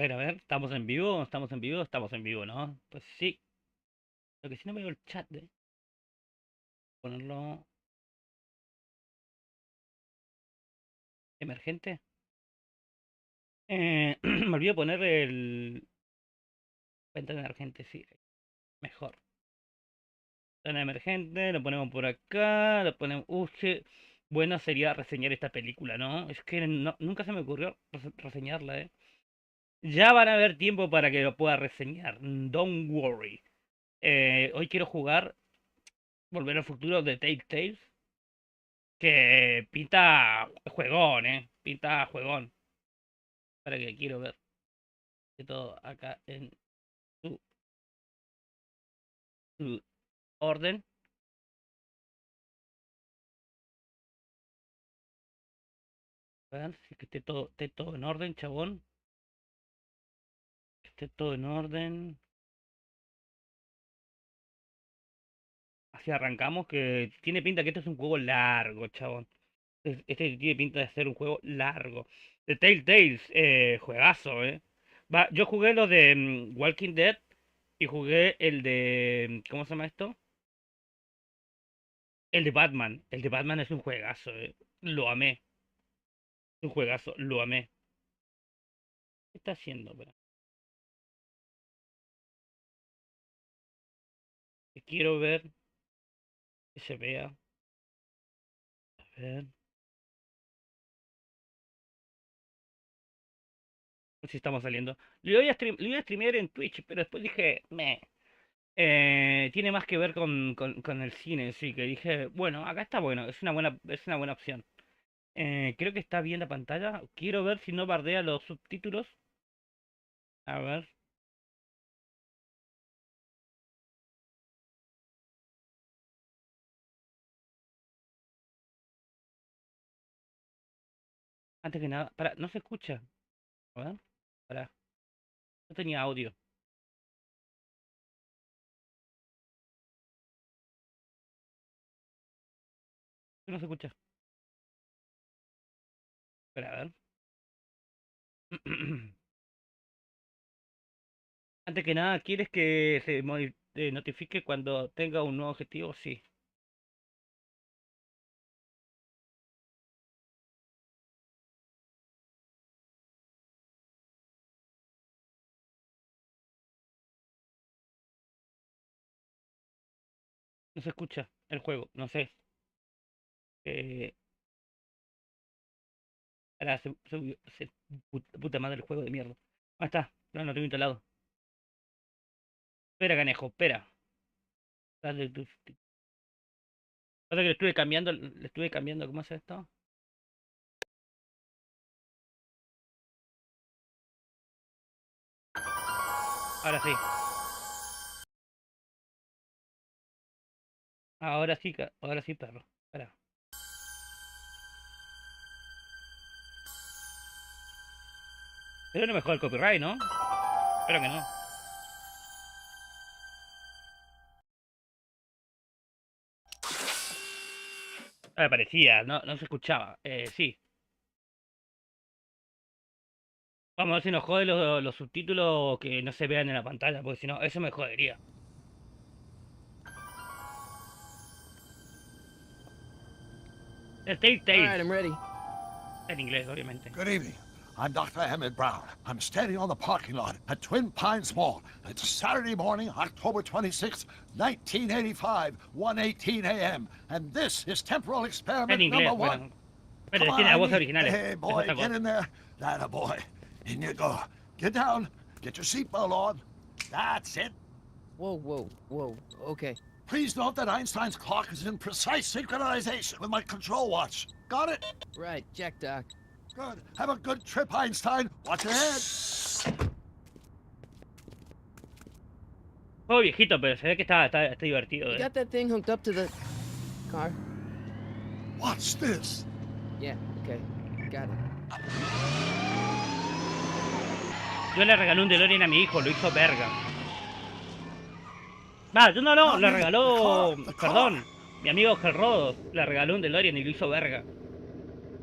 A ver, ¿estamos en vivo? ¿Estamos en vivo? Estamos en vivo, ¿no? Pues sí. Lo que sí no veo el chat, ponerlo emergente. Me olvidé poner el ventana emergente, sí, mejor. Ventana emergente, lo ponemos por acá, lo ponemos. Qué bueno sería reseñar esta película, ¿no? Es que nunca se me ocurrió reseñarla, ¿eh? Ya van a haber tiempo para que lo pueda reseñar. Don't worry. Hoy quiero jugar Volver al futuro de Tales. Que pinta juegón, pinta juegón. Para que quiero ver de todo acá en su, su orden. A ver si que esté todo en orden, chabón. Que esté todo en orden. Así arrancamos, que tiene pinta que este es un juego largo, chabón. Este tiene pinta de ser un juego largo. The Telltales, juegazo, Va, yo jugué lo de Walking Dead y jugué el de. ¿Cómo se llama esto? El de Batman. El de Batman es un juegazo, Lo amé. Es un juegazo, lo amé. ¿Qué está haciendo? Pero que quiero ver que se vea. A ver. Si estamos saliendo. Lo iba a streamear en Twitch, pero después dije, meh. Tiene más que ver con el cine, sí, que dije, bueno, acá está bueno, es una buena opción. Creo que está bien la pantalla. Quiero ver si no bardea los subtítulos. A ver. Antes que nada, para, no se escucha. A ver. Para. No tenía audio. No se escucha. Espera, a ver. Antes que nada, ¿quieres que se notifique cuando tenga un nuevo objetivo? Sí. No se escucha el juego, no sé. Eh, ahora puta madre el juego de mierda. Ah, está. No, no tengo instalado. Espera, canejo, espera. Dale, pasa que le estuve cambiando, ¿cómo es esto? Ahora sí. Ahora sí, perro. Espera. Pero no mejor el copyright, ¿no? Espero que no. Ah, me parecía, no se escuchaba. Sí. Vamos a ver si nos jode los subtítulos que no se vean en la pantalla, porque si no, eso me jodería. El All right, Telltales. I'm ready. En inglés, obviamente. Good evening. I'm Dr. Emmett Brown. I'm standing on the parking lot at Twin Pines Mall. It's Saturday morning, October 26th, 1985, 1:18 a.m. And this is temporal En experiment inglés, number one. bueno. Pero Come on, tiene la voz Ivy. original. Hey, Es boy, otra get cosa. in there. That a boy. In you go. Get down. Get your seatbelt on. That's it. Whoa. Okay. Please note that Einstein's clock is in precise synchronization with my control watch. Got it? Right, check, Doc. Good. Have a good trip, Einstein. Watch ahead. Juego viejito, pero se ve que está divertido, You got that thing hooked up to the car? Watch this. Yeah, okay. Got it. Yo le regalé un DeLorean a mi hijo, lo hizo verga. Va, yo no, le regaló. Perdón, mi amigo Gerrodo le regaló un DeLorean y lo hizo verga.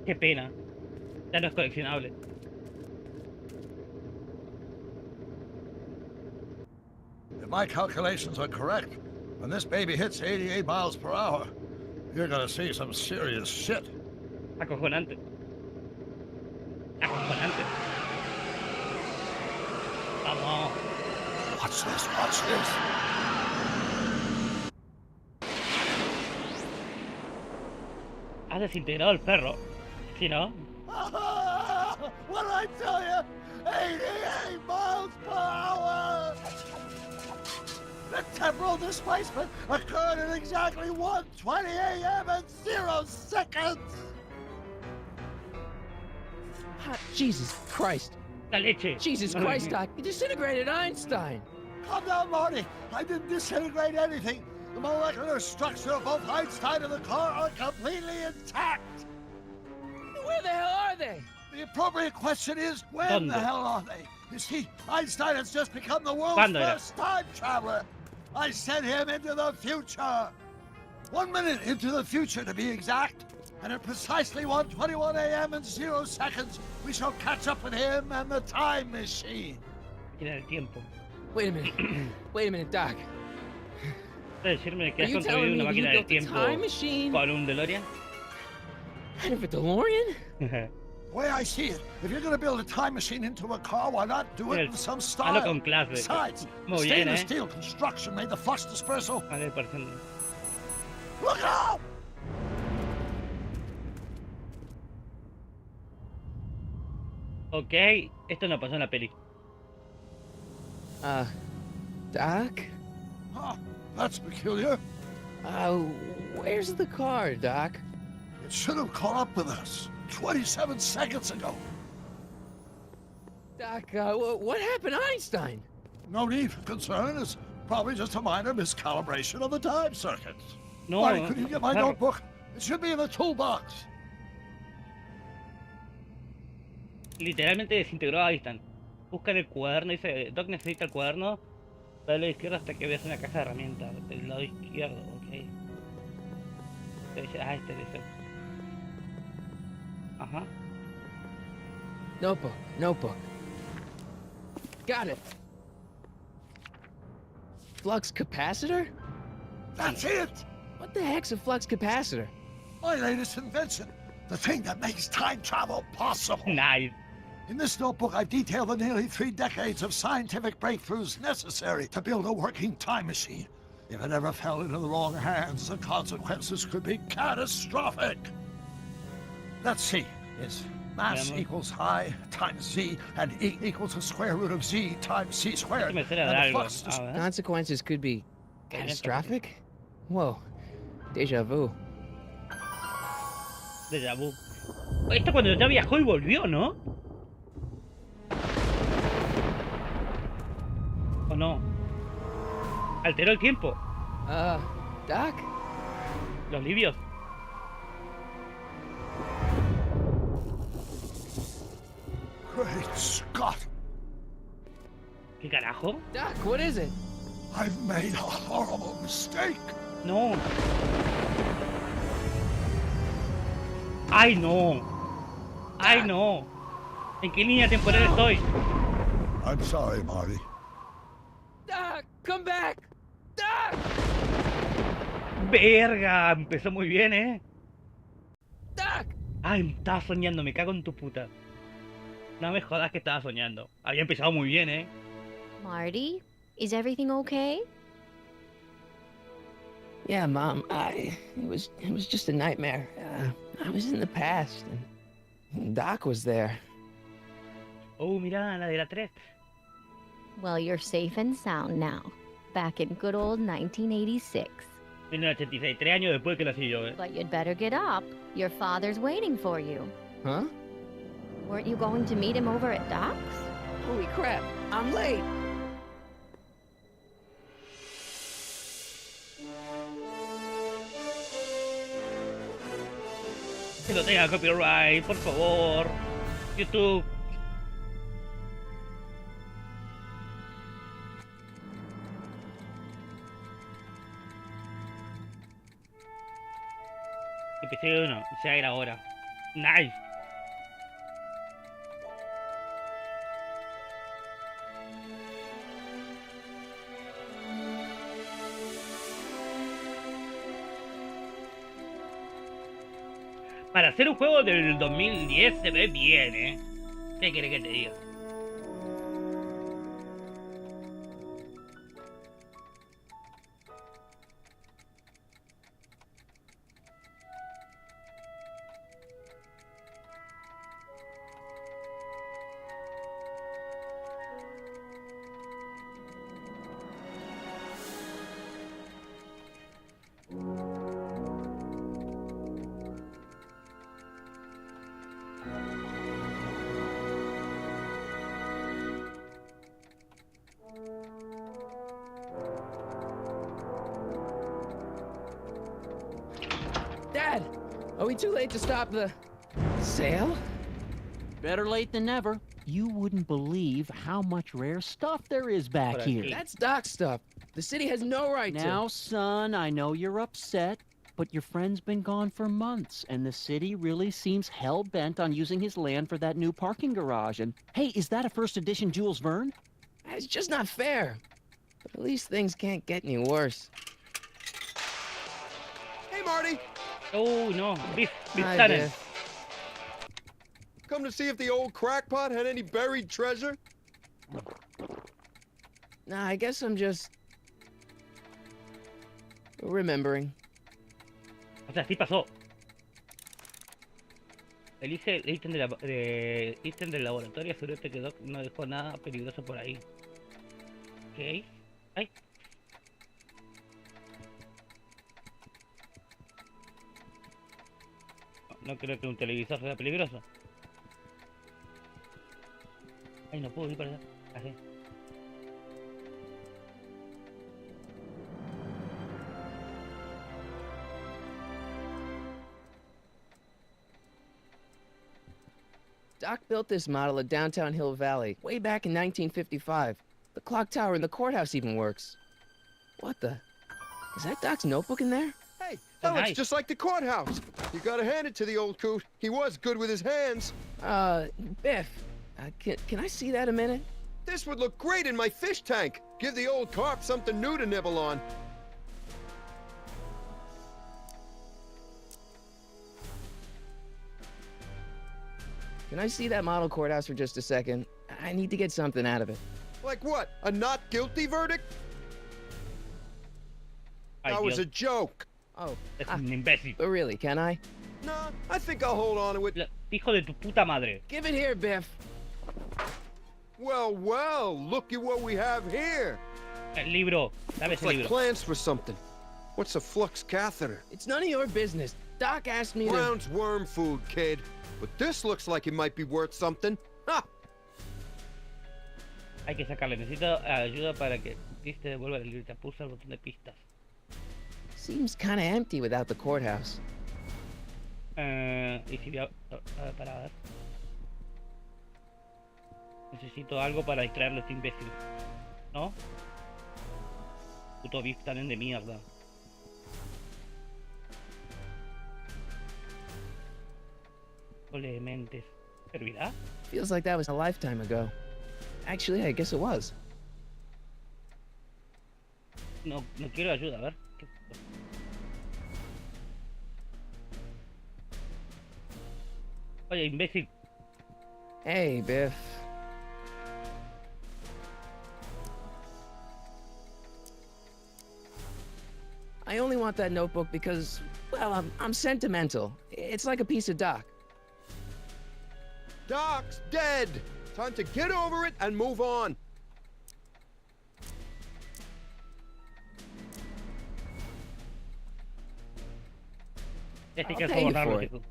Qué pena. Ya no es coleccionable. If my calculations are correct, when this baby hits 88 miles per hour, you're gonna see some serious shit. Acojonante. Acojonante. Vamos. Watch this, watch this. Has desintegrado el perro. ¿Sí, no? What did I tell you? 88 miles per hour! The temporal displacement occurred at exactly 1:20 a.m. and 0 seconds! Jesus Christ. La leche. Jesus Christ, Doc. You disintegrated Einstein. Calm down, Marty. I didn't disintegrate anything. The molecular structure of both Einstein and the car are completely intact. Where the hell are they? The appropriate question is, when ¿Dónde? the hell are they? You see, Einstein has just become the world's ¿Cuándo era? first time traveler. I sent him into the future. 1 minute into the future, to be exact. And at precisely 1:21 a.m. and 0 seconds, we shall catch up with him and the time machine. Tiene el tiempo. Wait a minute. Wait a minute, Doc. ¿Puedes decirme que Are has you construido telling una me you máquina del built a tiempo time machine con un DeLorean? out of a DeLorean? The way I see it, if you're gonna build a time machine into a car, why not do it Mira, with some hazlo style? con clase. Besides, Muy bien, stainless ¿eh? steel construction made the flux dispersal. Vale, por ejemplo. Look out! Ok, esto no pasó en la peli. Doc? Huh, that's peculiar. Where's the car, Doc? It should have caught up with us 27 seconds ago. Doc, what happened to Einstein? No need for concern. It's probably just a minor miscalibration of the time circuits. No, Marty, could you get my claro. notebook? It should be in the toolbox. Literalmente desintegró a Einstein. Busca en el cuaderno, dice, Doc necesita el cuaderno. Dale a la izquierda hasta que veas una caja de herramientas. Del lado izquierdo, ok. Este dice. Ajá. Notebook. Got it. Flux capacitor? That's it! What the heck's a flux capacitor? My latest invention. The thing that makes time travel possible. Nice. In this notebook, I've detailed the nearly 3 decades of scientific breakthroughs necessary to build a working time machine. If it ever fell into the wrong hands, the consequences could be catastrophic. Let's see. Is mass Veamos. equals I times Z, and E equals the square root of Z times C squared. Me suena de And the algo. flux A ver. Consequences could be catastrophic? Whoa. Deja vu. Déjà vu. Esto cuando ya viajó y volvió, ¿no? ¿O no? Alteró el tiempo. Doc? Los libios. Great Scott! ¿Qué carajo? Doc, what is it? I've made a horrible mistake. No. ¡Ay, no! ¡Ay, no! ¿En qué línea temporal estoy? I'm sorry, Marty. Doc, come back! Doc! ¡Verga! Empezó muy bien, ¿eh? Doc! Ay, estaba soñando, me cago en tu puta. No me jodas que estaba soñando. Había empezado muy bien, ¿eh? Marty, is everything okay? Yeah, Mom, it was just a nightmare. I was in the past, and Doc was there. Oh, mira, la de la 3. Well, you're safe and sound now. Back in good old 1986. 1986, 3 años después que nací yo, ¿eh? But you'd better get up. Your father's waiting for you. Huh? Weren't you going to meet him over at Doc's? Holy crap, I'm late! Que no tenga copyright, por favor. YouTube. Episodio 1, ya era hora. Nice. Para hacer un juego del 2010 se ve bien, ¿Qué quiere que te diga? Dad, are we too late to stop the sale? Better late than never. You wouldn't believe how much rare stuff there is back Por here. aquí. That's Doc stuff. The city has no right Now, son, I know you're upset, but your friend's been gone for months, and the city really seems hell-bent on using his land for that new parking garage. And, hey, is that a first edition Jules Verne? to. It's just not fair. But at least things can't get any worse. Hey, Marty! Oh, no. Beef Hi, Tannen. Biff. Come to see if the old crackpot had any buried treasure? Nah, I guess I'm just remembering. O sea, sí pasó. Elige el ítem, ítem del laboratorio. Asegúrate que Doc no dejó nada peligroso por ahí. Ok. Ay. No creo que un televisor sea peligroso. Ay, no puedo ir para allá. Así. Doc built this model at downtown Hill Valley way back in 1955. The clock tower in the courthouse even works. What the? Is that Doc's notebook in there? Hey, that looks nice. just like the courthouse. You gotta hand it to the old coot. He was good with his hands. Biff, can I see that a minute? This would look great in my fish tank. Give the old carp something new to nibble on. Can I see that model courthouse for just a second? I need to get something out of it. Like what? A not guilty verdict? Ay, That was Dios. a joke. Oh, Es un imbécil. but really, can I? Nah, I think I'll hold on to it. Hijo de tu puta madre. Give it here, Biff. Well, well, look at what we have here. El libro. Dame It's ese like libro. plans for something. What's a flux catheter? It's none of your business. Doc asked me to... Brown's worm food, kid. But this looks like it might be worth something. Ha! Hay que sacarle. Necesito ayuda para que te devuelva el libro. Te pulsa el botón de pistas. Seems kind of empty without the courthouse. Y si voy a para ver. Necesito algo para distraerlo a este imbécil. ¿No? Puto beef Tannen de mierda. Mentes. ¿Servirá? Feels like that was a lifetime ago. Actually, I guess it was. No, no quiero ayuda, a ver. Oye, imbécil. Hey, Biff. I only want that notebook because, well, I'm sentimental. It's like a piece of Doc. Doc's dead. Time to get over it and move on. Este I'll que pay you sobornarlo, for it. chico.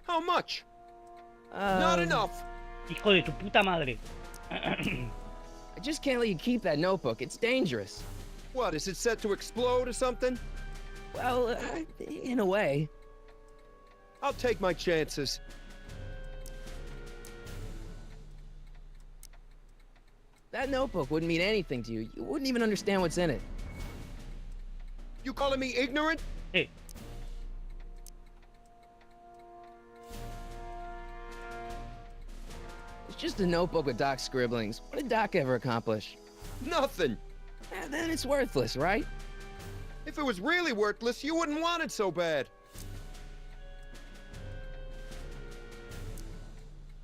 How much? Not enough. Hijo de tu puta madre. I just can't let you keep that notebook. It's dangerous. What, is it set to explode or something? Well, in a way. I'll take my chances. That notebook wouldn't mean anything to you. You wouldn't even understand what's in it. You calling me ignorant? Hey, It's just a notebook with Doc's scribblings. What did Doc ever accomplish? Nothing. Then it's worthless, right? If it was really worthless, you wouldn't want it so bad.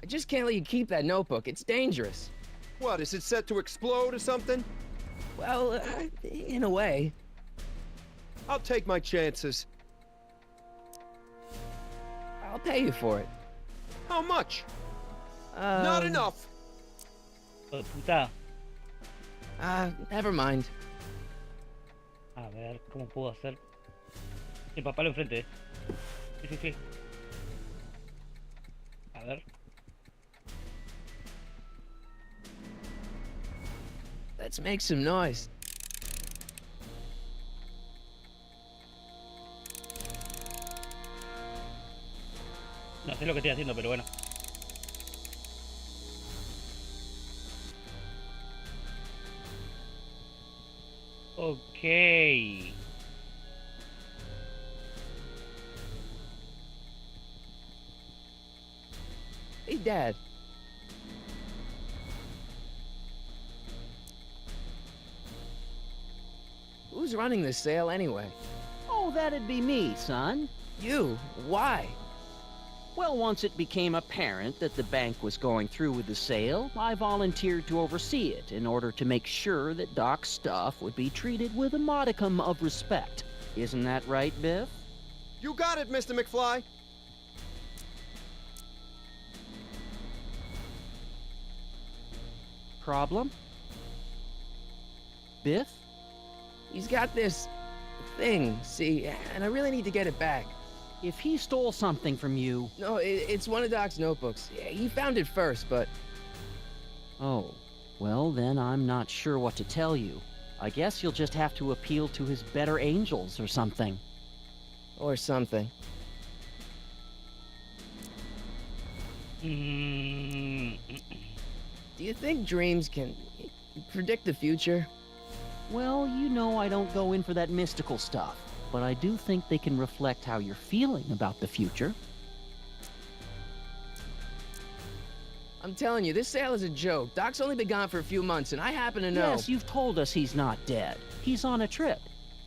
just can't let you keep that notebook. It's dangerous. What, is it set to explode or something? Well, in a way. I'll take my chances. I'll pay you for it. How much? Not enough. Hijo de puta. Never mind. A ver, ¿cómo puedo hacer? El papá lo enfrente. Sí, sí, sí. A ver. Let's make some noise. No sé lo que estoy haciendo, pero bueno. Ok. Hey, Dad. Who's running this sale anyway? Oh, that'd be me, son. You? Why? Well, once it became apparent that the bank was going through with the sale, I volunteered to oversee it in order to make sure that Doc's stuff would be treated with a modicum of respect. Isn't that right, Biff? You got it, Mr. McFly. Problem? Biff? He's got this thing, see, and I really need to get it back. If he stole something from you... No, it's one of Doc's notebooks. Yeah, he found it first, but... Oh, well then I'm not sure what to tell you. I guess you'll just have to appeal to his better angels or something. Or something. Mm. Do you think dreams can predict the future? Well, you know I don't go in for that mystical stuff, but I do think they can reflect how you're feeling about the future. I'm telling you, this sale is a joke. Doc's only been gone for a few months, and I happen to know... Yes, you've told us he's not dead. He's on a trip.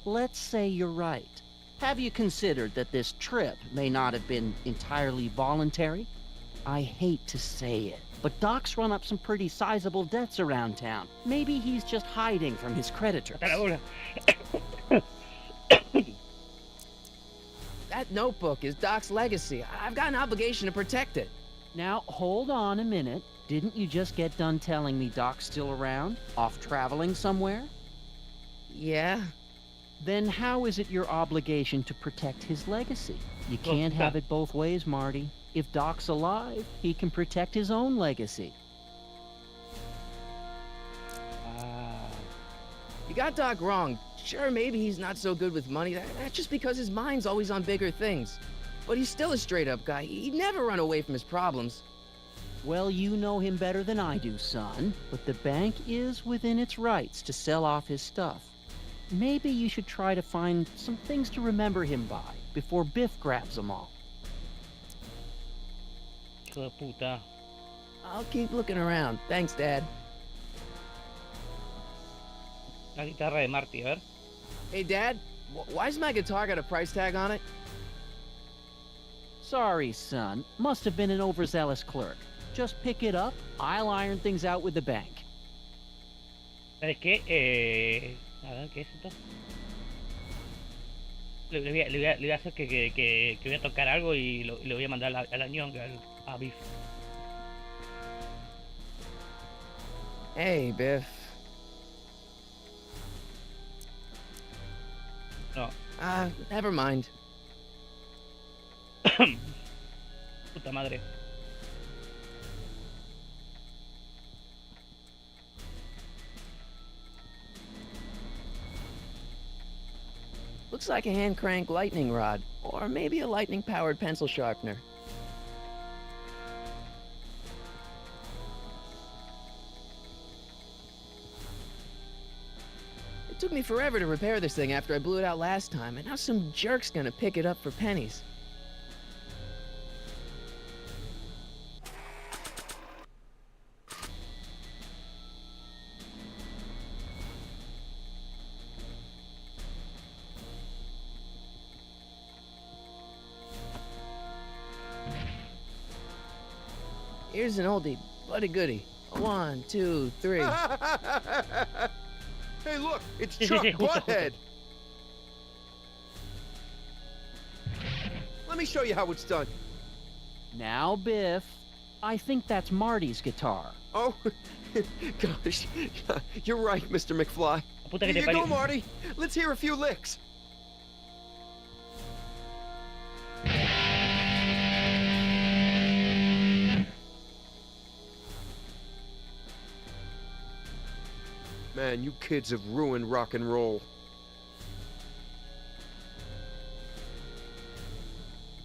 Let's say you're right. Have you considered that this trip may not have been entirely voluntary? I hate to say it, but Doc's run up some pretty sizable debts around town. Maybe he's just hiding from his creditors. That notebook is Doc's legacy. I've got an obligation to protect it. Now, hold on a minute. Didn't you just get done telling me Doc's still around? Off traveling somewhere? Yeah? Then how is it your obligation to protect his legacy? You can't have it both ways, Marty. If Doc's alive, he can protect his own legacy. You got Doc wrong. Sure, maybe he's not so good with money. That's just because his mind's always on bigger things. But he's still a straight-up guy. He'd never run away from his problems. Well, you know him better than I do, son. But the bank is within its rights to sell off his stuff. Maybe you should try to find some things to remember him by before Biff grabs them all. Hijo de puta. I'll keep looking around. Thanks, Dad. La guitarra de Marty, a ver. Hey, Dad, why's my guitar got a price tag on it? Sorry, son. Must have been an overzealous clerk. Just pick it up. I'll iron things out with the bank. ¿Sabes qué? A ver, ¿qué es esto? Le voy a hacer que voy a tocar algo y lo voy a mandar a la ñonga, a Biff. Hey, Biff. No. Never mind. Puta madre. Looks like a hand-crank lightning rod, or maybe a lightning-powered pencil sharpener. It took me forever to repair this thing after I blew it out last time, and now some jerk's gonna pick it up for pennies. Here's an oldie, but a goodie. 1, 2, 3. Hey, look, it's Sí, sí, Chuck sí, justo, Butthead. Let me show you how it's done. Now, Biff, I think that's Marty's guitar. Oh, gosh. You're right, Mr. McFly. La puta que Here te you go, parió. Marty. Let's hear a few licks. Man, you kids have ruined rock and roll.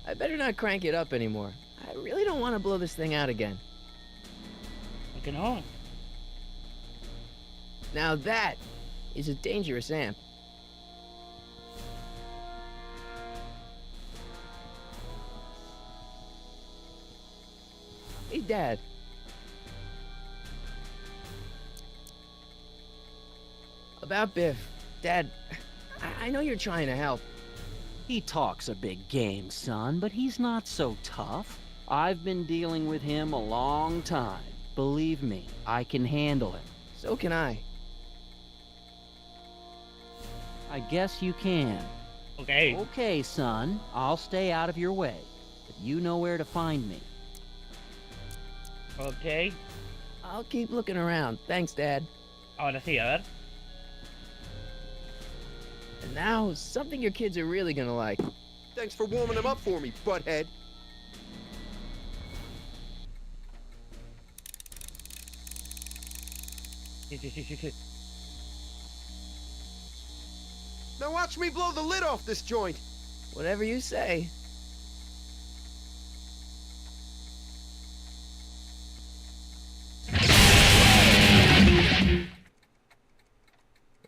I better not crank it up anymore. I really don't want to blow this thing out again. ¿Por qué no? Now that is a dangerous amp. Hey, Dad. About Biff. Dad, I know you're trying to help. He talks a big game, son, but he's not so tough. I've been dealing with him a long time. Believe me, I can handle him. So can I. I guess you can. Ok. Okay, son, I'll stay out of your way, but you know where to find me. Ok. I'll keep looking around. Thanks, Dad. Ahora sí, a ver. And now, something your kids are really gonna like. Thanks for warming them up for me, Butthead. Sí, sí, sí, sí, sí. Now watch me blow the lid off this joint. Whatever you say.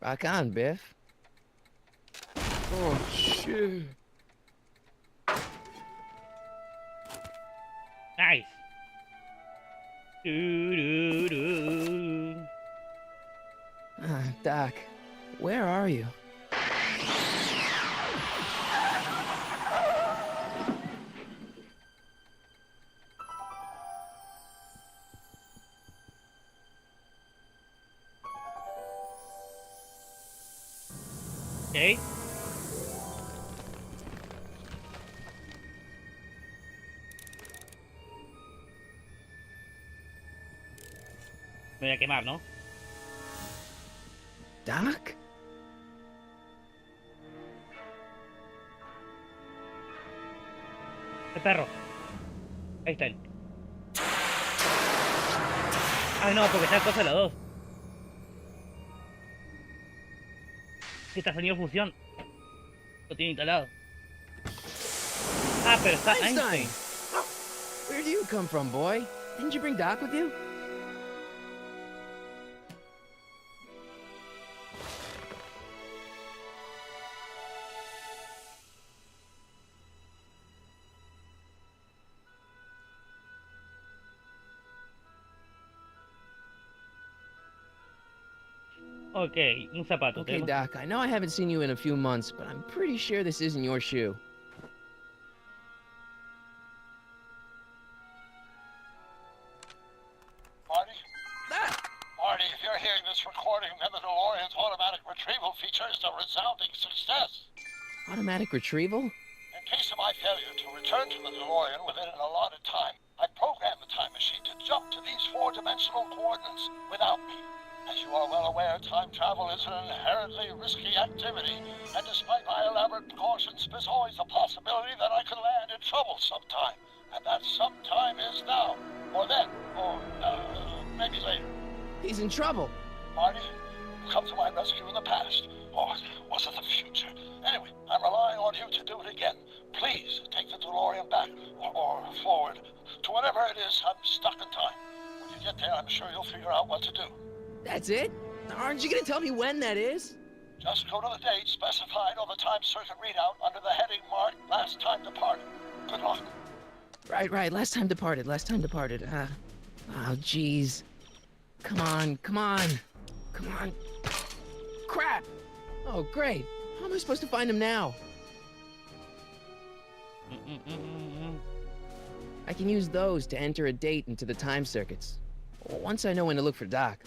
Rock on, Biff. Oh, shit. Nice. Do, do, do. Doc, where are you? Ok. Me voy a quemar, ¿no? Doc? El perro. Ahí está él. Ah, no, porque está el coso de la 2. Que está sonido fusión. Lo tiene instalado. Ah, pero está Einstein! Einstein. Where do you come from, boy? Didn't you bring Doc with you? Ok, un zapato. Okay, tenemos- Doc, I know I haven't seen you in a few months, but I'm pretty sure this isn't your shoe. Marty? Marty, if you're hearing this recording, then the DeLorean's automatic retrieval feature is a resounding success. Automatic retrieval? In case of my failure to return to the DeLorean within an allotted time, I programmed the time machine to jump to these four-dimensional coordinates without me. As you are well aware, time travel is an inherently risky activity, and despite my elaborate precautions, there's always a possibility that I could land in trouble sometime. And that sometime is now, or then, or maybe later. He's in trouble. Marty, you've come to my rescue in the past, or was it the future? Anyway, I'm relying on you to do it again. Please take the DeLorean back, or forward, to whatever it is. I'm stuck in time. When you get there, I'm sure you'll figure out what to do. That's it? Aren't you gonna tell me when that is? Just go to the date specified on the time circuit readout under the heading marked Last Time Departed. Good luck. Right. Last time departed. Oh, jeez. Come on. Crap! Oh, great. How am I supposed to find him now? I can use those to enter a date into the time circuits. Once I know when to look for Doc.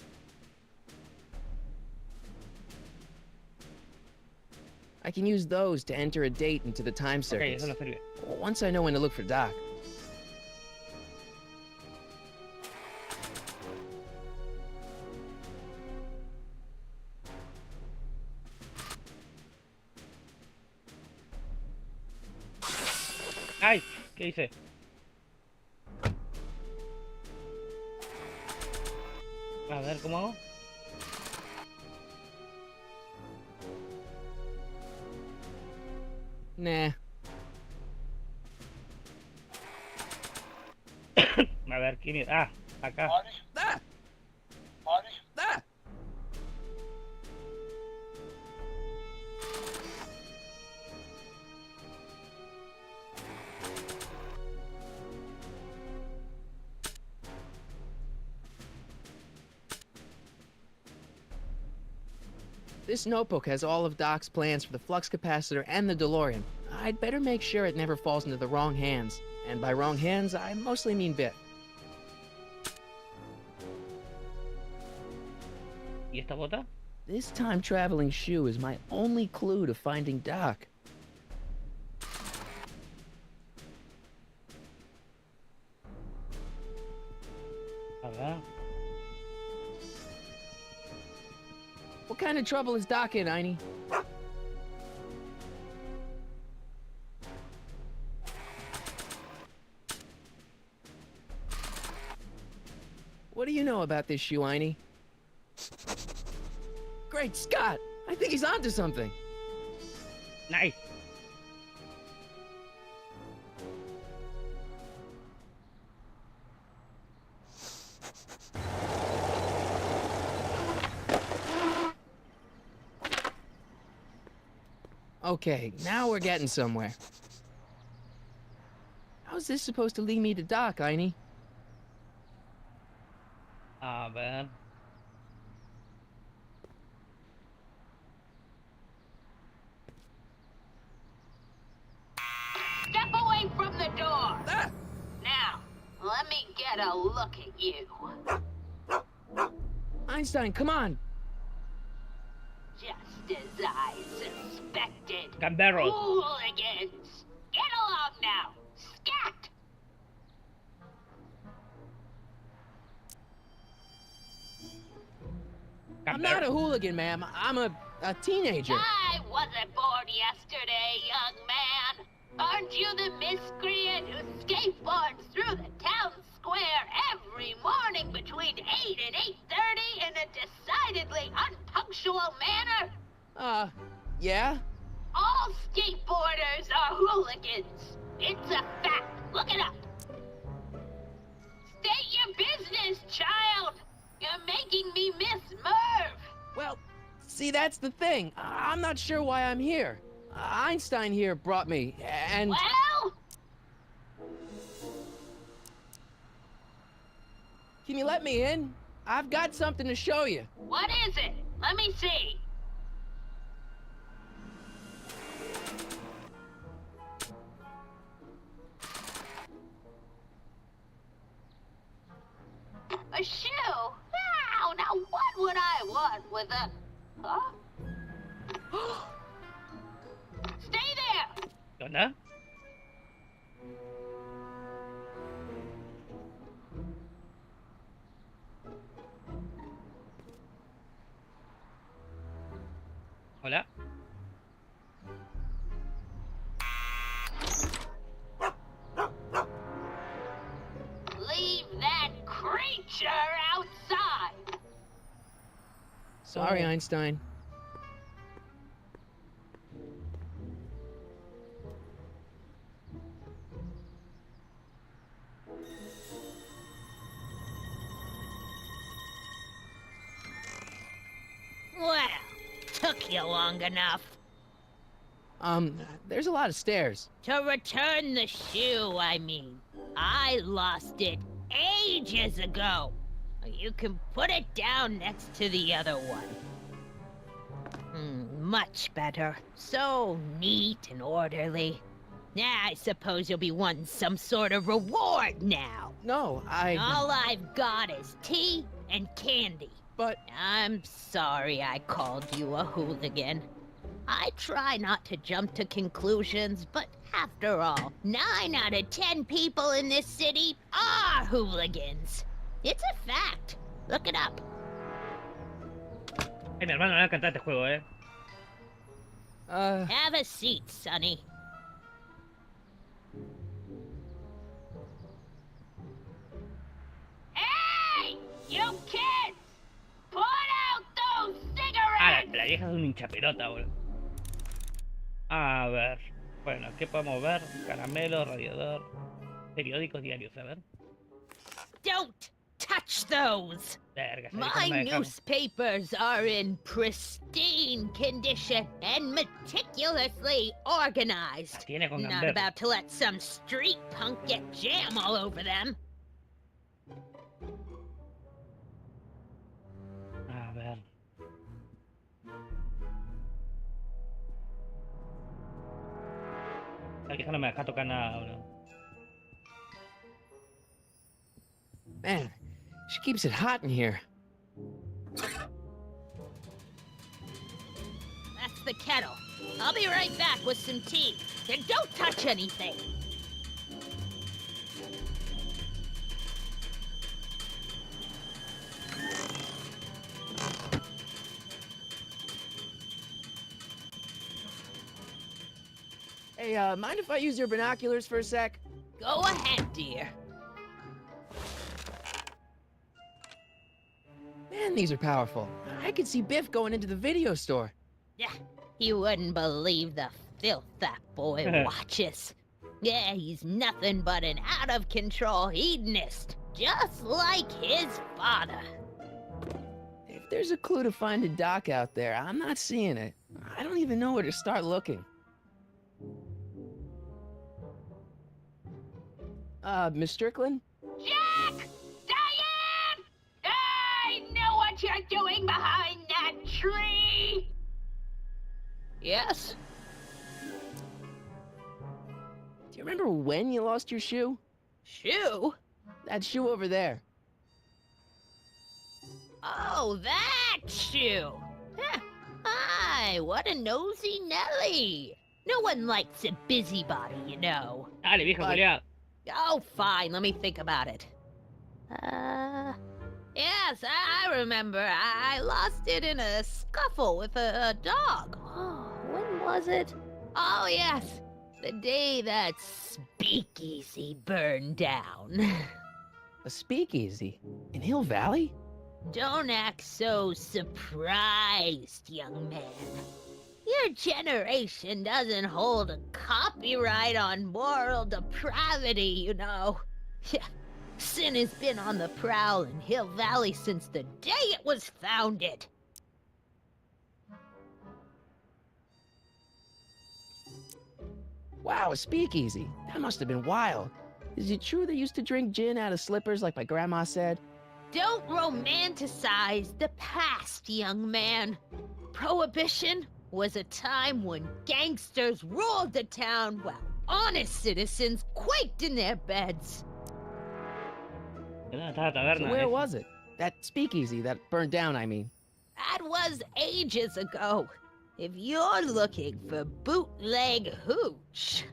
I can use those to enter a date into the time Ok, circuits. eso no sirve. Once I know when to look for Doc. ¡Ay! ¿Qué hice? A ver, ¿cómo hago? Nah. A ver, ¿quién es? Ah, acá. Ah! Ah! This notebook has all of Doc's plans for the flux capacitor and the DeLorean. I'd better make sure it never falls into the wrong hands. And by wrong hands, I mostly mean Biff. ¿Y esta bota? This time-traveling shoe is my only clue to finding Doc. A ver. What kind of trouble is Doc in, Einie? What do you know about this shoe, Einie? Great Scott! I think he's onto something. Nice. Okay, now we're getting somewhere. How's this supposed to lead me to Doc, Einie? A ver. Step away from the door. Ah! Now, let me get a look at you. Einstein, come on! Just as I suspected. Camberos. Hooligans! Get along now! Scat! I'm not a hooligan, ma'am. I'm a teenager. I wasn't born yesterday, young man. Aren't you the miscreant who skateboards through the town square every morning between 8 and 8:30 in a decidedly unpunctual manner? Yeah? All skateboarders are hooligans. It's a fact. Look it up. State your business, child. You're making me miss Merv. Well, see, that's the thing. I'm not sure why I'm here. Einstein here brought me, and... Well? Can you let me in? I've got something to show you. What is it? Let me see. A shoe? Wow, now what would I want with a... Huh? Stay there! ¿Qué onda? Hola. Leave that creature outside! Sorry, Einstein. Well, took you long enough. There's a lot of stairs. To return the shoe, I mean. I lost it ages ago. You can put it down next to the other one. Much better. So neat and orderly. I suppose you'll be wanting some sort of reward now. No, All I've got is tea and candy. But I'm sorry I called you a hooligan. I try not to jump to conclusions, but after all, 9 out of 10 people in this city are hooligans. It's a fact. Look it up. Ay, mi hermano me va a encantar este juego, Have a seat, Sonny. Hey! You kids! Put out those Ah, cigarettes! la vieja es un hinchapelota, boludo. A ver. Bueno, ¿qué podemos ver? Caramelo, radiador, periódicos diarios, a ver. Don't touch those! Verga, esa vieja no My me deja. newspapers are in pristine condition and meticulously organized. Las tiene con Not gamber. about to let some street punk get jam all over them. A ver. La vieja no me deja tocar nada, boludo. man, she keeps it hot in here. That's the kettle. I'll be right back with some tea. And don't touch anything. Hey, mind if I use your binoculars for a sec? Go ahead, dear. Man, these are powerful. I could see Biff going into the video store. Yeah, you wouldn't believe the filth that boy watches. Yeah, he's nothing but an out-of-control hedonist, just like his father. If there's a clue to finding Doc out there, I'm not seeing it. I don't even know where to start looking. Miss Strickland? Jack! Diane! I know what you're doing behind that tree! Yes? Do you remember when you lost your shoe? Shoe? That shoe over there. Oh, that shoe! Huh. Hi, what a nosy Nelly! No one likes a busybody, you know. Dale, viejo Vale. culiado. Oh, fine, let me think about it. Yes, I remember. I lost it in a scuffle with a dog. Oh, when was it? Oh, yes, the day that speakeasy burned down. A speakeasy? In Hill Valley? Don't act so surprised, young man. Your generation doesn't hold a copyright on moral depravity, you know. Yeah, sin has been on the prowl in Hill Valley since the day it was founded. Wow, a speakeasy. That must have been wild. Is it true they used to drink gin out of slippers like my grandma said? Don't romanticize the past, young man. Prohibition was a time when gangsters ruled the town while honest citizens quaked in their beds. ¿Dónde está la So taberna? where esa? was it? That speakeasy that burned down, I mean. That was ages ago. If you're looking for bootleg hooch.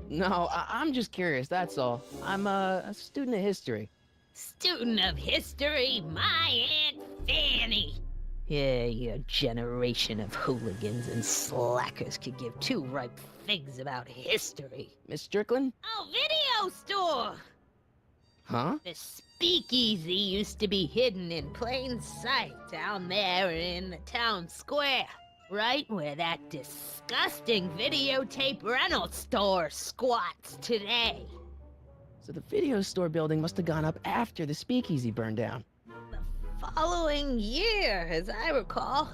No, I'm just curious, that's all. I'm a student of history. Student of history, my Aunt Fanny. Yeah, your generation of hooligans and slackers could give two ripe figs about history. Miss Strickland? Oh, video store! Huh? The speakeasy used to be hidden in plain sight down there in the town square. Right where that disgusting videotape rental store squats today. So the video store building must have gone up after the speakeasy burned down. Following year, as I recall.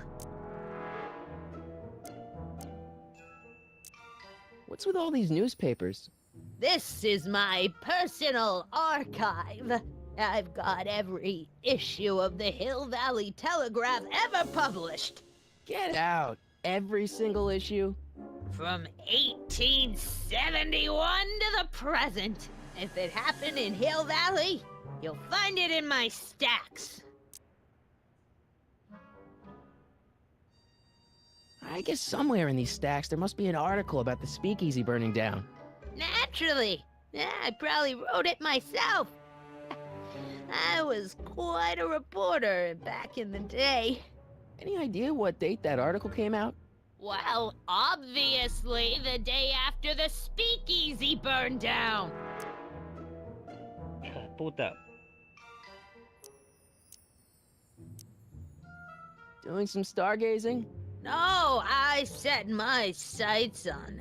What's with all these newspapers? This is my personal archive. I've got every issue of the Hill Valley Telegraph ever published. Get out! Every single issue? From 1871 to the present. If it happened in Hill Valley, you'll find it in my stacks. I guess somewhere in these stacks there must be an article about the speakeasy burning down. Naturally. Yeah, I probably wrote it myself. I was quite a reporter back in the day. Any idea what date that article came out? Well, obviously the day after the speakeasy burned down. Hija de puta. Doing some stargazing? No, I set my sights on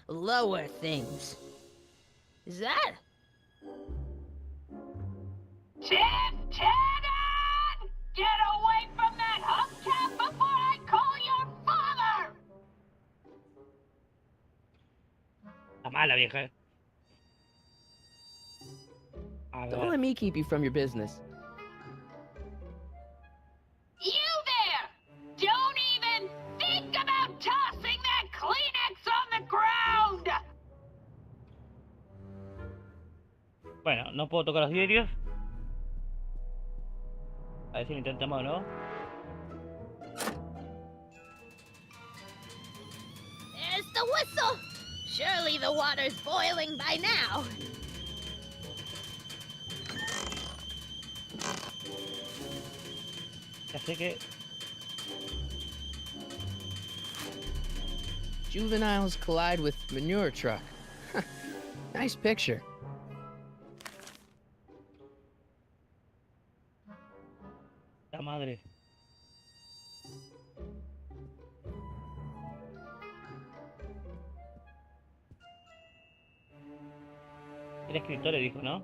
lower things. Is that? Tim Tannen! Get away from that hubcap before I call your father! Está mala, vieja. A Don't ver. let me keep you from your business. You there! Don't even think about tossing that Kleenex on the ground! Bueno, no puedo tocar los vidrios. A ver si lo intentamos, ¿no? There's the whistle! Surely the water's boiling by now. Ya sé que... Juveniles collide with manure truck. Nice picture. La madre. El escritorio dijo, ¿no?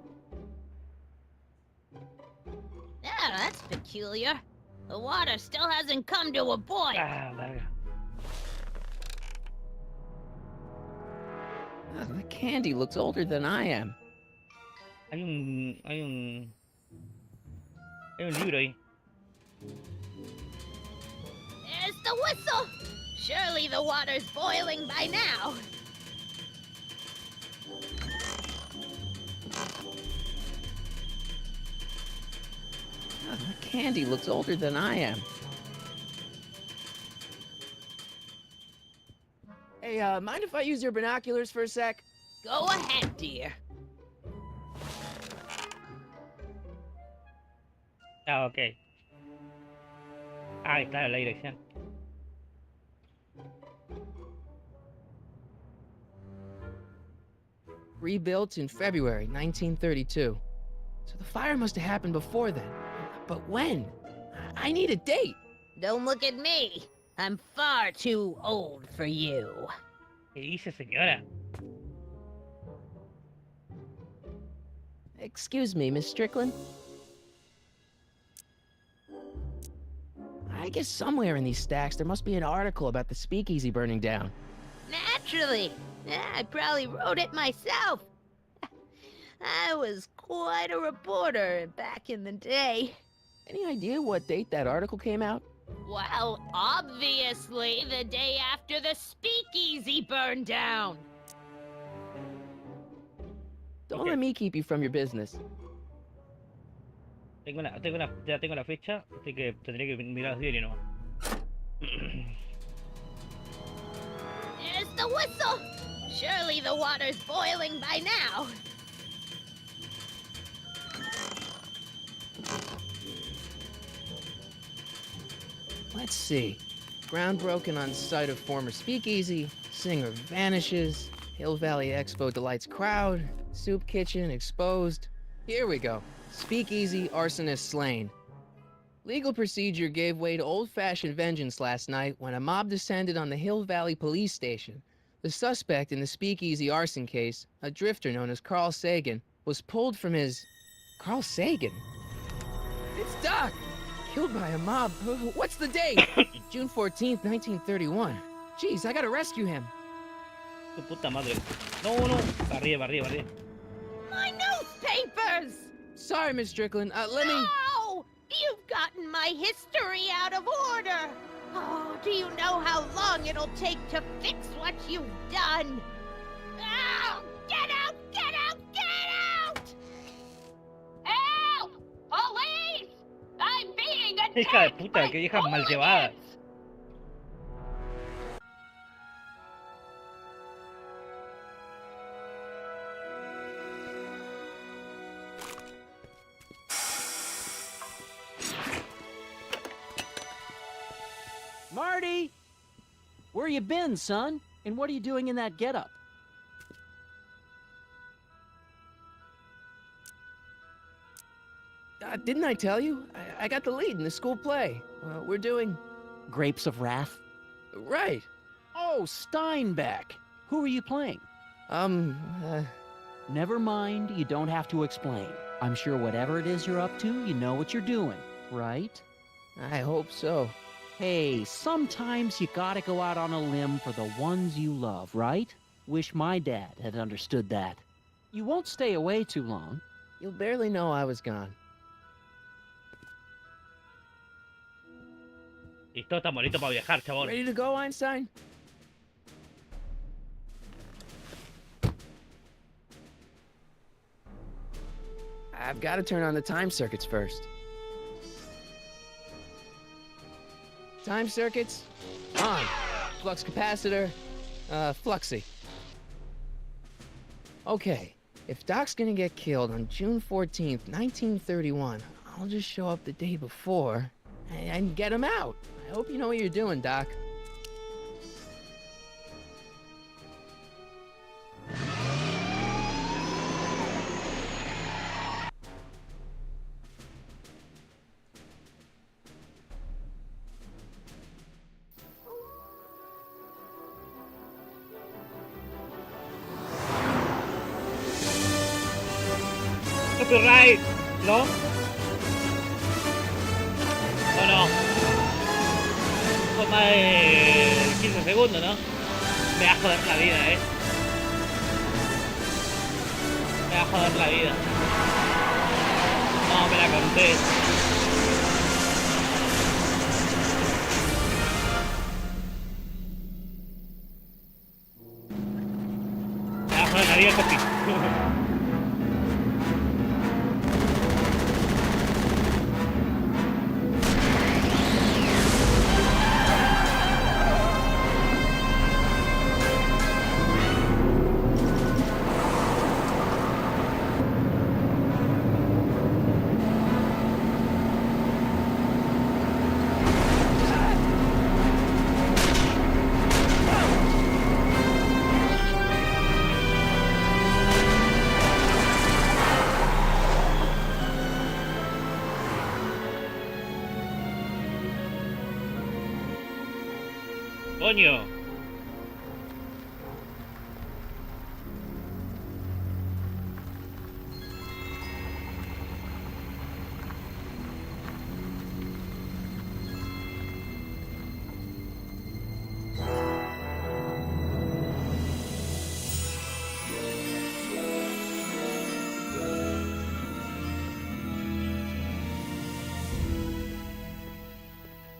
Yeah, that's peculiar. The water still hasn't come to a boil. Ah, verga. The candy looks older than I am. Hay un libro ahí. There's the whistle! Surely the water's boiling by now. The candy looks older than I am. Hey, mind if I use your binoculars for a sec? Go ahead, dear. Ah, ok. Ah, claro, la dirección. Rebuilt in February 1932. So the fire must have happened before then. But when? I need a date. Don't look at me. I'm far too old for you. ¿Qué dice, señora? Excuse me, Miss Strickland? I guess somewhere in these stacks there must be an article about the speakeasy burning down. Naturally. Yeah, I probably wrote it myself. I was quite a reporter back in the day. Any idea what date that article came out? Well, obviously the day after the speakeasy burned down. Don't let me keep you from your business. Ya tengo la fecha, así que tendría que mirar los diarios nomás. There's the whistle! Surely the water's boiling by now. Let's see. Ground broken on site of former speakeasy. Singer vanishes. Hill Valley Expo delights crowd. Soup kitchen exposed. Here we go. Speakeasy arsonist slain. Legal procedure gave way to old-fashioned vengeance last night when a mob descended on the Hill Valley police station. The suspect in the speakeasy arson case, a drifter known as Carl Sagan, was pulled from his... Carl Sagan? It's Doc! Killed by a mob. What's the date? June 14th, 1931. Jeez, I gotta rescue him. Tu puta madre. No, no. Arriba, arriba, arriba. My newspapers! Sorry, Miss Strickland. Let me... No! You've gotten my history out of order! Oh, do you know how long it'll take to fix what you've done? Oh, get out! Get out! Get out! Help! Police! I'm being Hija de attacked puta, by qué vieja mal llevada. hooligans! Marty! Where you been, son? And what are you doing in that getup? Didn't I tell you? I got the lead in the school play. We're doing... Grapes of Wrath? Right. Oh, Steinbeck! Who are you playing? Never mind, you don't have to explain. I'm sure whatever it is you're up to, you know what you're doing, right? I hope so. Hey, sometimes you gotta go out on a limb for the ones you love, right? Wish my dad had understood that. You won't stay away too long. You'll barely know I was gone. Listo, está bonito para viajar, chabón. Ready to go, Einstein? I've got to turn on the time circuits first. Time circuits, on. Flux capacitor, fluxy. Okay, if Doc's gonna get killed on June 14th, 1931, I'll just show up the day before and get him out. I hope you know what you're doing, Doc. Copyright, ¿no? ¿O no? Con más de 15 segundos, ¿no? Me va a joder la vida, Me va a joder la vida. No, me la conté. Me va a joder la vida, Copi. Coño.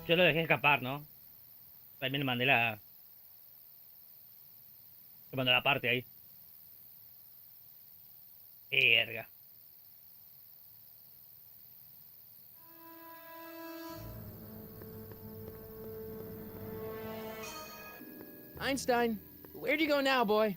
Yo lo dejé escapar, ¿no? También le mandé la... Le mandé la parte ahí. Verga. Einstein, where'd you go now, boy?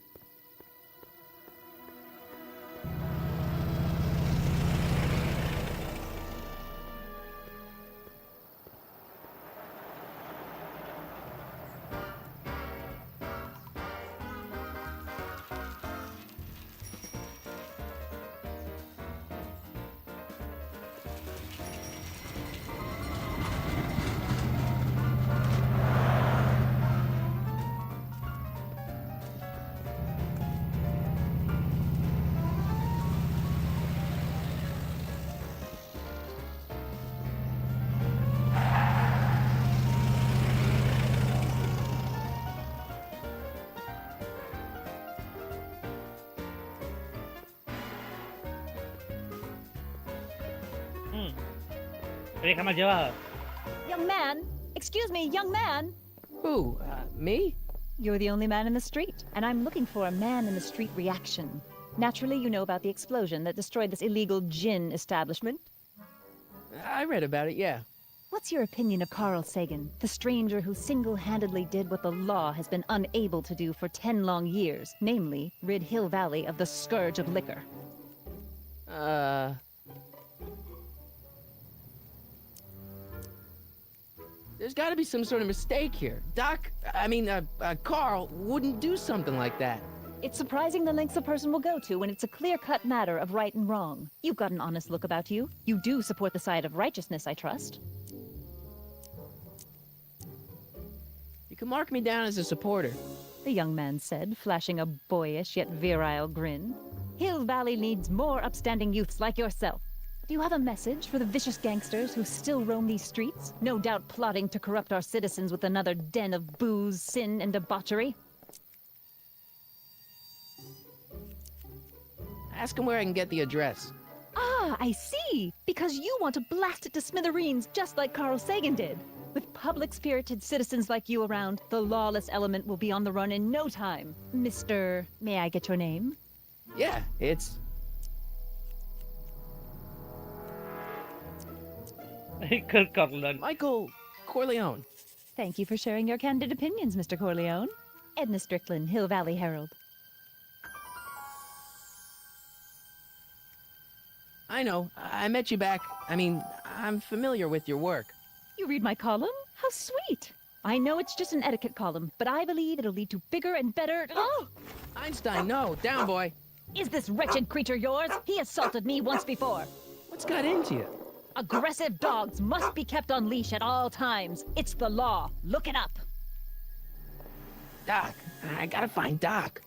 Te deja mal llevada. Young man, Excuse me, young man. Who, me? You're the only man in the street, and I'm looking for a man-in-the-street reaction. Naturally, you know about the explosion that destroyed this illegal gin establishment. I read about it, yeah. What's your opinion of Carl Sagan, the stranger who single-handedly did what the law has been unable to do for 10 long years, namely, rid Hill Valley of the scourge of liquor? There's gotta be some sort of mistake here. Carl wouldn't do something like that. It's surprising the lengths a person will go to when it's a clear-cut matter of right and wrong. You've got an honest look about you. You do support the side of righteousness, I trust. You can mark me down as a supporter. The young man said, flashing a boyish yet virile grin. Hill Valley needs more upstanding youths like yourself. Do you have a message for the vicious gangsters who still roam these streets, no doubt plotting to corrupt our citizens with another den of booze, sin, and debauchery? Ask him where I can get the address. Ah, I see! Because you want to blast it to smithereens just like Carl Sagan did. With public-spirited citizens like you around, the lawless element will be on the run in no time. Mr. May I get your name? Yeah, it's... Corleone. Michael Corleone. Thank you for sharing your candid opinions, Mr. Corleone. Edna Strickland, Hill Valley Herald. I know. I met you back. I'm familiar with your work. You read my column? How sweet! I know it's just an etiquette column, but I believe it'll lead to bigger and better... Oh! Einstein, no. Down, boy. Is this wretched creature yours? He assaulted me once before. What's got into you? Aggressive dogs must be kept on leash at all times. It's the law. Look it up. Doc. I gotta find Doc.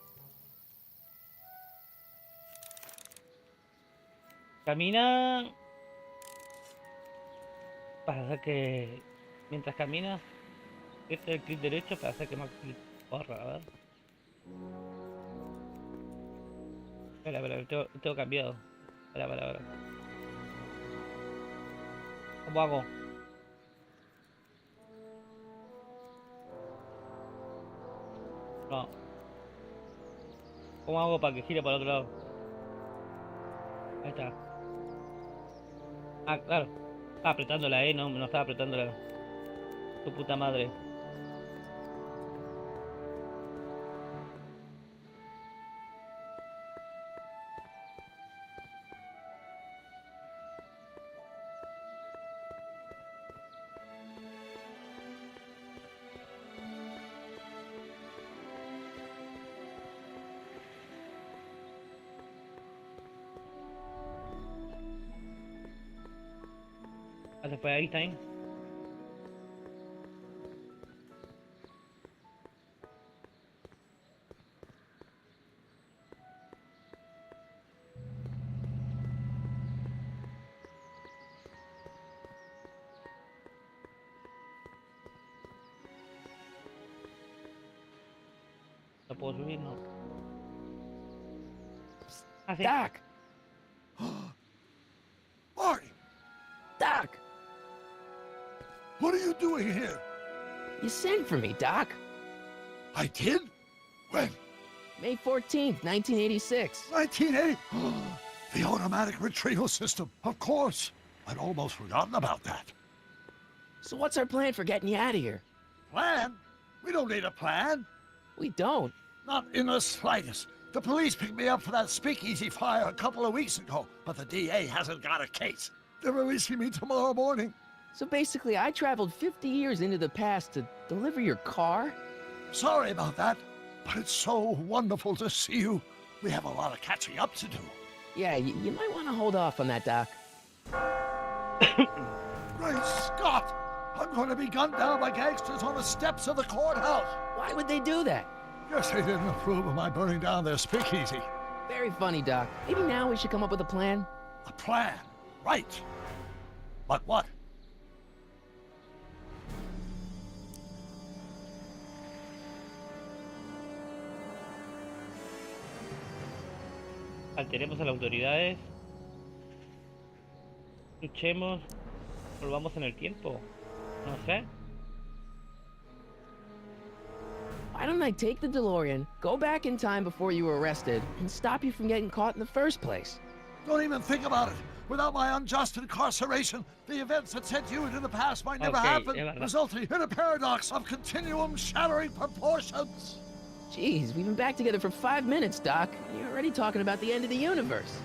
Camina. Para hacer que. Mientras caminas, este es el clic derecho para hacer que más clic corra, a ver. Espera, tengo cambiado. Espera. ¿Cómo hago? No. ¿Cómo hago para que gire para el otro lado? Ahí está. Ah, claro. Estaba apretándola, no estaba apretándola. Tu puta madre. Después ahí está ahí. No puedo subir, no. Ah, sí. Doc! Marty, Doc! what are you doing here? You sent for me, Doc. I did? When? May 14th, 1986. 1980? The automatic retrieval system, of course. I'd almost forgotten about that. So what's our plan for getting you out of here? Plan? We don't need a plan. We don't. Not in the slightest. The police picked me up for that speakeasy fire a couple of weeks ago, but the DA hasn't got a case. They're releasing me tomorrow morning. So basically, I traveled 50 years into the past to deliver your car? Sorry about that, but it's so wonderful to see you. We have a lot of catching up to do. Yeah, you might want to hold off on that, Doc. Great Scott! I'm going to be gunned down by gangsters on the steps of the courthouse. Why would they do that? Guess they didn't approve of my burning down their speakeasy. Very funny, Doc. Maybe now we should come up with a plan? A plan, right. But what? Alteremos a las autoridades. Luchemos. Volvamos en el tiempo. No sé. Why don't I take the DeLorean, go back in time before you were arrested, and stop you from getting caught in the first place? Don't even think about it. Without my unjust incarceration, the events that sent you into the past might never happen, resulting in a paradox of continuum-shattering proportions. Jeez, we've been back together for 5 minutes, Doc, and you're already talking about the end of the universe.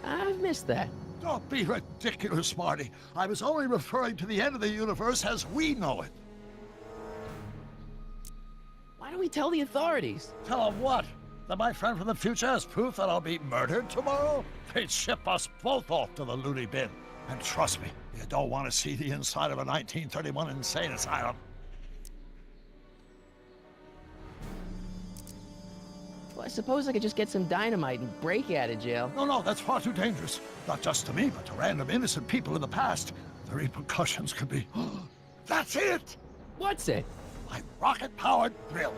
I've missed that. Don't be ridiculous, Marty. I was only referring to the end of the universe as we know it. Why don't we tell the authorities? Tell them what? That my friend from the future has proof that I'll be murdered tomorrow? They'd ship us both off to the loony bin. And trust me, you don't want to see the inside of a 1931 insane asylum. Well, I suppose I could just get some dynamite and break out of jail. No, that's far too dangerous. Not just to me, but to random innocent people in the past. The repercussions could be... That's it! What's it? My rocket-powered drill.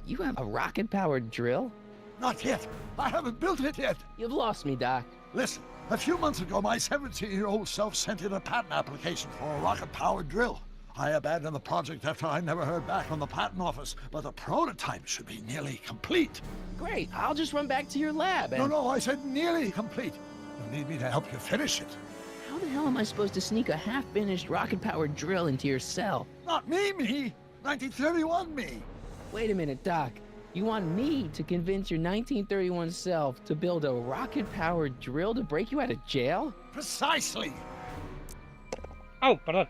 You have a rocket-powered drill? Not yet. I haven't built it yet. You've lost me, Doc. Listen, a few months ago, my 17-year-old self sent in a patent application for a rocket-powered drill. I abandoned the project after I never heard back from the patent office, but the prototype should be nearly complete. Great, I'll just run back to your lab and... No, I said nearly complete. You need me to help you finish it. How the hell am I supposed to sneak a half-finished rocket-powered drill into your cell? Not me! 1931 me! Wait a minute, Doc. You want me to convince your 1931 self to build a rocket-powered drill to break you out of jail? Precisely! Oh, perdón.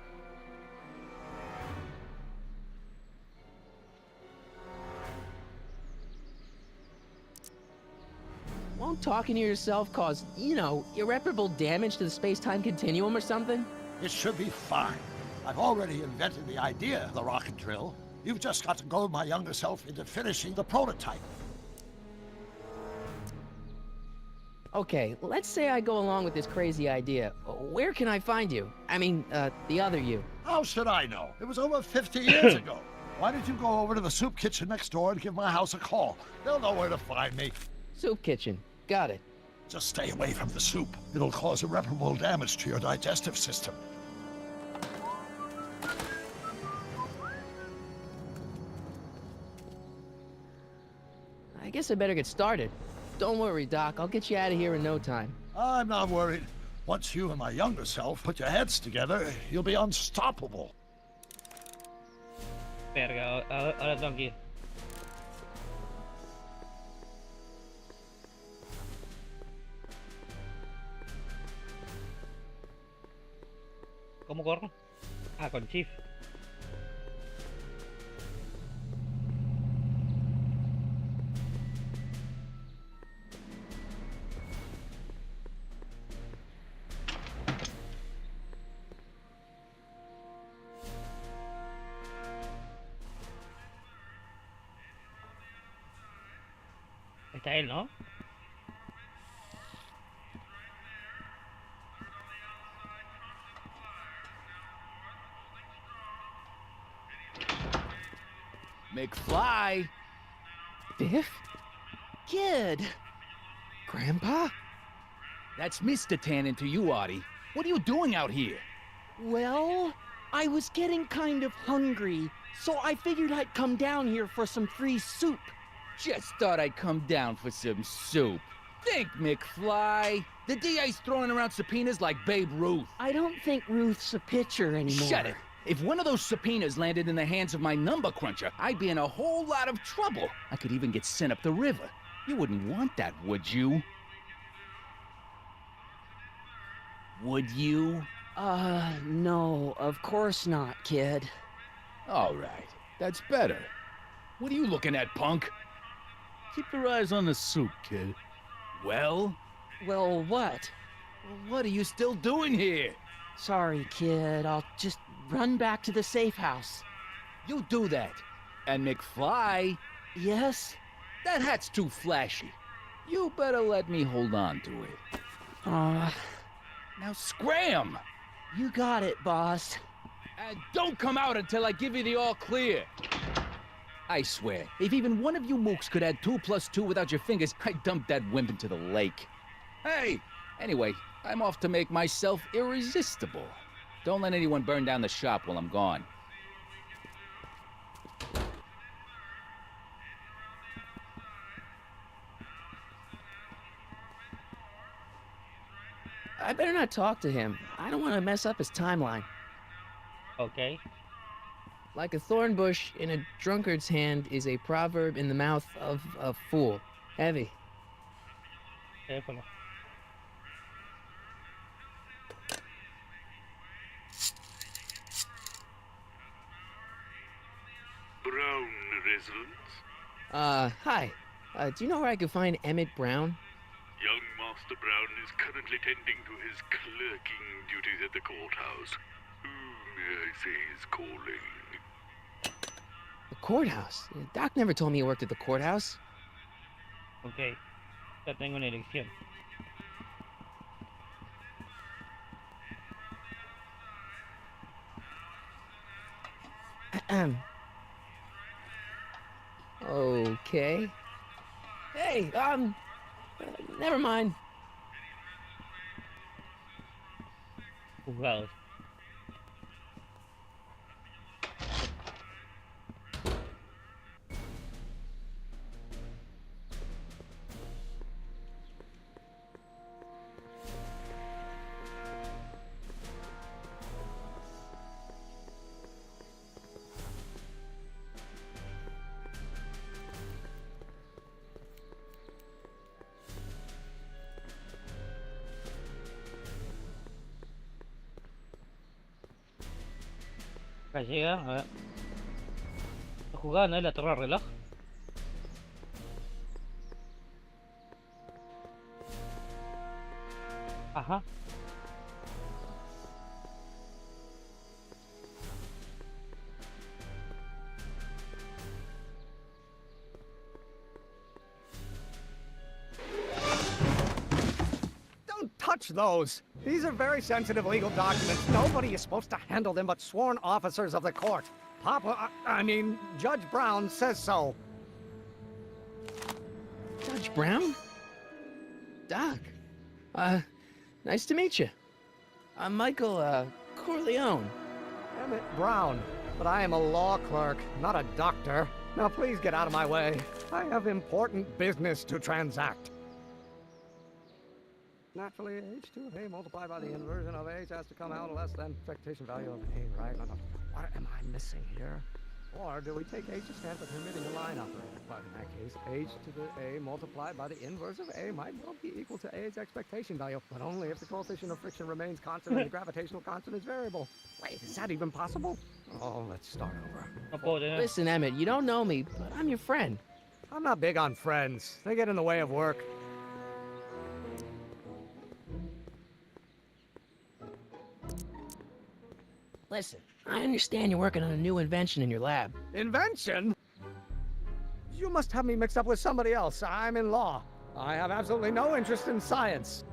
Won't talking to yourself cause, irreparable damage to the space-time continuum or something? It should be fine. I've already invented the idea of the rocket drill. You've just got to goad my younger self into finishing the prototype. Okay, let's say I go along with this crazy idea. Where can I find you? I mean, the other you. How should I know? It was over 50 years ago. Why don't you go over to the soup kitchen next door and give my house a call? They'll know where to find me. Soup kitchen. Got it. Just stay away from the soup. It'll cause irreparable damage to your digestive system. I guess I better get started. Don't worry, Doc. I'll get you out of here in no time. I'm not worried. Once you and my younger self put your heads together, you'll be unstoppable. Verga, ahora tengo que ir. ¿Cómo corro? Ah, con Shift. Está él, ¿no? McFly! Biff? Kid! Grandpa? That's Mr. Tannen to you, Artie. What are you doing out here? Well, I was getting kind of hungry, so I figured I'd come down here for some free soup. Just thought I'd come down for some soup. Think, McFly. The DA's throwing around subpoenas like Babe Ruth. I don't think Ruth's a pitcher anymore. Shut it. If one of those subpoenas landed in the hands of my number cruncher, I'd be in a whole lot of trouble. I could even get sent up the river. You wouldn't want that, would you? Would you? No, of course not, kid. All right, that's better. What are you looking at, punk? Keep your eyes on the soup, kid. Well? Well, what? What are you still doing here? Sorry, kid. I'll just run back to the safe house. You do that. And McFly, Yes? that hat's too flashy. You better let me hold on to it. Now scram! You got it, boss. And don't come out until I give you the all clear. I swear, if even one of you mooks could add 2 + 2 without your fingers, I'd dump that wimp into the lake. Hey! Anyway, I'm off to make myself irresistible. Don't let anyone burn down the shop while I'm gone. I better not talk to him. I don't want to mess up his timeline. Ok. Like a thorn bush in a drunkard's hand is a proverb in the mouth of a fool. Heavy. Teléfono. Brown residence? Hi. Do you know where I could find Emmett Brown? Young Master Brown is currently tending to his clerking duties at the courthouse. Who may I say is calling? The courthouse? Doc never told me he worked at the courthouse. Ok. Ya tengo una elección. Okay. Hey, never mind. Juzgados. Acá llega, a ver. La jugada no es la torre de reloj. Ajá. Don't touch those. These are very sensitive legal documents. Nobody is supposed to handle them but sworn officers of the court. Papa, I mean, Judge Brown says so. Judge Brown? Doc. Nice to meet you. I'm Michael, Corleone. Emmett Brown. But I am a law clerk, not a doctor. Now please get out of my way. I have important business to transact. Naturally, h2 of A multiplied by the inversion of H has to come out less than expectation value of A, right? No, what am I missing here? Or do we take H to stand for permitting a line operator? But in that case, H to the A multiplied by the inverse of A might well be equal to A's expectation value, but only if the coefficient of friction remains constant and the gravitational constant is variable. Wait, is that even possible? Oh, let's start over. No puedo tener. Listen, Emmett, you don't know me, but I'm your friend. I'm not big on friends. They get in the way of work. Listen, I understand you're working on a new invention in your lab. Invention? You must have me mixed up with somebody else. I'm in law. I have absolutely no interest in science.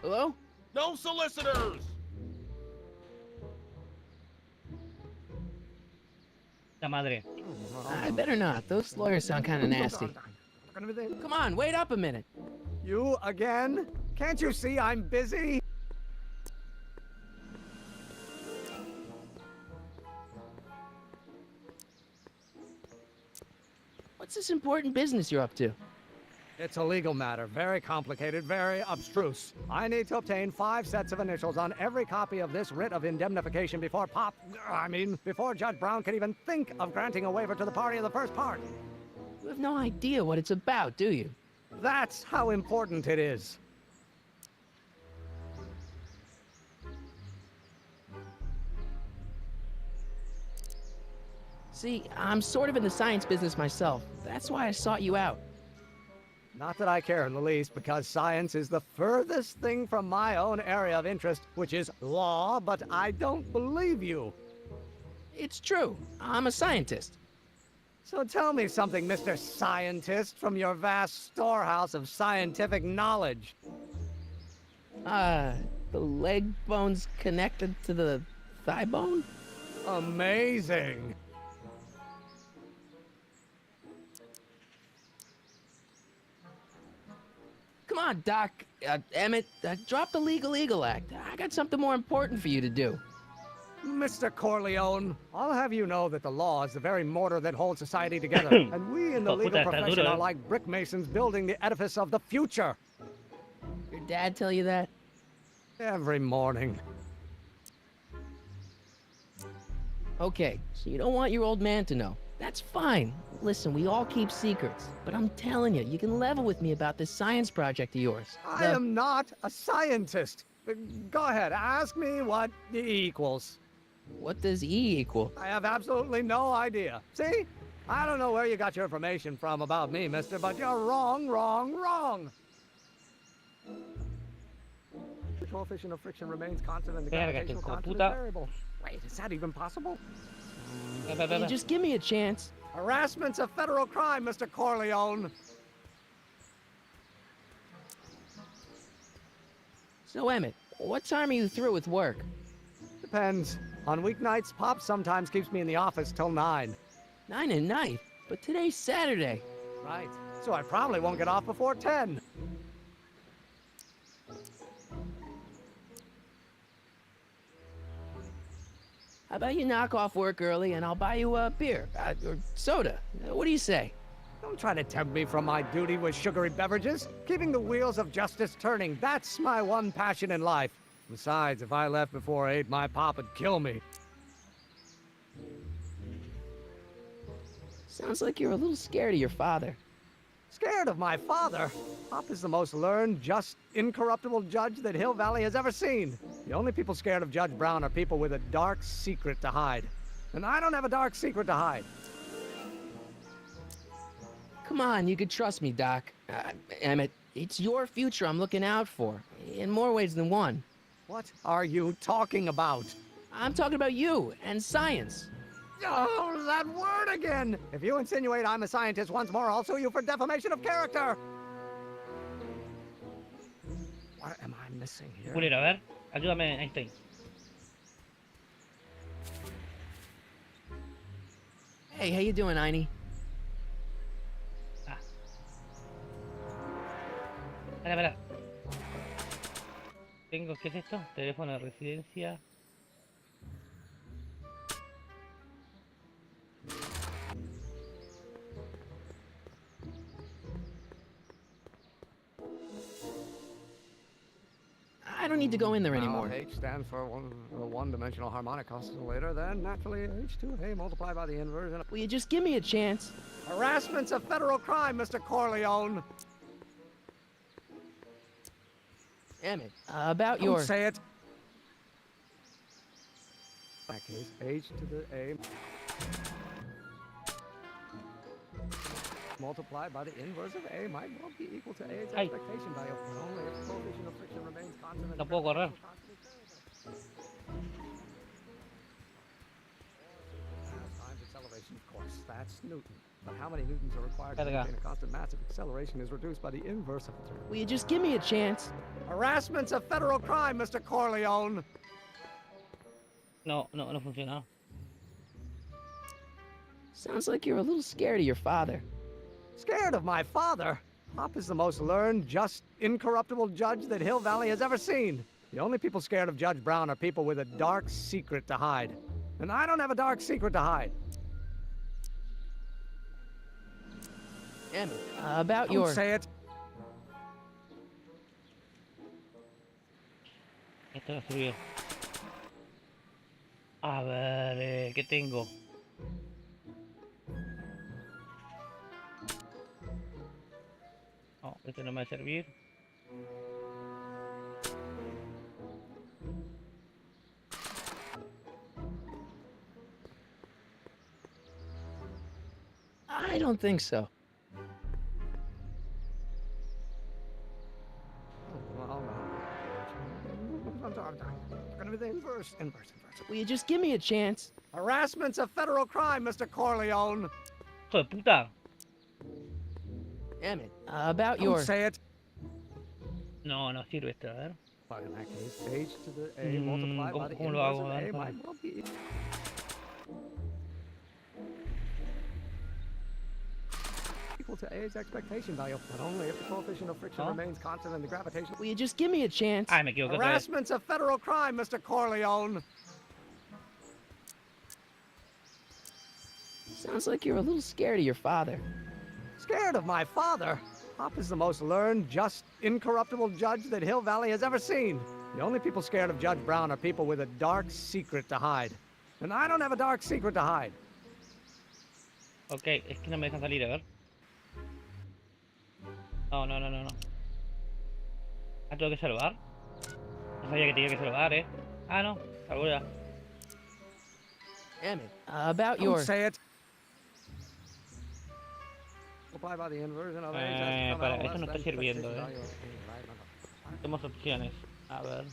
Hello? No solicitors! La madre. I better not. Those lawyers sound kind of nasty. Come on, wait up a minute. You again? Can't you see I'm busy? What's this important business you're up to? It's a legal matter, very complicated, very abstruse. I need to obtain 5 sets of initials on every copy of this writ of indemnification before before Judge Brown can even think of granting a waiver to the party in the first part. You have no idea what it's about, do you? That's how important it is. See, I'm sort of in the science business myself. That's why I sought you out. Not that I care in the least, because science is the furthest thing from my own area of interest, which is law, but I don't believe you. It's true. I'm a scientist. So tell me something, Mr. Scientist, from your vast storehouse of scientific knowledge. The leg bone's connected to the thigh bone? Amazing. Come on, Doc. Emmett, drop the Legal Eagle Act. I got something more important for you to do. Mr. Corleone, I'll have you know that the law is the very mortar that holds society together, and we in the legal profession are like brick masons building the edifice of the future. Your dad tell you that? Every morning. Okay, so you don't want your old man to know. That's fine. Listen, we all keep secrets. But I'm telling you, you can level with me about this science project of yours. I am not a scientist. Go ahead, ask me what E equals. What does E equal? I have absolutely no idea. See? I don't know where you got your information from about me, mister, but you're wrong, wrong, wrong. The coefficient of friction remains constant and the gravitational constant is variable. Wait, is that even possible? Hey, just give me a chance. Harassment's a federal crime, Mr. Corleone. So, Emmett, what time are you through with work? Depends. On weeknights, Pop sometimes keeps me in the office till 9. 9 at night? But today's Saturday. Right. So I probably won't get off before 10. How about you knock off work early and I'll buy you a beer or soda? What do you say? Don't try to tempt me from my duty with sugary beverages. Keeping the wheels of justice turning, that's my one passion in life. Besides, if I left before 8, my pop would kill me. Sounds like you're a little scared of your father. Scared of my father? Pop is the most learned, just, incorruptible judge that Hill Valley has ever seen. The only people scared of Judge Brown are people with a dark secret to hide. And I don't have a dark secret to hide. Come on, you could trust me, Doc. Emmett, it's your future I'm looking out for, in more ways than one. What are you talking about? I'm talking about you and science. Oh, that word again! If you insinuate I'm a scientist once more, I'll sue you for defamation of character! What am I missing here? Culero, a ver, ayúdame, Einstein. Hey, how you doing, Einie? Espera. Tengo, ¿qué es esto? Teléfono de residencia. I don't need to go in there anymore. H stands for one-dimensional harmonic oscillator, then naturally H2A multiplied by the inverse. Will you just give me a chance? Harassment's a federal crime, Mr. Corleone. Emmett, about your... Don't say it. In that case, H to the A multiplied by the inverse of A might well be equal to A's expectation value, but only if the coefficient of friction remains constant. No puedo correr. Times acceleration, of course, that's Newton. But how many newtons are required to maintain a constant mass if acceleration is reduced by the inverse of the term? Will you just give me a chance? Harassment's a federal crime, Mr. Corleone. No funciona. Sounds like you're a little scared of your father. Scared of my father? Pop is the most learned, just, incorruptible judge that Hill Valley has ever seen. The only people scared of Judge Brown are people with a dark secret to hide. And I don't have a dark secret to hide. Emmett, about your... Don't say it. Esto lo subió. A ver, ¿qué tengo? No, este no me va a servir. I don't think so. Well, no. It's gonna be the inverse. Will you just give me a chance? Harassment's a federal crime, Mr. Corleone. Hijo de puta. Emmett, about your... Don't say it. No sirve esto, a ver. But in that case, H to the A multiplied by the ¿Cómo lo inverse hago? of A A ver, might well be equal to A's expectation value, but only if the coefficient of friction remains constant and the gravitation... Will you just give me a chance? Ay, me equivoqué otra vez. Harassment's a federal crime, Mr. Corleone. Sounds like you're a little scared of your father. Scared of my father? Hop is the most learned, just, incorruptible judge that Hill Valley has ever seen. The only people scared of Judge Brown are people with a dark secret to hide. And I don't have a dark secret to hide. Ok, es que no me dejan salir, a ver. No, no, no, no, no. Ah, tengo que salvar. No sabía que tenía que salvar, Ah, no, salvo ya. Damn it. About Don't your... say it. Multiply by the inversion of age has to come Para, out eso no less está than sirviendo, expectation value of A, right? Tenemos opciones. A ver.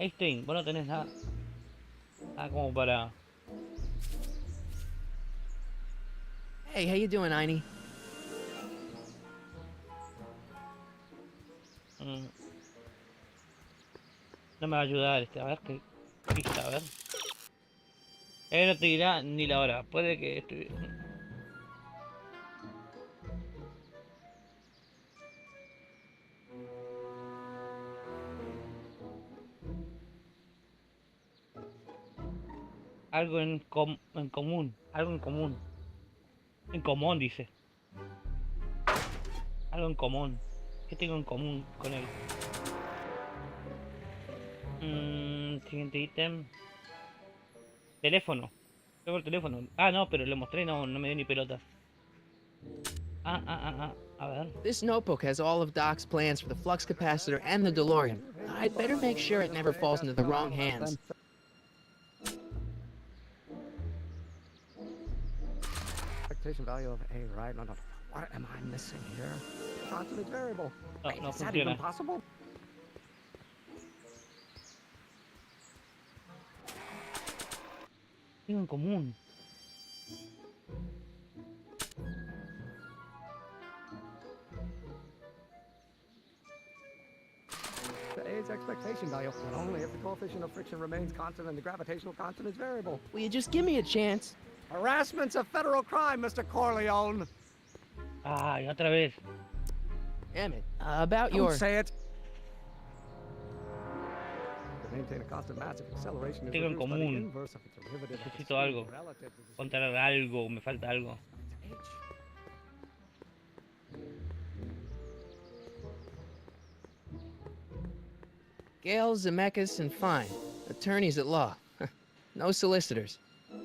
Einstein, vos no tenés nada. Ah, como para... Hey, how you doing, Einie? No me va a ayudar a ver qué pista, a ver. Él no te dirá ni la hora, puede que estoy... Algo en común, algo en común. En común, dice. Algo en común. ¿Qué tengo en común con él? Siguiente ítem. Teléfono. Tengo el teléfono. Ah, no, pero le mostré y no me dio ni pelota. A ver. This notebook has all of Doc's plans for the flux capacitor and the DeLorean. I'd better make sure it never falls into the wrong hands. Expectation value of A, right? No, no. What am I missing here? Constant variable. No, Wait, no is that even funciona. possible? Tengo en común. The A's expectation value, but only if the coefficient of friction remains constant and the gravitational constant is variable. Will you just give me a chance? Harassment's a federal crime, Mr. Corleone. Ay, otra vez. Damn it. About Don't your... say it. To maintain a constant mass, if acceleration is Tengo en reduced by the común. inverse of its derivative of the Necesito speed algo. relative to the speed Encontrar algo, me falta algo. of H. Gale, Zemeckis, and Fine. Attorneys at law. No solicitors. Oh,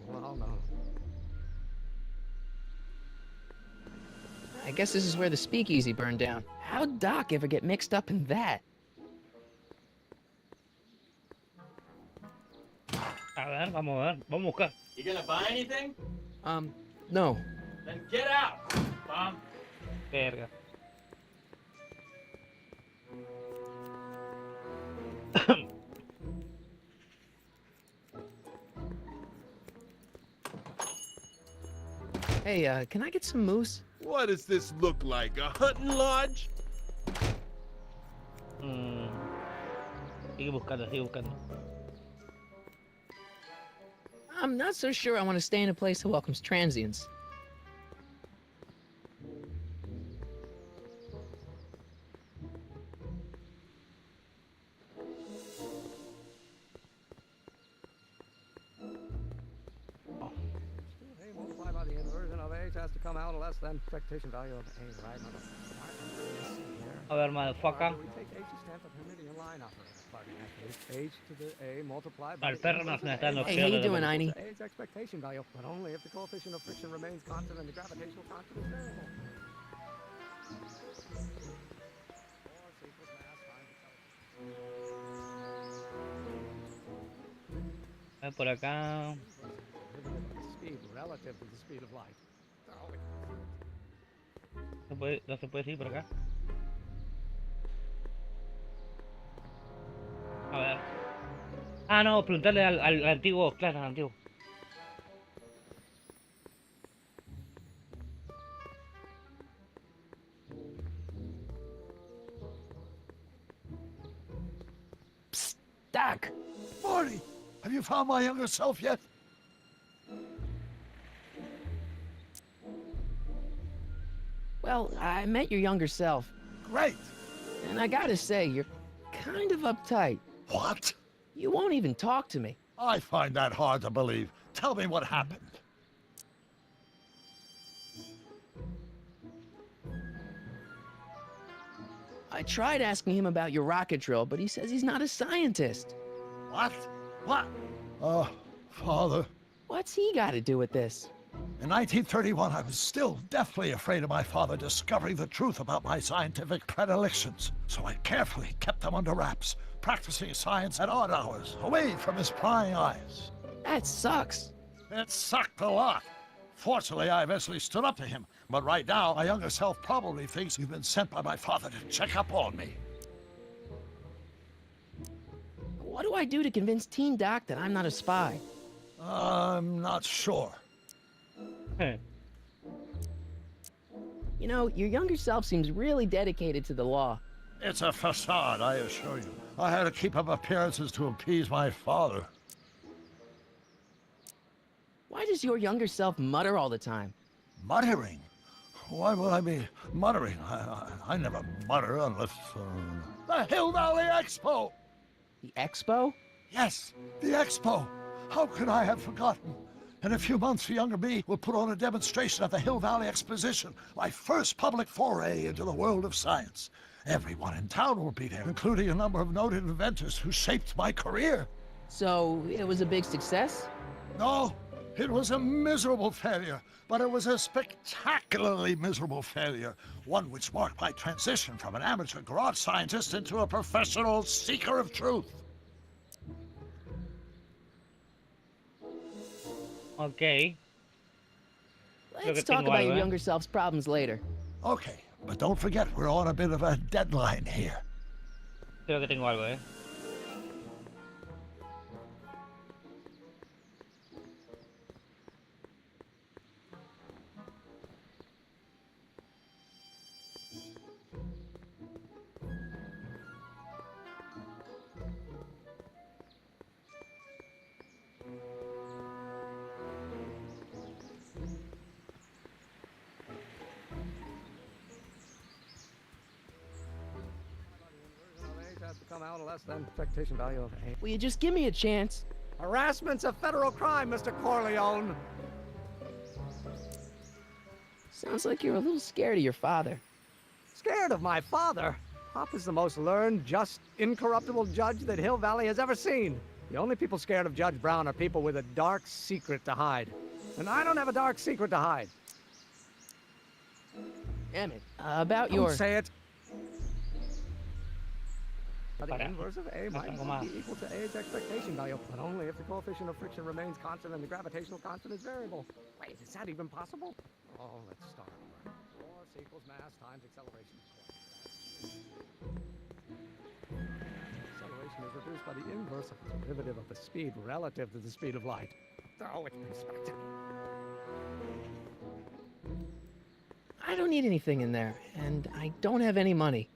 well, no. I guess this is where the speakeasy burned down. How'd Doc ever get mixed up in that? A ver, vamos a ver, vamos a buscar. You gonna buy anything? No. Then get out, Bob. Verga. Hey, can I get some moose? What does this look like? A hunting lodge? Sigue buscando, sigue buscando. I'm not so sure I want to stay in a place that welcomes transients. A multiplied by the inversion of H has to come out less than expectation value of A, right? No, no. What am I missing here? A ver, motherfucker. We take H's stand for Hermitian line operator. But in that case, H to the A multiplied Al by the perro nos inverse of están A. Hey, how you doing, noqueando. Einie? A's expectation value, but only if the coefficient of friction remains constant and the gravitational constant is variable. Force equals mass times acceleration. A ver, por acá. Speed relative to the speed of light. No se puede seguir por acá. A ver. Ah, no, preguntarle al antiguo, claro, al antiguo. Psst, Doc! Marty, have you found my younger self yet? Well, I met your younger self, Great. and I gotta say, you're kind of uptight. What? You won't even talk to me. I find that hard to believe. Tell me what happened. I tried asking him about your rocket drill, but he says he's not a scientist. What? What? Oh, Father. What's he got to do with this? In 1931, I was still deathly afraid of my father discovering the truth about my scientific predilections, so I carefully kept them under wraps, practicing science at odd hours, away from his prying eyes. That sucks. It sucked a lot. Fortunately, I eventually stood up to him, but right now, my younger self probably thinks you've been sent by my father to check up on me. What do I do to convince Teen Doc that I'm not a spy? I'm not sure. You know, your younger self seems really dedicated to the law. It's a facade, I assure you. I had to keep up appearances to appease my father. Why does your younger self mutter all the time? Muttering? Why would I be muttering? I never mutter unless... The Hill Valley Expo! The Expo? Yes, the Expo. How could I have forgotten? In a few months, the younger me will put on a demonstration at the Hill Valley Exposition, my first public foray into the world of science. Everyone in town will be there, including a number of noted inventors who shaped my career. So, it was a big success? No, it was a miserable failure, but it was a spectacularly miserable failure, one which marked my transition from an amateur garage scientist into a professional seeker of truth. Ok. Let's talk about your younger self's problems later. Okay, but don't forget we're on a bit of a deadline here. Creo que tengo algo, eh. Come out less than expectation value of 8. Will you just give me a chance? Harassment's a federal crime, Mr. Corleone. Sounds like you're a little scared of your father. Scared of my father? Pop is the most learned, just, incorruptible judge that Hill Valley has ever seen. The only people scared of Judge Brown are people with a dark secret to hide. And I don't have a dark secret to hide. Emmett, about Don't your... say it. The inverse of A might be equal to A's expectation value, but only if the coefficient of friction remains constant and the gravitational constant is variable. Wait, is that even possible? Oh, let's start over. Force equals mass times acceleration squared. Acceleration is reduced by the inverse of the derivative of the speed relative to the speed of light. Oh, it's been spectacular. I don't need anything in there, and I don't have any money.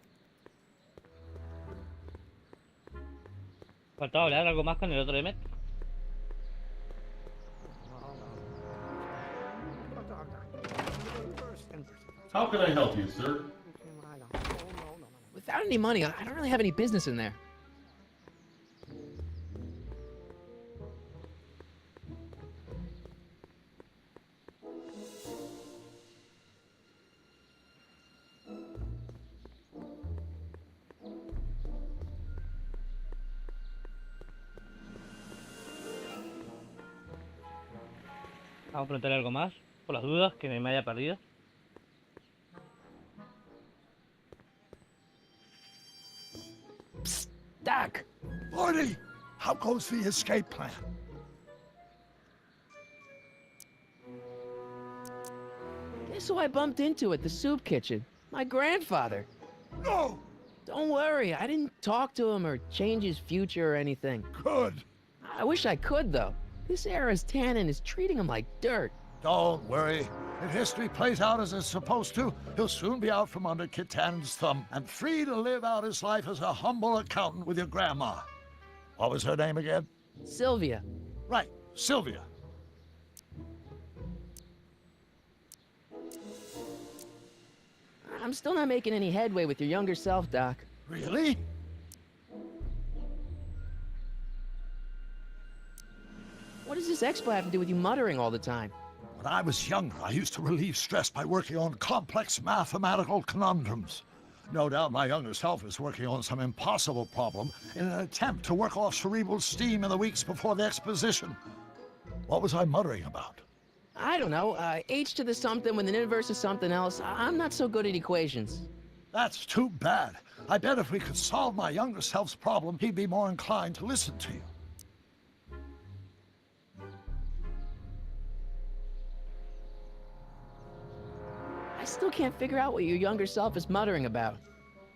Faltaba hablar algo más con el otro Emmet. How can I help you, sir? Without any money, I don't really have any business in there. Vamos a preguntarle algo más, por las dudas, que me haya perdido. Psst, Doc! Marty, how goes the escape plan? Guess who I bumped into at the soup kitchen? My grandfather. No! Don't worry, I didn't talk to him or change his future or anything. Good. I wish I could, though. This era's tannin is treating him like dirt. Don't worry. If history plays out as it's supposed to, he'll soon be out from under Kit Tannen's thumb and free to live out his life as a humble accountant with your grandma. What was her name again? Sylvia. Right, Sylvia. I'm still not making any headway with your younger self, Doc. Really? What does this expo have to do with you muttering all the time? When I was younger, I used to relieve stress by working on complex mathematical conundrums. No doubt my younger self is working on some impossible problem in an attempt to work off cerebral steam in the weeks before the exposition. What was I muttering about? I don't know, h to the something with an inverse of something else. I'm not so good at equations. That's too bad. I bet if we could solve my younger self's problem, he'd be more inclined to listen to you. I still can't figure out what your younger self is muttering about.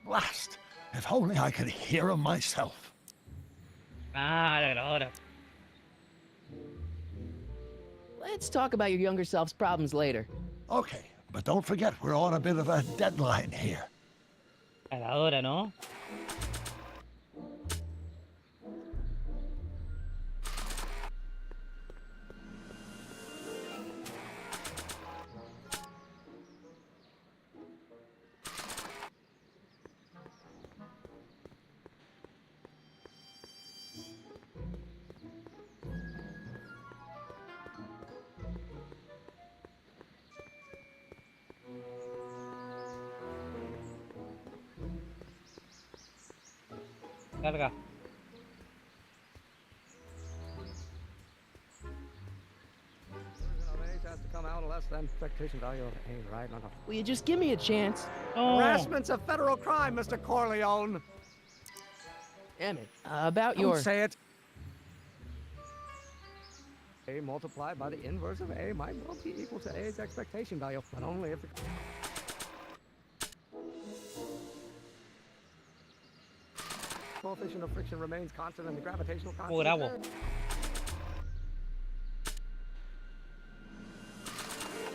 Blast! If only I could hear him myself. Ah, la grabadora. Let's talk about your younger self's problems later. Okay, but don't forget we're on a bit of a deadline here. La grabadora, ¿no? Carga. Has to come out of less than expectation value of A, right? No. Will you just give me a chance? Oh. Harassment's a federal crime, Mr. Corleone. Emmett, about Don't your... say it. A multiplied by the inverse of A might well be equal to A's expectation value, but only if the coefficient of friction remains constant and the gravitational constant. Bravo.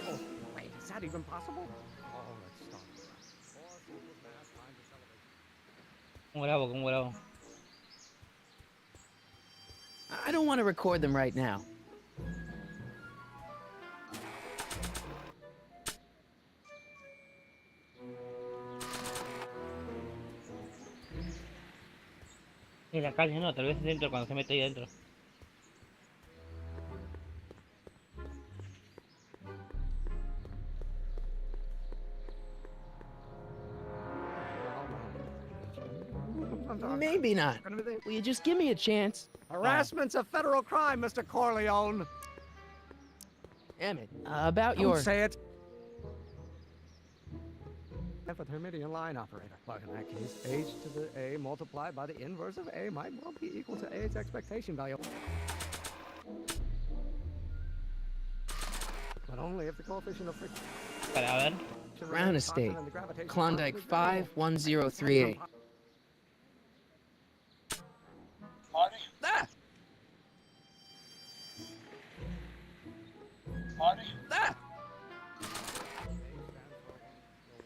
Oh, wait, is that even possible? Oh, let's stop. Force equals mass times acceleration. Bravo, como bravo. I don't want to record them right now. En la calle no, tal vez dentro cuando se mete ahí dentro. Maybe not. Will you just give me a chance? Harassment's a federal crime, Mr. Corleone. Emmett, about Don't your... say it. With Hermitian line operator. But in that case, h to the A multiplied by the inverse of A might well be equal to A's expectation value. But only if the coefficient of friction... Para ver. Brown Estate, Klondike 51038. Marty? Ah! Marty? Ah!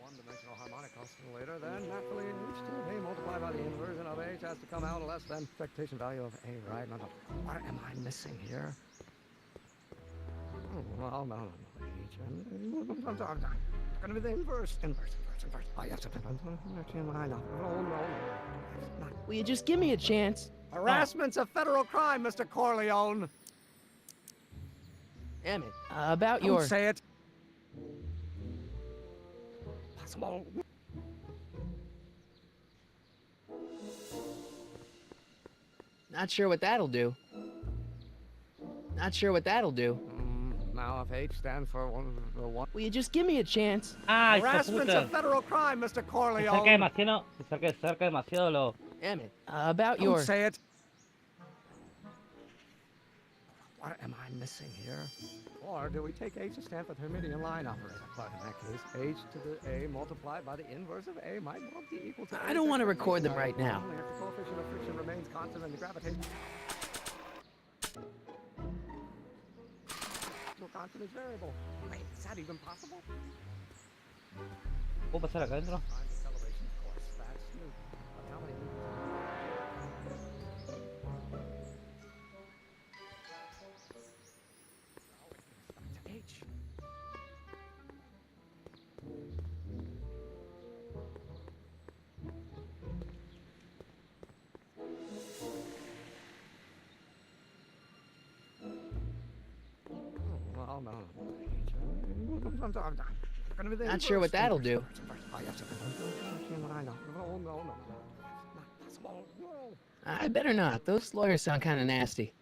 One-dimensional harmonic oscillator, then naturally h to the A multiplied by the inversion of H has to come out less than expectation value of A, right? No. What am I missing here? Oh, well, no. H and going to be the inverse. I have to no. Will you just give me a chance? Harassment's a federal crime, Mr. Corleone. Emmett, about Don't your... say it. Possible. Not sure what that'll do. Not sure what that'll do. Now if H stands for one. Will you just give me a chance? Ah, hijo de Harassment's a puta. federal crime, Mr. Se acerca Corleone. demasiado, se acerca demasiado lo... Emmett, about Don't your... say it. What am I missing here? Or do we take H to stand for the Hermitian line operator? But in that case, H to the A multiplied by the inverse of A might well be equal to... I don't want to record them right now. Only if the coefficient of friction remains constant and the gravitation... constant is variable. Wait, is that even possible? ¿Puedo pasar acá adentro? Times acceleration, of course. That's new. But how many to H. Not sure what that'll do. I better not. Those lawyers sound kind of nasty.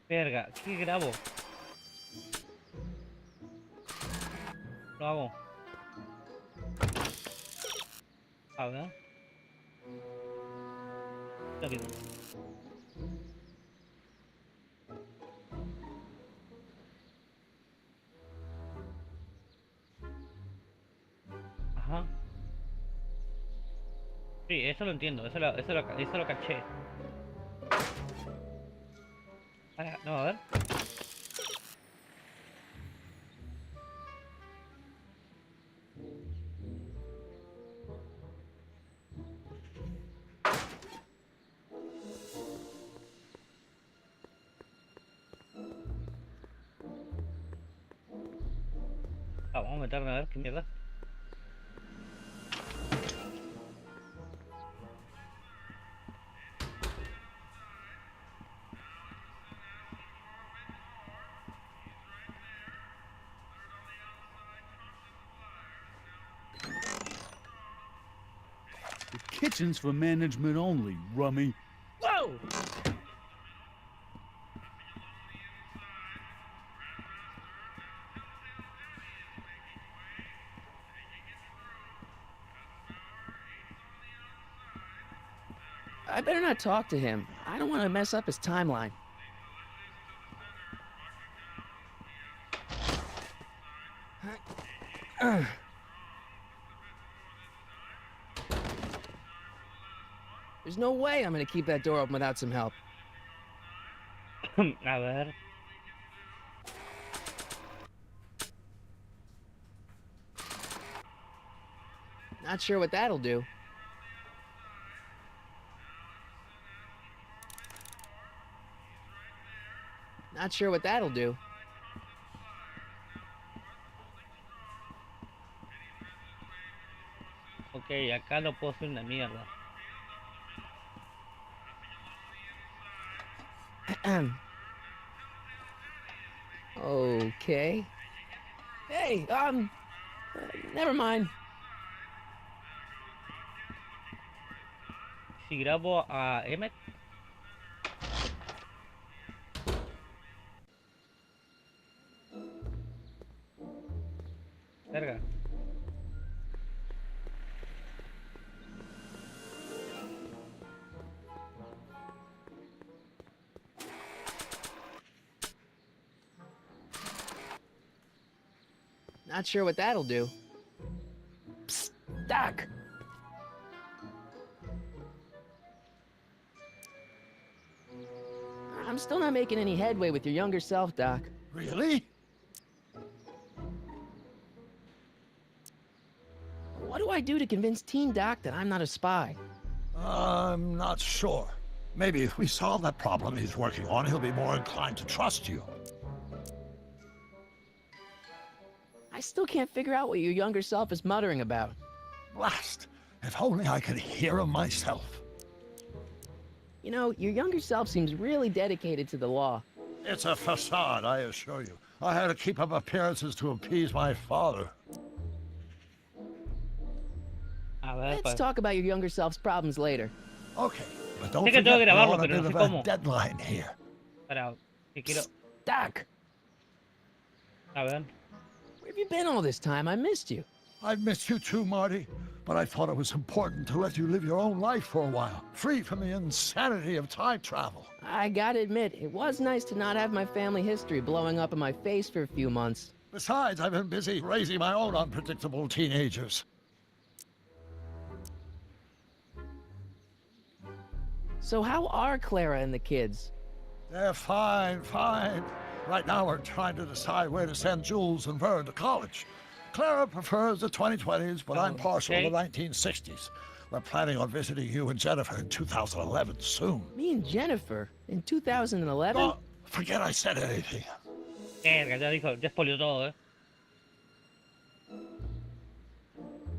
Verga, ¿qué grabo? Lo hago. A ver. Lo mismo. Ajá. Sí, eso lo entiendo, eso lo caché. Ah, no, a ver. Ah, vamos a meterme a ver qué mierda. The kitchen's for management only, rummy. Whoa! I better not talk to him. I don't want to mess up his timeline. There's no way I'm gonna keep that door open without some help. A ver. Not sure what that'll do. Not sure what that'll do. Ok, acá no puedo hacer una mierda. Okay. Hey, never mind. Si grabo a Emmet. Verga. Not sure what that'll do. Psst, Doc. I'm still not making any headway with your younger self, Doc. Really? What do I do to convince Teen Doc that I'm not a spy? I'm not sure. Maybe if we solve that problem he's working on, he'll be more inclined to trust you. I still can't figure out what your younger self is muttering about. Blast! If only I could hear him myself. You know, your younger self seems really dedicated to the law. It's a facade, I assure you. I had to keep up appearances to appease my father. Let's talk about your younger self's problems later. Okay, but don't Sé que forget tengo que we're grabarlo, on a pero bit no sé of a cómo. deadline here. Para, que quiero. Doc, A ver. where have you been all this time? I missed you. I've missed you too, Marty, but I thought it was important to let you live your own life for a while, free from the insanity of time travel. I gotta admit, it was nice to not have my family history blowing up in my face for a few months. Besides, I've been busy raising my own unpredictable teenagers. So how are Clara and the kids? They're fine, fine. Right now we're trying to decide where to send Jules and Vern to college. Clara prefers the 2020s, but I'm partial to the 1960s. We're planning on visiting you and Jennifer in 2011 soon. Me and Jennifer? In 2011? Oh, forget I said anything. Verga, ya dijo, ya spoileó todo, eh.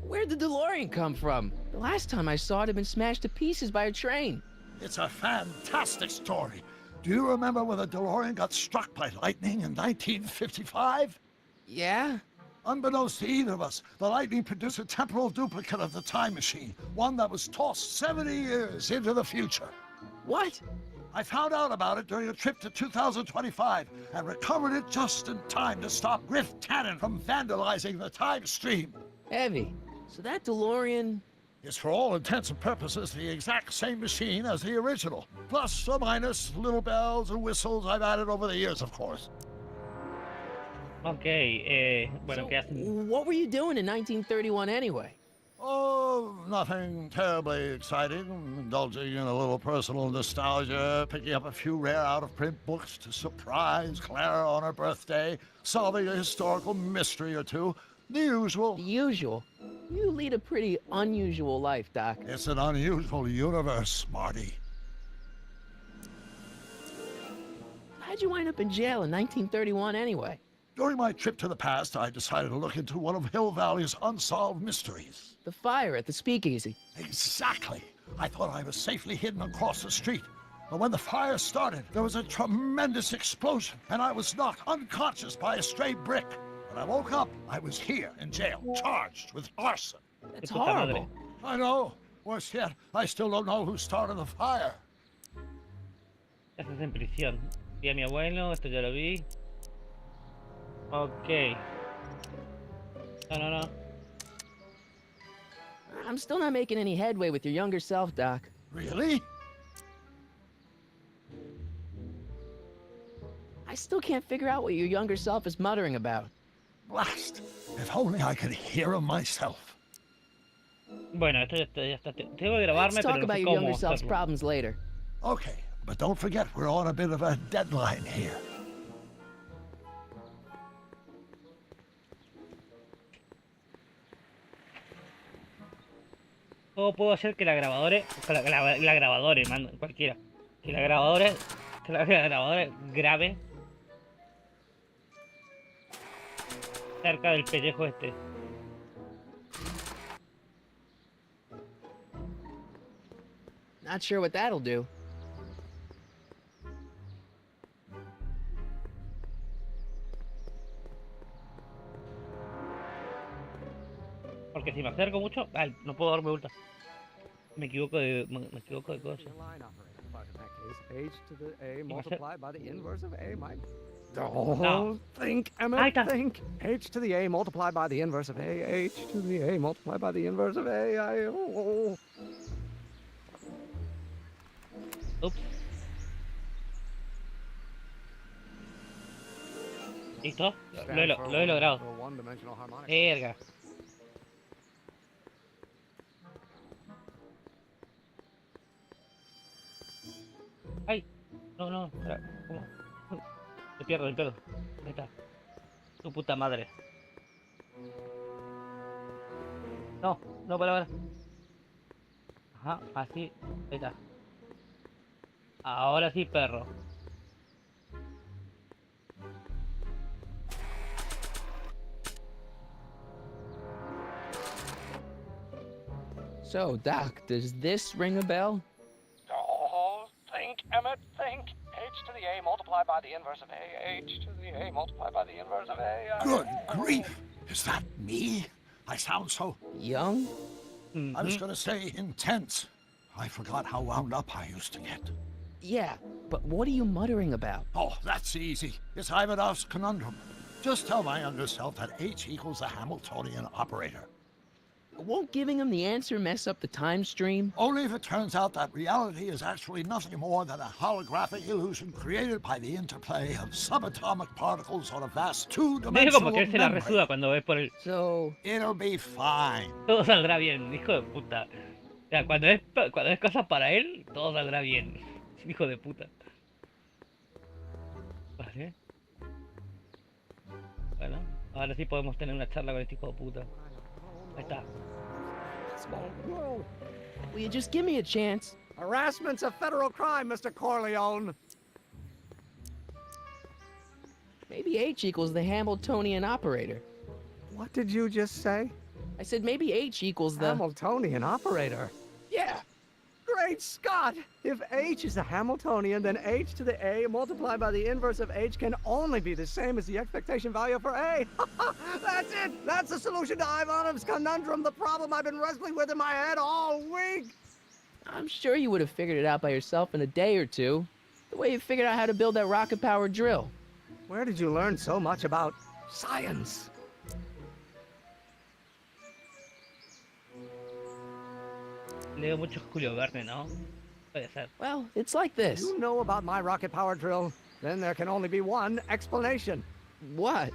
Where'd the DeLorean come from? The last time I saw it had been smashed to pieces by a train. It's a fantastic story. Do you remember when the DeLorean got struck by lightning in 1955? Yeah? Unbeknownst to either of us, the lightning produced a temporal duplicate of the time machine, one that was tossed 70 years into the future. What? I found out about it during a trip to 2025 and recovered it just in time to stop Griff Tannen from vandalizing the time stream. Heavy. So that DeLorean... It's for all intents and purposes the exact same machine as the original. Plus or minus little bells and whistles I've added over the years, of course. Ok, bueno, So, ¿qué hacen? what were you doing in 1931 anyway? Oh, nothing terribly exciting. Indulging in a little personal nostalgia, picking up a few rare out-of-print books to surprise Clara on her birthday, solving a historical mystery or two. The usual. The usual? You lead a pretty unusual life, Doc. It's an unusual universe, Marty. How'd you wind up in jail in 1931 anyway? During my trip to the past, I decided to look into one of Hill Valley's unsolved mysteries. The fire at the speakeasy. Exactly. I thought I was safely hidden across the street. But when the fire started, there was a tremendous explosion, and I was knocked unconscious by a stray brick. When I woke up, I was here in jail, charged with arson. That's horrible. I know. Worse yet, I still don't know who started the fire. Estás en prisión. Vi a mi abuelo, esto ya lo vi. Ok. No. I'm still not making any headway with your younger self, Doc. Really? I still can't figure out what your younger self is muttering about. Blast! If only I could hear him myself. Bueno, esto ya está. Tengo que grabarme, Let's pero talk no about sé your cómo younger self's hacerlo. problems later. Okay, but don't forget we're on a bit of a deadline here. ¿Cómo puedo hacer que la grabadora, mando, cualquiera, que la grabadora grabe cerca del pellejo este? Not sure what that'll do. Porque si me acerco mucho, ay, no puedo darme vuelta. Me equivoco de cosas. But in that case, h to the a multiplied by the inverse of a might... No. Think, Emmett, think. H to the a multiplied by the inverse of a. H to the a multiplied by the inverse of a. Ups. ¿Listo? Lo he logrado. Verga. Ay, no, espera, ¿cómo? Me pierdo. Ahí está. Tu puta madre. No, para. Ajá, así, ahí está. Ahora sí, perro. So, Doc, does this ring a bell? Think, Emmett, think. H to the a multiplied by the inverse of a. H to the a multiplied by the inverse of a. Good grief! Is that me? I sound so... Young? I was gonna say intense. I forgot how wound up I used to get. Yeah, but what are you muttering about? Oh, that's easy. It's Ivanov's conundrum. Just tell my younger self that H equals the Hamiltonian operator. Won't giving him the answer mess up the time stream? Only if it turns out that reality is actually nothing more than a holographic illusion created by the interplay of subatomic particles on a vast Dice como que two-dimensional él se la memory. resuda cuando ves por el... So... It'll be fine. Todo saldrá bien, hijo de puta. O sea, cuando es cosa para él, todo saldrá bien. Hijo de puta. Vale. Bueno, ahora sí podemos tener una charla con este hijo de puta. Ahí está. Will you just give me a chance? Harassment's a federal crime, Mr. Corleone. Maybe H equals the Hamiltonian operator. What did you just say? I said maybe H equals the... Hamiltonian operator. Yeah. Great Scott! If h is a Hamiltonian, then h to the a multiplied by the inverse of h can only be the same as the expectation value for a. That's it! That's the solution to Ivanov's conundrum, the problem I've been wrestling with in my head all week! I'm sure you would have figured it out by yourself in a day or two. The way you figured out how to build that rocket-powered drill. Where did you learn so much about science? Leo mucho Julio Verne, ¿no? Puede ser. Well, it's like this. You know about my rocket power drill? Then there can only be one explanation. What?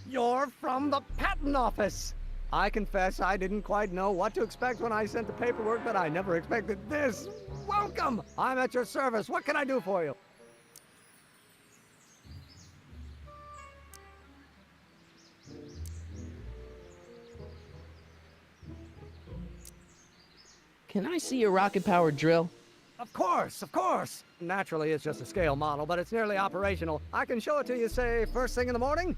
You're from the patent office. I confess I didn't quite know what to expect when I sent the paperwork, but I never expected this. Welcome! I'm at your service. What can I do for you? Can I see your rocket-powered drill? Of course, of course. Naturally, it's just a scale model, but it's nearly operational. I can show it to you, say, first thing in the morning.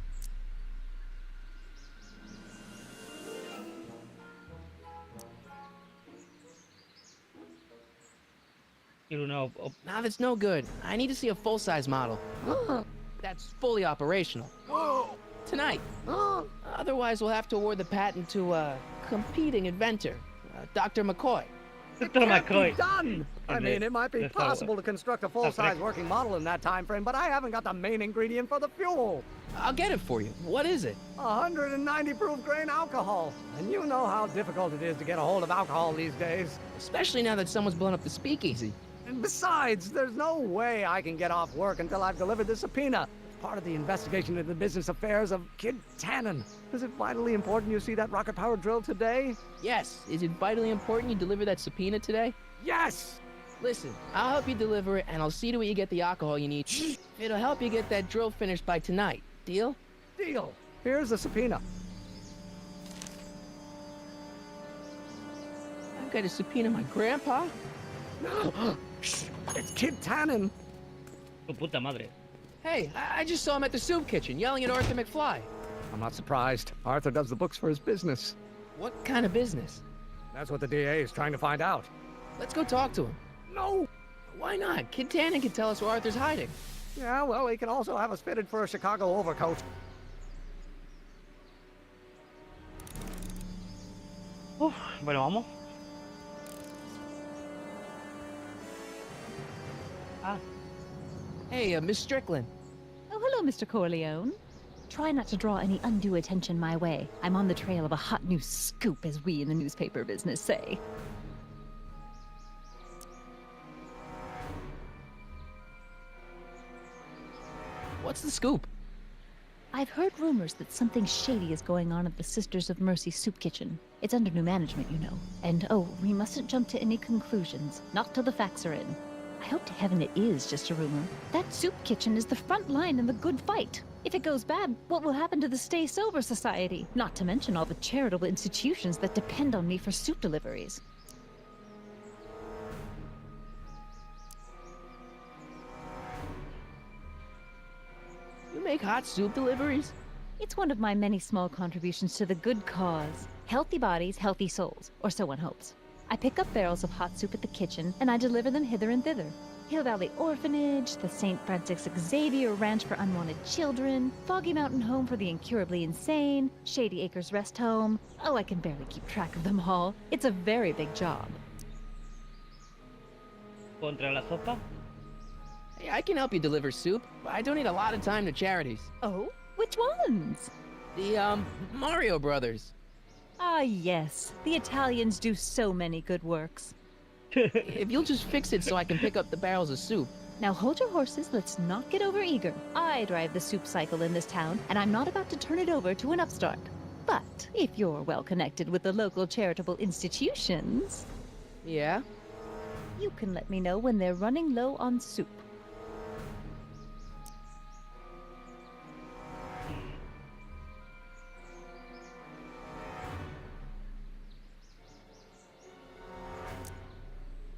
You know, Nah, that's no good. I need to see a full-size model. That's fully operational. Tonight. Otherwise, we'll have to award the patent to a competing inventor, Dr. McCoy. Dr. McCoy. Done! I mean, it might be possible to construct a full-size working model in that time frame, but I haven't got the main ingredient for the fuel. I'll get it for you. What is it? 190 proof grain alcohol. And you know how difficult it is to get a hold of alcohol these days. Especially now that someone's blown up the speakeasy. And besides, there's no way I can get off work until I've delivered the subpoena. Part of the investigation into the business affairs of Kid Tannen. Is it vitally important you see that rocket-powered drill today? Yes. Is it vitally important you deliver that subpoena today? Yes! Listen, I'll help you deliver it, and I'll see to it you get the alcohol you need. It'll help you get that drill finished by tonight. Deal? Deal. Here's the subpoena. I've got to subpoena my grandpa? It's Kid Tannen. Tu puta madre. Hey, I just saw him at the soup kitchen yelling at Arthur McFly. I'm not surprised. Arthur does the books for his business. What kind of business? That's what the DA is trying to find out. Let's go talk to him. No! Why not? Kid Tannen can tell us where Arthur's hiding. Yeah, well, he can also have us fitted for a Chicago overcoat. Bueno, vamos. Hey, Miss Strickland. Oh, hello, Mr. Corleone. Try not to draw any undue attention my way. I'm on the trail of a hot new scoop, as we in the newspaper business say. What's the scoop? I've heard rumors that something shady is going on at the Sisters of Mercy soup kitchen. It's under new management, you know. And oh, we mustn't jump to any conclusions. Not till the facts are in. I hope to heaven it is just a rumor. That soup kitchen is the front line in the good fight. If it goes bad, what will happen to the Stay Sober Society? Not to mention all the charitable institutions that depend on me for soup deliveries. You make hot soup deliveries? It's one of my many small contributions to the good cause. Healthy bodies, healthy souls, or so one hopes. I pick up barrels of hot soup at the kitchen, and I deliver them hither and thither. Hill Valley Orphanage, the St. Francis Xavier Ranch for Unwanted Children, Foggy Mountain Home for the Incurably Insane, Shady Acres Rest Home. Oh, I can barely keep track of them all. It's a very big job. Contra la sopa. Hey, I can help you deliver soup, but I donate a lot of time to charities. Oh? Which ones? The, Mario Brothers. Ah, yes. The Italians do so many good works. If you'll just fix it so I can pick up the barrels of soup. Now hold your horses, let's not get overeager. I drive the soup cycle in this town, and I'm not about to turn it over to an upstart. But if you're well connected with the local charitable institutions... Yeah? You can let me know when they're running low on soup.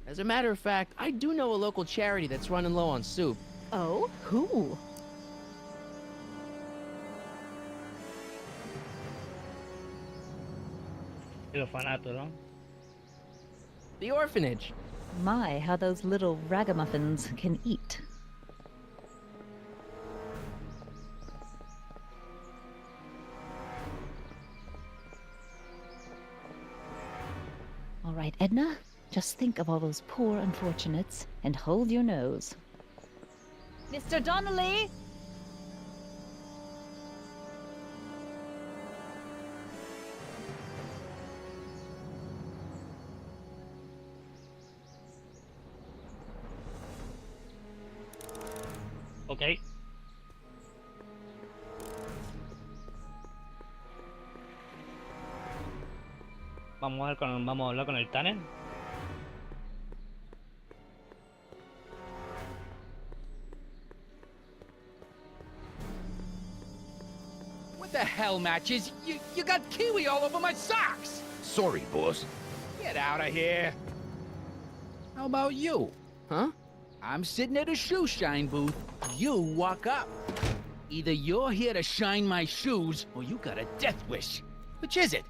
As a matter of fact, I do know a local charity that's running low on soup. Oh? Who? El orfanato, ¿no? The orphanage. My, how those little ragamuffins can eat. All right, Edna, just think of all those poor unfortunates and hold your nose. Mr. Donnelly! Ok. Vamos a hablar con el Tannen. What the hell, Matches? You got kiwi all over my socks! Sorry, boss. Get out of here! How about you? Huh? I'm sitting at a shoe shine booth. You walk up. Either you're here to shine my shoes, or you got a death wish. Which is it?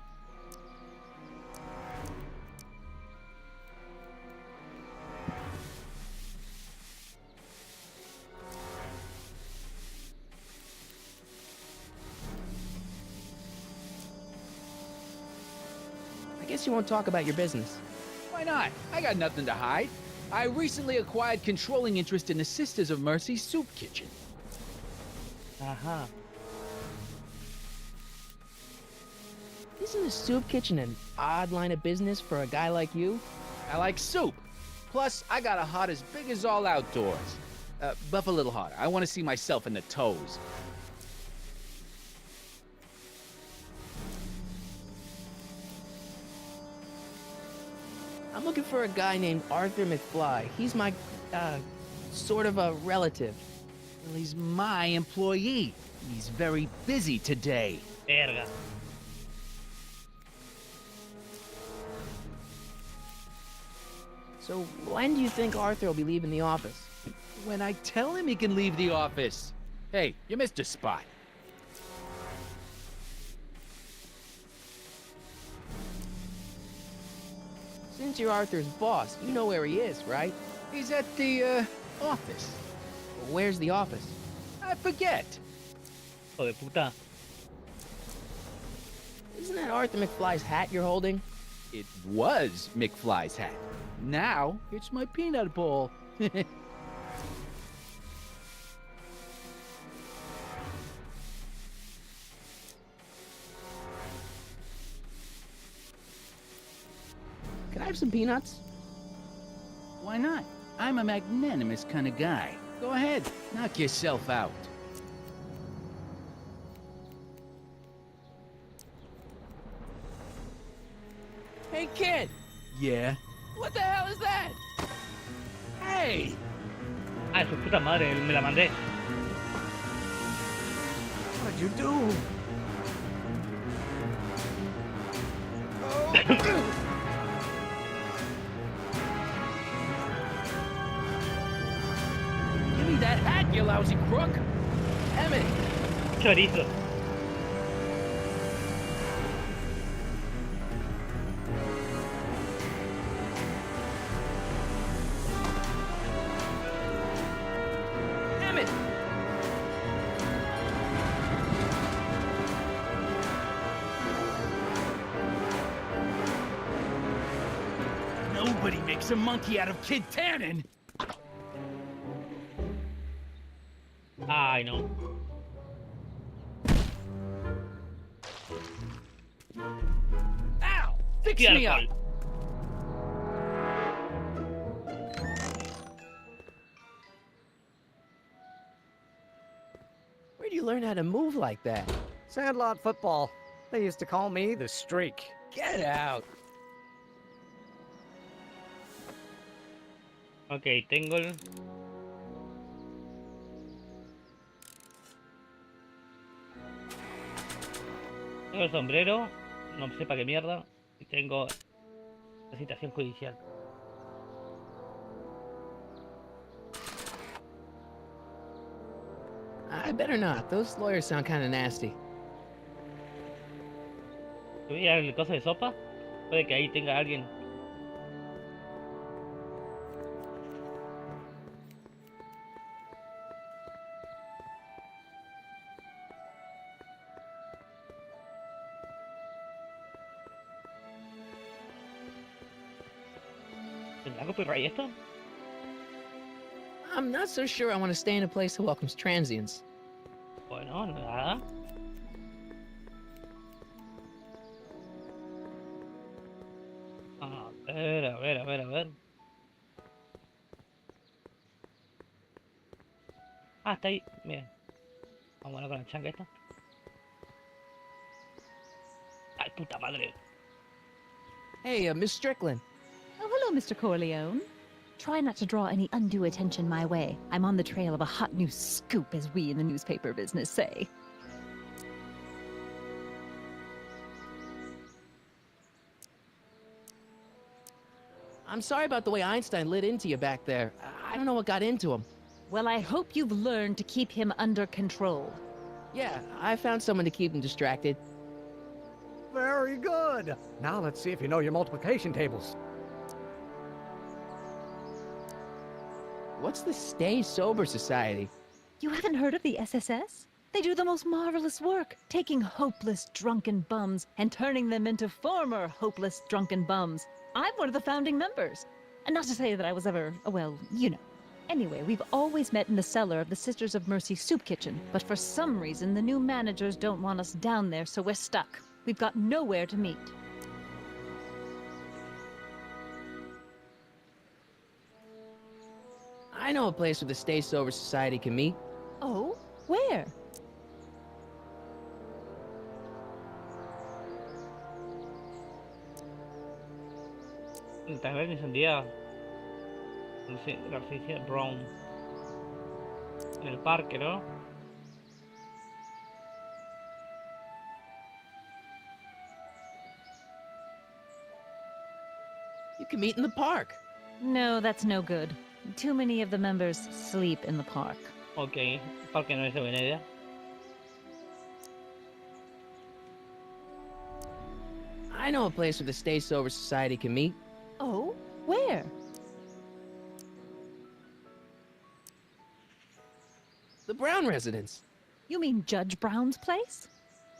I guess you won't talk about your business. Why not? I got nothing to hide. I recently acquired controlling interest in the Sisters of Mercy soup kitchen. Ajá. Isn't a soup kitchen an odd line of business for a guy like you? I like soup. Plus, I got a heart as big as all outdoors. Buff a little harder. I want to see myself in the toes. I'm looking for a guy named Arthur McFly. He's my, sort of a relative. Well, he's my employee. He's very busy today. Verga. So when do you think Arthur will be leaving the office? When I tell him he can leave the office. Hey, you missed a spot. Since you're Arthur's boss, you know where he is, right? He's at the, office. Where's the office? I forget. Hijo de puta. Isn't that Arthur McFly's hat you're holding? It was McFly's hat. Now, it's my peanut bowl. Can I have some peanuts? Why not? I'm a magnanimous kind of guy. Go ahead, knock yourself out. Hey, kid! Yeah? What the hell is that? Hey! Ah, su puta madre, me la mandé. What'd you do? Give me that hat, you lousy crook! Emmett! Chorizo. Emmett! Nobody makes a monkey out of Kid Tannen! Ay, no. Ow! Fix Sí, me up! alcohol. Where do you learn how to move like that? Sandlot football. They used to call me the Streak. Get out! Ok, tengo el... Tengo el sombrero, no sé para qué mierda, y tengo la citación judicial. I better not. Those lawyers sound kind of nasty. Voy a el coso de sopa, puede que ahí tenga alguien. ¿Tendrá copyright esto? I'm not so sure I want to stay in a place that welcomes transients. Bueno, nada. A ver, a ver, a ver, a ver. Ah, está ahí. Bien. Vamos con la chanca esta. Ay, puta madre. Hey, Miss Strickland. Oh, hello, Mr. Corleone. Try not to draw any undue attention my way. I'm on the trail of a hot new scoop, as we in the newspaper business say. I'm sorry about the way Einstein lit into you back there. I don't know what got into him. Well, I hope you've learned to keep him under control. Yeah, I found someone to keep him distracted. Very good. Now let's see if you know your multiplication tables. What's the Stay Sober Society? You haven't heard of the SSS? They do the most marvelous work, taking hopeless drunken bums and turning them into former hopeless drunken bums. I'm one of the founding members. And not to say that I was ever, well, you know. Anyway, we've always met in the cellar of the Sisters of Mercy soup kitchen, but for some reason the new managers don't want us down there, so we're stuck. We've got nowhere to meet. I know a place where the Stay Sober Society can meet. Oh? Where? Taberna encendida. García Brown. En el parque, ¿no? You can meet in the park. No, that's no good. Too many of the members sleep in the park. Ok, parque no es de buena idea. I know a place where the Stay Sober Society can meet. Oh? Where? The Brown residence. You mean Judge Brown's place?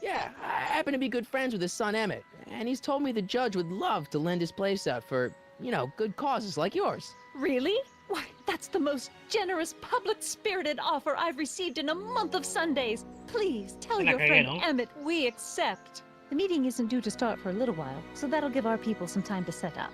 Yeah, I happen to be good friends with his son Emmett, and he's told me the judge would love to lend his place out for, you know, good causes like yours. Really? Why, that's the most generous, public-spirited offer I've received in a month of Sundays. Please, tell your friend Emmett we accept. The meeting isn't due to start for a little while, so that'll give our people some time to set up.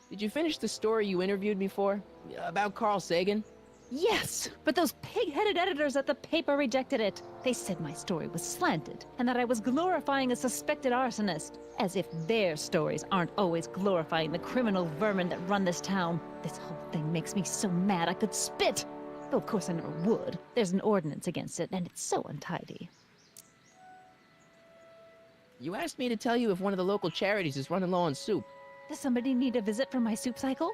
Did you finish the story you interviewed me for? About Carl Sagan? Yes, but those pig-headed editors at the paper rejected it. They said my story was slanted, and that I was glorifying a suspected arsonist. As if their stories aren't always glorifying the criminal vermin that run this town. This whole thing makes me so mad I could spit. Though of course I never would. There's an ordinance against it, and it's so untidy. You asked me to tell you if one of the local charities is running low on soup. Does somebody need a visit from my soup cycle?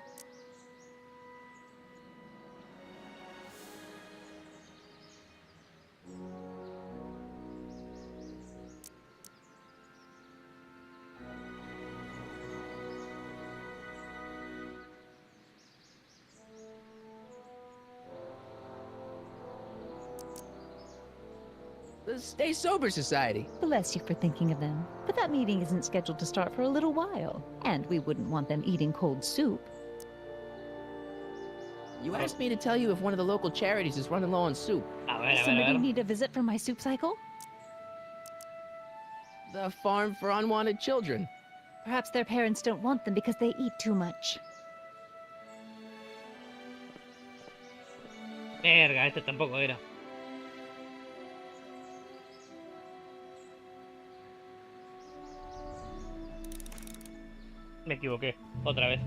The Stay Sober Society. Bless you for thinking of them. But that meeting isn't scheduled to start for a little while. And we wouldn't want them eating cold soup. You asked me to tell you if one of the local charities is running low on soup. Does somebody need a visit from my soup cycle? The Farm for Unwanted Children. Perhaps their parents don't want them because they eat too much. Verga, este tampoco era. Me equivoqué, otra vez.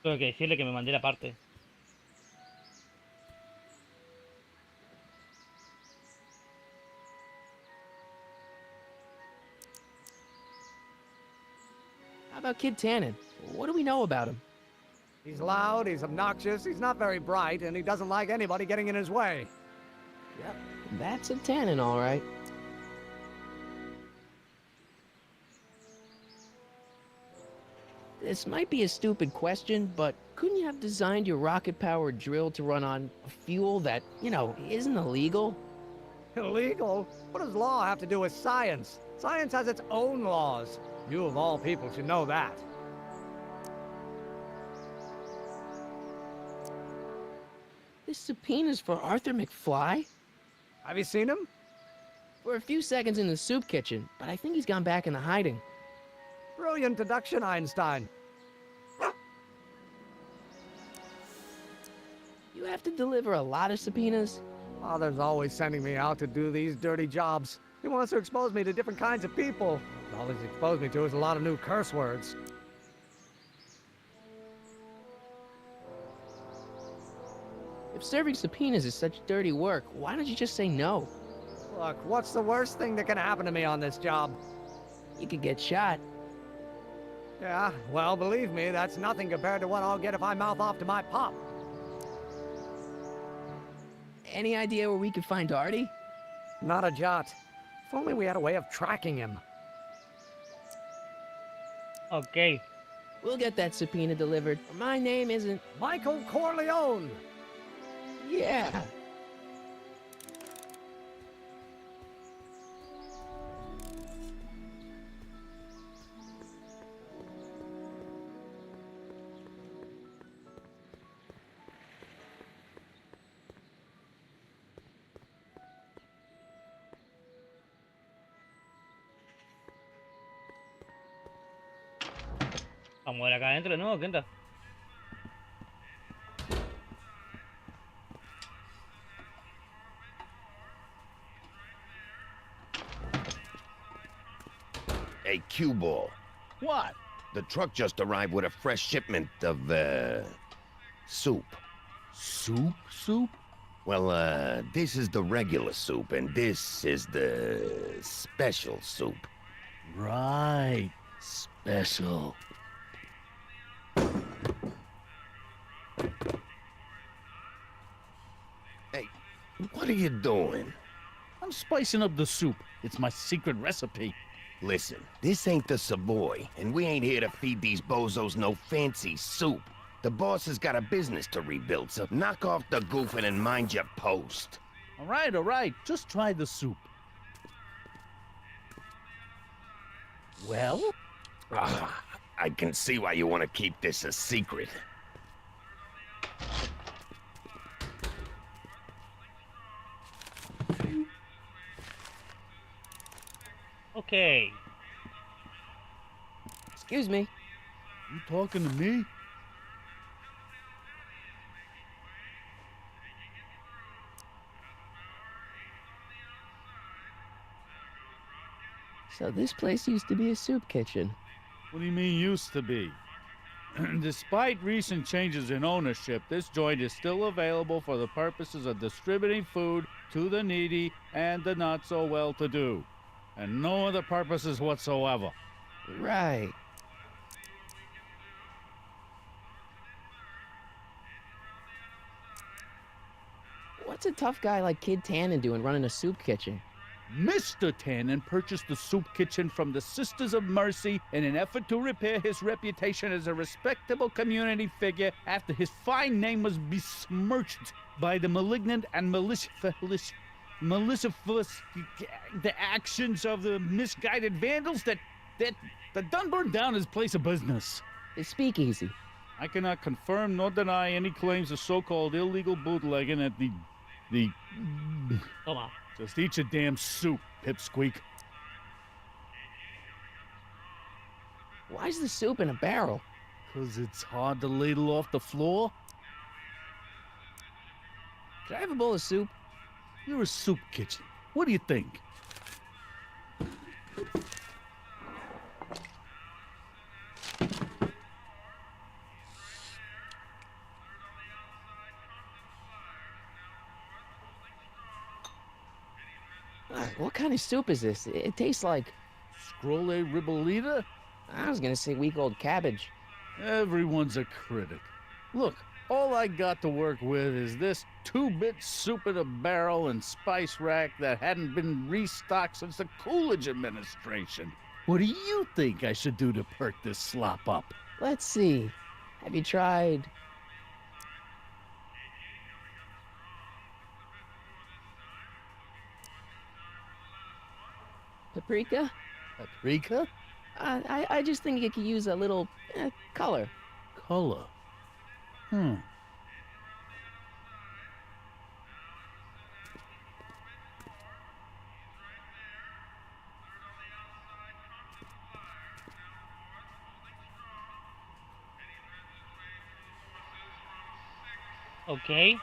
Tengo que decirle que me mandé la parte. How about Kid Tannen? What do we know about him? He's loud, he's obnoxious, he's not very bright, and he doesn't like anybody getting in his way. Yep, that's a Tannen, all right. This might be a stupid question, but couldn't you have designed your rocket-powered drill to run on fuel that, you know, isn't illegal? Illegal? What does law have to do with science? Science has its own laws. You of all people should know that. This subpoena's for Arthur McFly? Have you seen him? For a few seconds in the soup kitchen, but I think he's gone back into hiding. Brilliant deduction, Einstein. You have to deliver a lot of subpoenas? Father's always sending me out to do these dirty jobs. He wants to expose me to different kinds of people. All he's exposed me to is a lot of new curse words. If serving subpoenas is such dirty work, why don't you just say no? Look, what's the worst thing that can happen to me on this job? You could get shot. Yeah, well, believe me, that's nothing compared to what I'll get if I mouth off to my pop. Any idea where we could find Artie? Not a jot. If only we had a way of tracking him. Ok. We'll get that subpoena delivered. My name isn't... Michael Corleone! Yeah! Vamos a ver acá adentro de nuevo, ¿qué onda? Hey, cue ball. What? The truck just arrived with a fresh shipment of, soup. Soup? Soup? Well, this is the regular soup, and this is the special soup. Right. Special. Hey, what are you doing? I'm spicing up the soup. It's my secret recipe. Listen, this ain't the Savoy, and we ain't here to feed these bozos no fancy soup. The boss has got a business to rebuild, so knock off the goofing and mind your post. All right. Just try the soup. Well? Ah, I can see why you want to keep this a secret. Ok. Excuse me. You talking to me? So this place used to be a soup kitchen. What do you mean used to be? Despite recent changes in ownership, this joint is still available for the purposes of distributing food to the needy and the not-so-well-to-do. And no other purposes whatsoever. Right. What's a tough guy like Kid Tannen doing running a soup kitchen? Mr. Tannen purchased the soup kitchen from the Sisters of Mercy in an effort to repair his reputation as a respectable community figure after his fine name was besmirched by the malignant and malicious the actions of the misguided vandals that done burned down his place of business. The speakeasy. I cannot confirm nor deny any claims of so-called illegal bootlegging at the Toma. Just eat your damn soup, pipsqueak. Why's the soup in a barrel? 'Cause it's hard to ladle off the floor. Could I have a bowl of soup? You're a soup kitchen. What do you think? What kind of soup is this? It tastes like... Scrolle ribolita? I was gonna say week-old cabbage. Everyone's a critic. Look, all I got to work with is this 2-bit soup in a barrel and spice rack that hadn't been restocked since the Coolidge administration. What do you think I should do to perk this slop up? Let's see. Have you tried... Paprika? Paprika? I just think it could use a little color. Color. Hmm. Okay.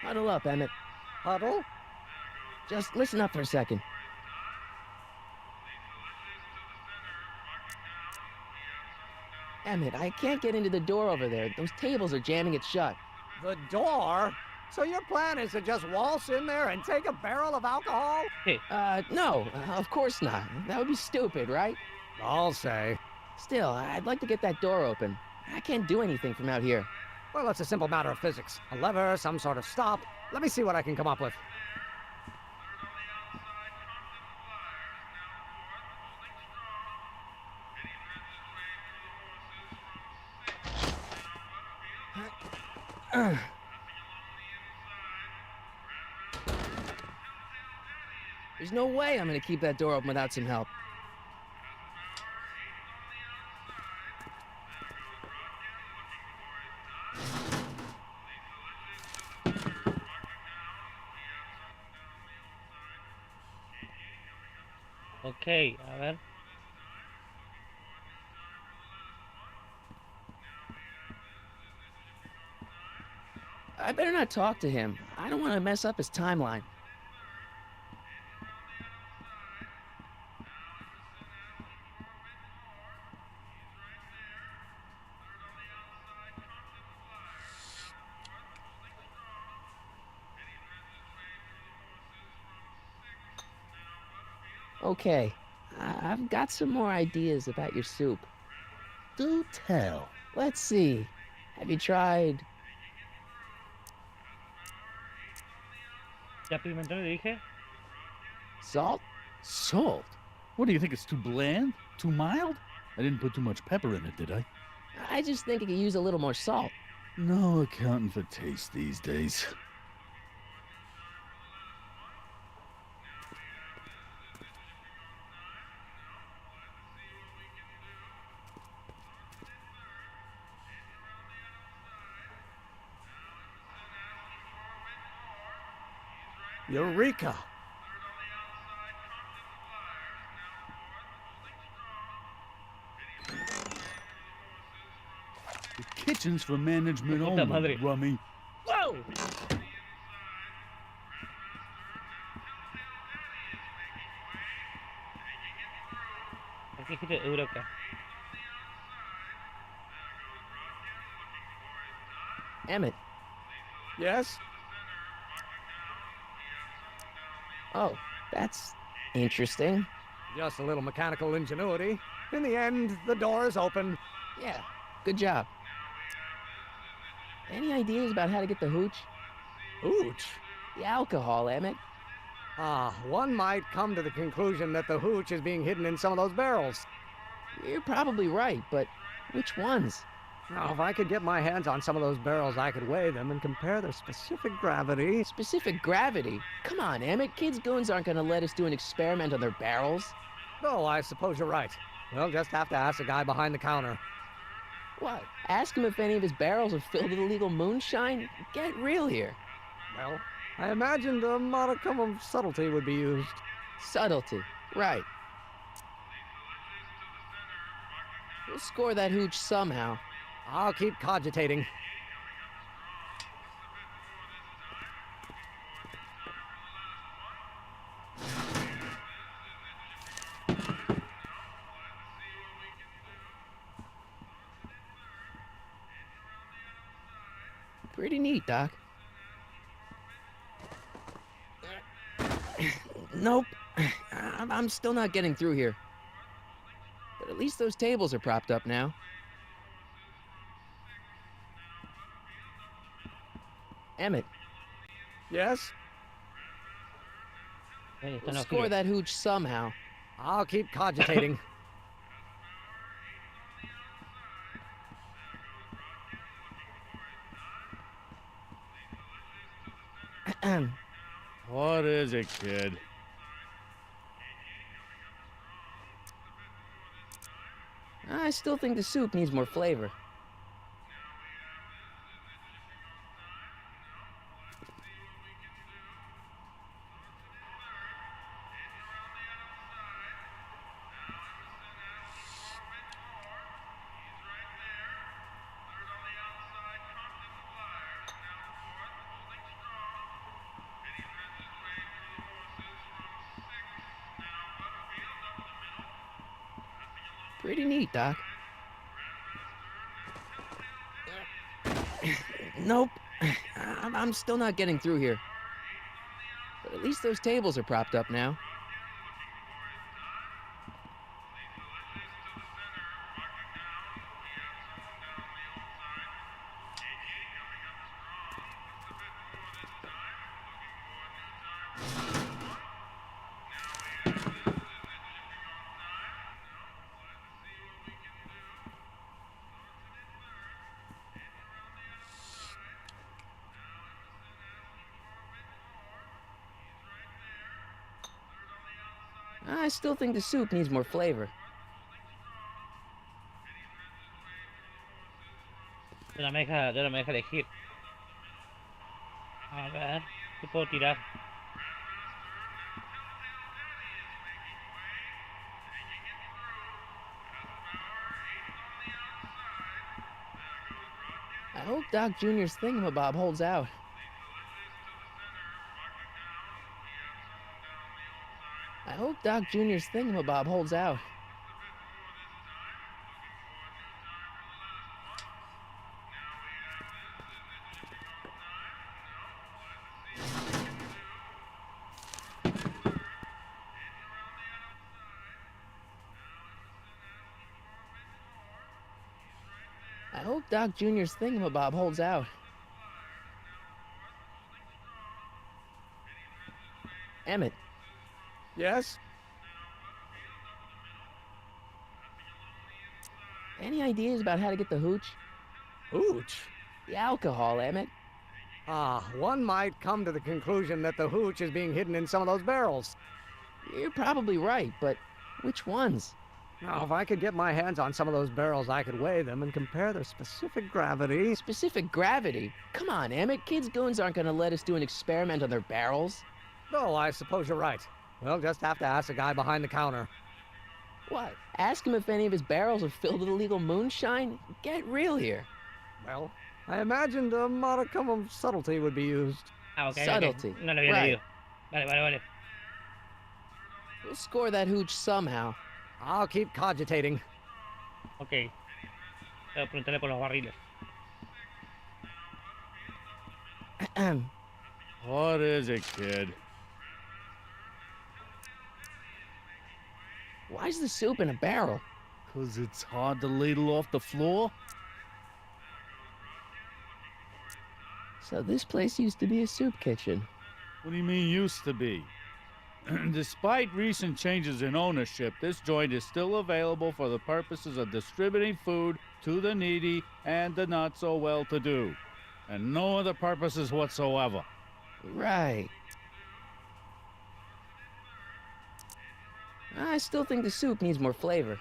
Huddle up, Emmett. Huddle? Just listen up for a second. Emmett, I can't get into the door over there. Those tables are jamming it shut. The door? So your plan is to just waltz in there and take a barrel of alcohol? Hey. No, of course not. That would be stupid, right? I'll say. Still, I'd like to get that door open. I can't do anything from out here. Well, it's a simple matter of physics. A lever, some sort of stop. Let me see what I can come up with. There's no way I'm gonna keep that door open without some help. Okay, a ver. I better not talk to him. I don't want to mess up his timeline. Okay, I've got some more ideas about your soup. Do tell. Let's see. Have you tried? ¿Ya pimentó le dije? Salt? Salt? What do you think? It's too bland? Too mild? I didn't put too much pepper in it, did I? I just think it could use a little more salt. No accounting for taste these days. Eureka! The kitchen's for management Puta only, madre. rummy. Whoa! Aquí dijiste Eureka. Emmett. Yes? Oh, that's interesting. Just a little mechanical ingenuity. In the end, the door is open. Yeah, good job. Any ideas about how to get the hooch? Hooch? The alcohol, Emmett. One might come to the conclusion that the hooch is being hidden in some of those barrels. You're probably right, but which ones? Now, if I could get my hands on some of those barrels, I could weigh them and compare their specific gravity. Specific gravity? Come on, Emmett. Kids' goons aren't gonna let us do an experiment on their barrels. Oh, I suppose you're right. We'll just have to ask the guy behind the counter. What? Ask him if any of his barrels are filled with illegal moonshine? Get real here. Well, I imagined a modicum of subtlety would be used. Subtlety. Right. We'll score that hooch somehow. I'll keep cogitating. Pretty neat, Doc. Nope. I'm still not getting through here. But at least those tables are propped up now. Emmett. Yes? Hey, We'll score that hooch somehow. I'll keep cogitating. What is it, kid? I still think the soup needs more flavor. Pretty neat, Doc. Nope. I'm still not getting through here. But at least those tables are propped up now. I still think the soup needs more flavor. Ya no me deja elegir. A ver, ¿qué puedo tirar? I hope Doc Jr.'s thingamabob holds out. I hope Doc Jr.'s thingamabob holds out. I hope Doc Jr.'s thingamabob holds out. Emmett. Yes? Any ideas about how to get the hooch? Hooch? The alcohol, Emmett. One might come to the conclusion that the hooch is being hidden in some of those barrels. You're probably right, but which ones? Now, if I could get my hands on some of those barrels, I could weigh them and compare their specific gravity. Specific gravity? Come on, Emmett. Kids' goons aren't gonna let us do an experiment on their barrels. No, I suppose you're right. We'll just have to ask the guy behind the counter. What? Ask him if any of his barrels are filled with illegal moonshine? Get real here. Well, I imagined a modicum of subtlety would be used. Okay, Subtlety. Okay. No lo había Right. leído. Vale. We'll score that hooch somehow. I'll keep cogitating. Ok. Preguntarle por los barriles. What is it, kid? Why's the soup in a barrel? 'Cause it's hard to ladle off the floor? So this place used to be a soup kitchen. What do you mean used to be? Despite recent changes in ownership, this joint is still available for the purposes of distributing food to the needy and the not-so-well-to-do, and no other purposes whatsoever. Right. I still think the soup needs more flavor.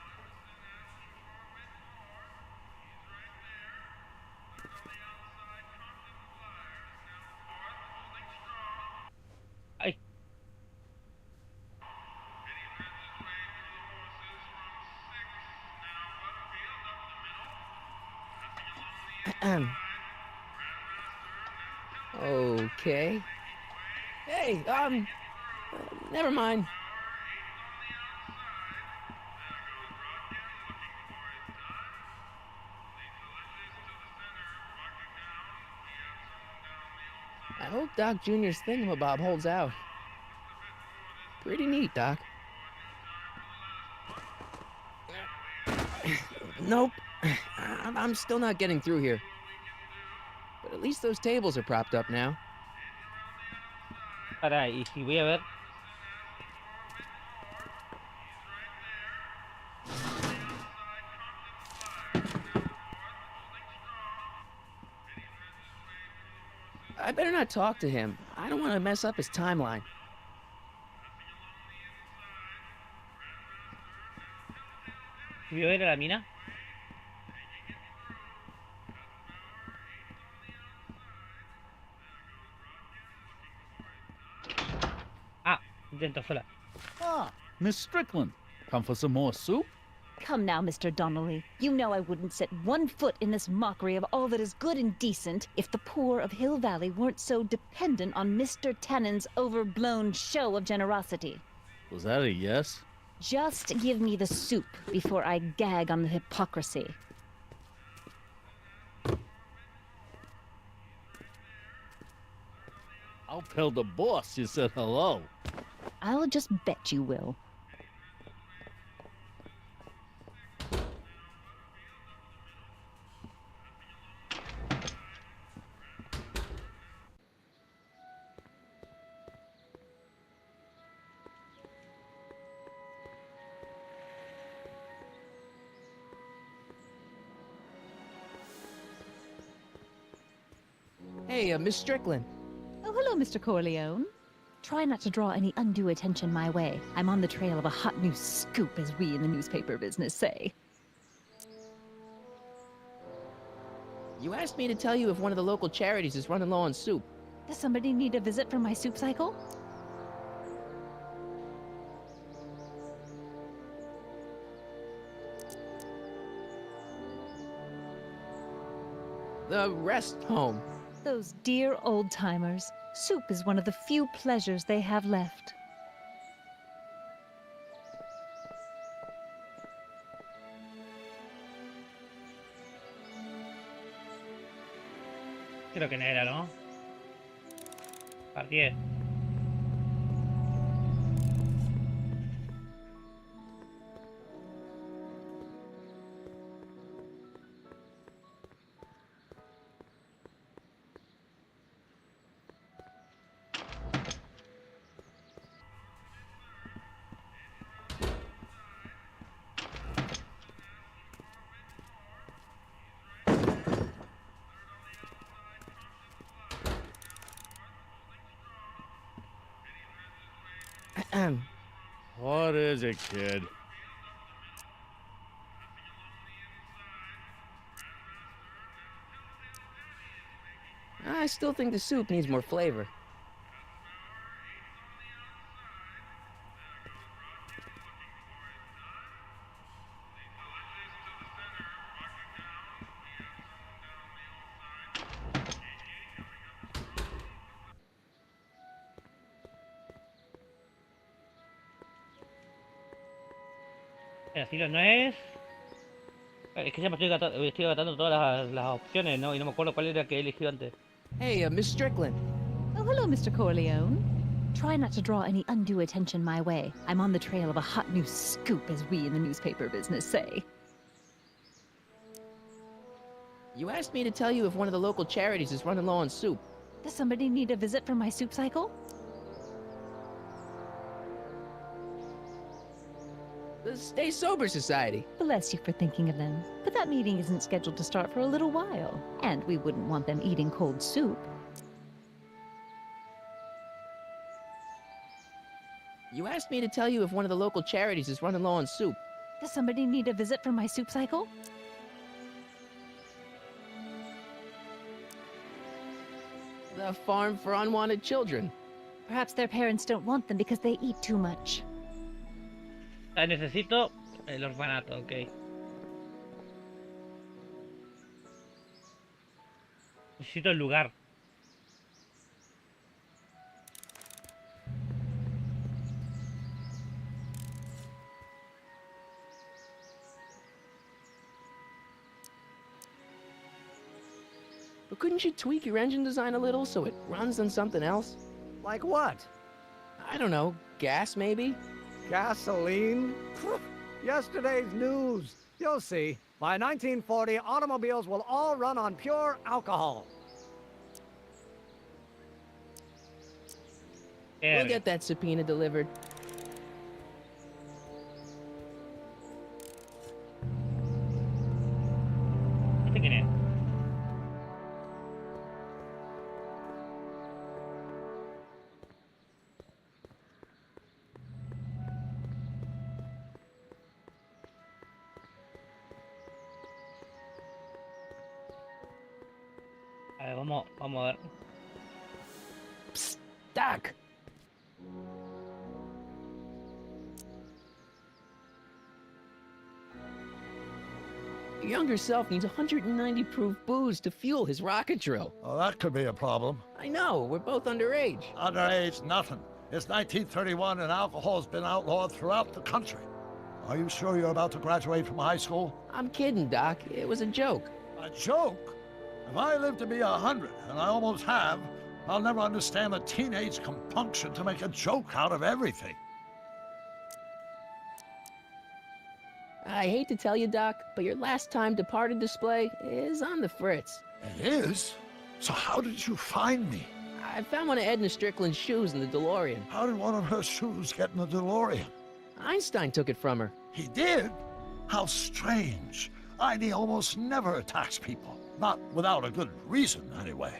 Ay. Okay. Hey, never mind. I hope Doc Jr.'s thingamabob holds out. Pretty neat, Doc. Nope. I'm still not getting through here. But at least those tables are propped up now. Para, y si voy a ver. I better not talk to him. I don't want to mess up his timeline. ¿Vio ir a la mina? Ah, dentro sola. Ah, Miss Strickland. Come for some more soup? Come now, Mr. Donnelly. You know I wouldn't set one foot in this mockery of all that is good and decent if the poor of Hill Valley weren't so dependent on Mr. Tennant's overblown show of generosity. Was that a yes? Just give me the soup before I gag on the hypocrisy. I'll tell the boss you said hello. I'll just bet you will. Hey, Miss Strickland. Oh, hello, Mr. Corleone. Try not to draw any undue attention my way. I'm on the trail of a hot new scoop, as we in the newspaper business say. You asked me to tell you if one of the local charities is running low on soup. Does somebody need a visit from my soup cycle? The rest home. Those dear old-timers. Soup is one of the few pleasures they have left. Creo que no era, ¿no? Partí. What is it, kid? I still think the soup needs more flavor. El estilo no es... Es que siempre estoy agotando todas las opciones, ¿no? Y no me acuerdo cuál era que he elegido antes. Hey, Miss Strickland. Oh, hello, Mr. Corleone. Try not to draw any undue attention my way. I'm on the trail of a hot new scoop, as we in the newspaper business say. You asked me to tell you if one of the local charities is running low on soup. Does somebody need a visit from my soup cycle? The Stay Sober Society. Bless you for thinking of them. But that meeting isn't scheduled to start for a little while. And we wouldn't want them eating cold soup. You asked me to tell you if one of the local charities is running low on soup. Does somebody need a visit from my soup cycle? The Farm for Unwanted Children. Perhaps their parents don't want them because they eat too much. Necesito el orfanato, ok. Necesito el lugar. But couldn't you tweak your engine design a little so it runs on something else? Like what? I don't know, gas maybe? Gasoline? Yesterday's news. You'll see. By 1940, automobiles will all run on pure alcohol. We'll get that subpoena delivered. ¿Este quién es? Vamos a ver. Psst, Doc. Your younger self needs 190 proof booze to fuel his rocket drill. Oh, that could be a problem. I know, we're both underage. Underage, nothing. It's 1931 and alcohol's been outlawed throughout the country. Are you sure you're about to graduate from high school? I'm kidding, Doc. It was a joke. A joke? If I live to be 100, and I almost have, I'll never understand the teenage compunction to make a joke out of everything. I hate to tell you, Doc, but your last time departed display is on the fritz. It is? So how did you find me? I found one of Edna Strickland's shoes in the DeLorean. How did one of her shoes get in the DeLorean? Einstein took it from her. He did? How strange. Ida almost never attacks people. Not without a good reason, anyway.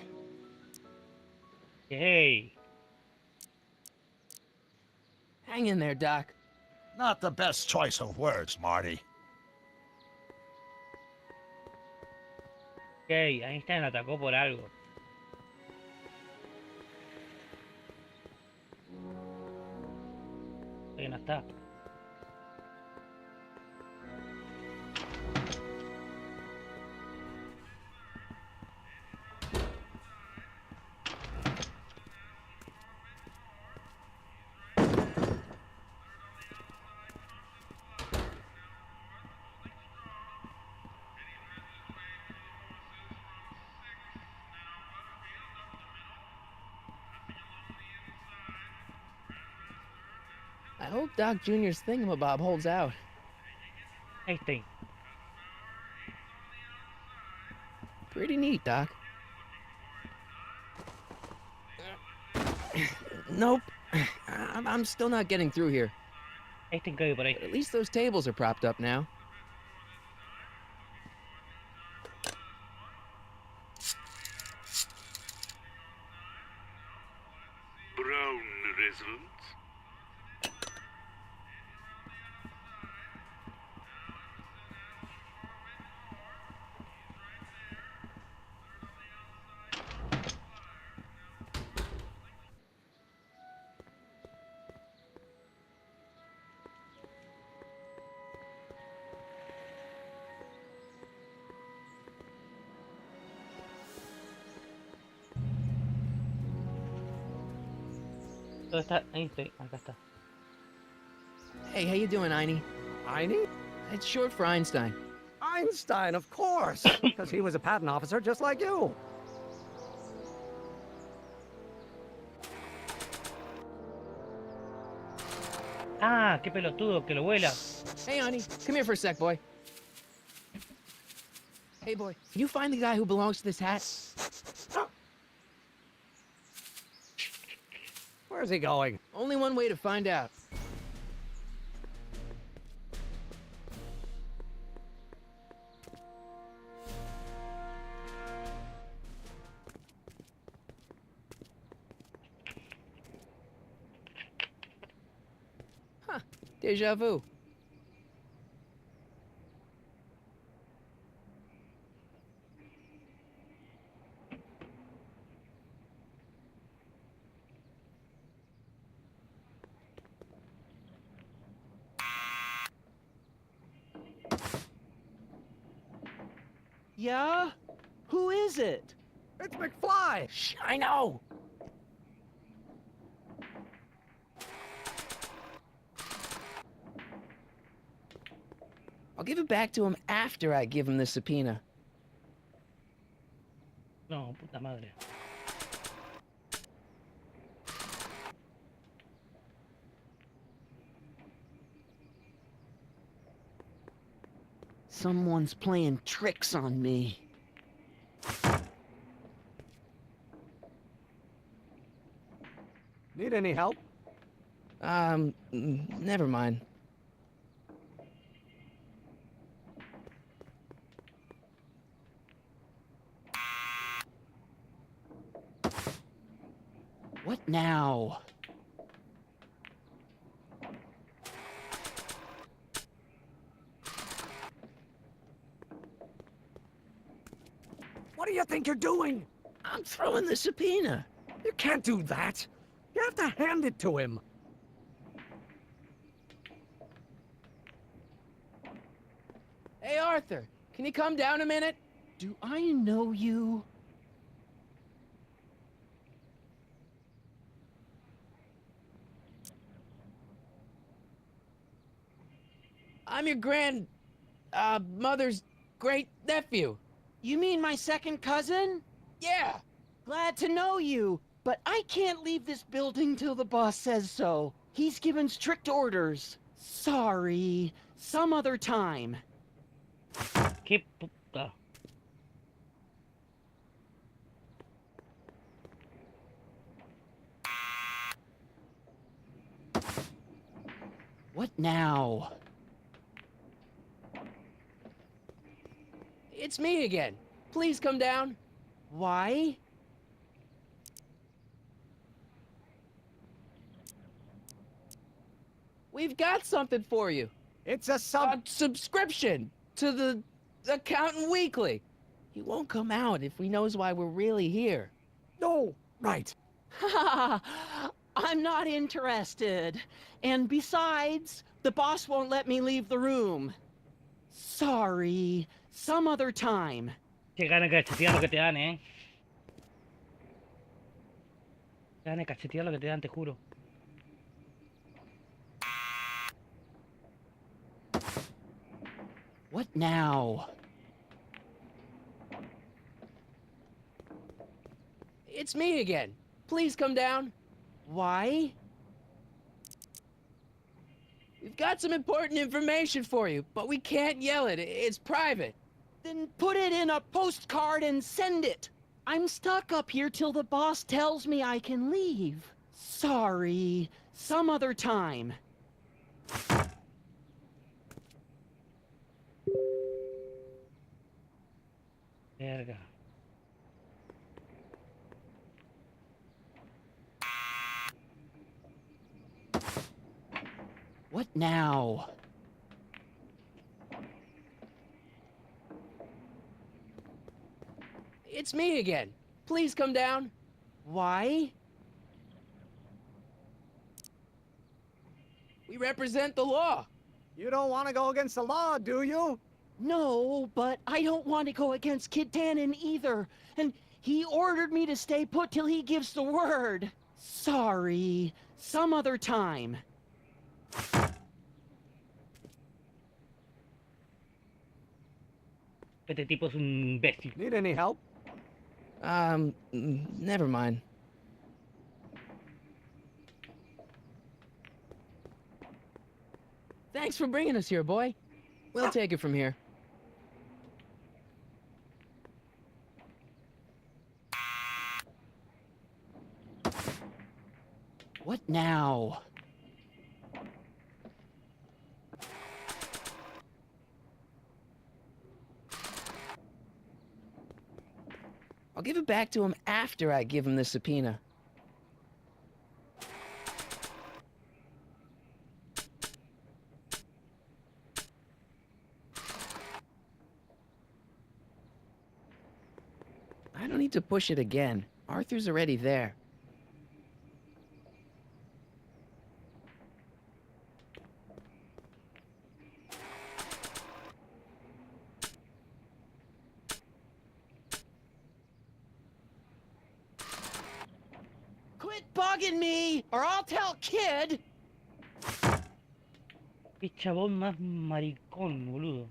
Hey. Hang in there, Doc. Not the best choice of words, Marty. Ok, Einstein la atacó por algo. Ahí no está. I hope Doc Jr.'s thingamabob holds out. Einstein. Pretty neat, Doc. Nope. I'm still not getting through here. Einstein cae por ahí. But at least those tables are propped up now. Brown residents. ¿Dónde está Einstein? Acá está. Hey, how you doing, Einie? Einie? It's short for Einstein. Einstein, of course, because he was a patent officer just like you. Ah, qué pelotudo, que lo vuela. Hey, Einie, come here for a sec, boy. Hey, boy, can you find the guy who belongs to this hat? Where's he going? Only one way to find out. Huh, deja vu. Yeah? Who is it? It's McFly! Shh, I know! I'll give it back to him after I give him the subpoena. No, puta madre. Someone's playing tricks on me. Need any help? Never mind. What now? What do you think you're doing? I'm throwing the subpoena. You can't do that. You have to hand it to him. Hey, Arthur, can you come down a minute? Do I know you? I'm your mother's great nephew. You mean my second cousin? Yeah. Glad to know you, but I can't leave this building till the boss says so. He's given strict orders. Sorry. Some other time. Qué puta. What now? It's me again. Please come down. Why? We've got something for you. It's a subscription to the Accountant Weekly. He won't come out if he knows why we're really here. No, right. Ha! I'm not interested. And besides, the boss won't let me leave the room. Sorry. Some other time. Qué gana de cachetear lo que te dan, Qué gana de cachetear lo que te dan, te juro. What now? It's me again. Please come down. Why? We've got some important information for you, but we can't yell it. It's private. Then put it in a postcard and send it. I'm stuck up here till the boss tells me I can leave. Sorry. Some other time. Verga. What now? It's me again. Please come down. Why? We represent the law. You don't want to go against the law, do you? No, but I don't want to go against Kid Tannen either. And he ordered me to stay put till he gives the word. Sorry. Some other time. Este tipo es un imbécil. Need any help? Never mind. Thanks for bringing us here, boy. We'll take it from here. What now? I'll give it back to him after I give him the subpoena. I don't need to push it again. Arthur's already there. Quit bugging me, or I'll tell Kid! Qué chabón más maricón, boludo.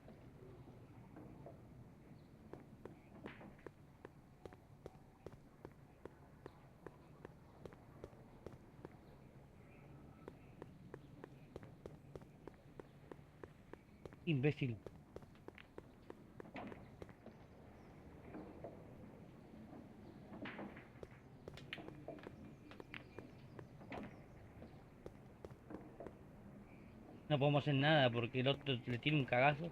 Imbécil. No podemos hacer nada porque el otro le tiene un cagazo.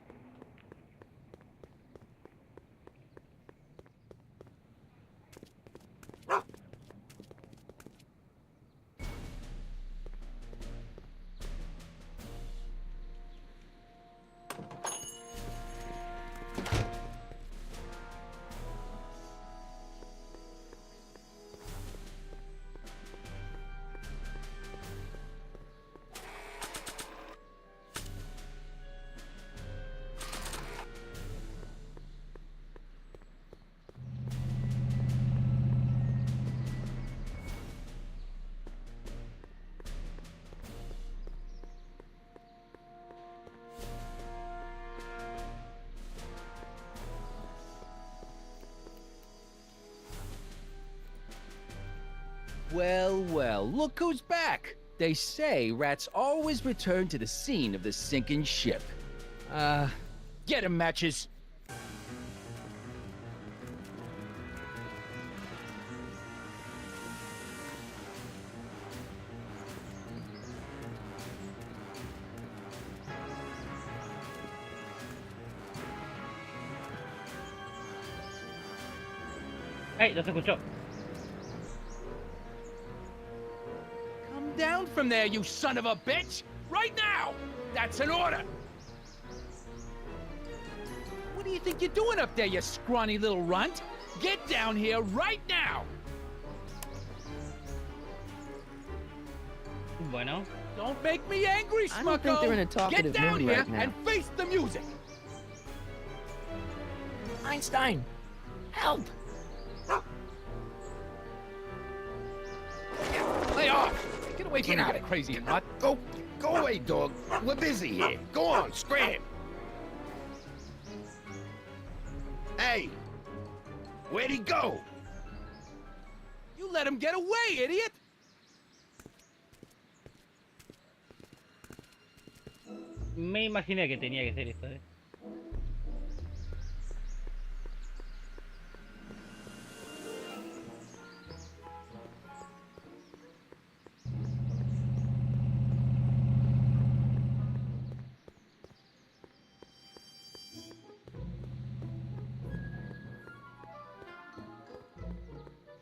Well, well, look who's back. They say rats always return to the scene of the sinking ship. Get 'em, Matches. ¡Ey! No se escuchó. Come down from there, you son of a bitch! Right now! That's an order! What do you think you're doing up there, you scrawny little runt? Get down here right now! Bueno. Don't make me angry, Smucko! I don't think they're in a talkative Get down mood here right now. and face the music! Einstein! Help! Lay off! Get away from me, you crazy nut! Go away, dog. We're busy here. Go on, scram. Hey, where'd he go? You let him get away, idiot! Me imaginé que tenía que ser esto, ¿eh?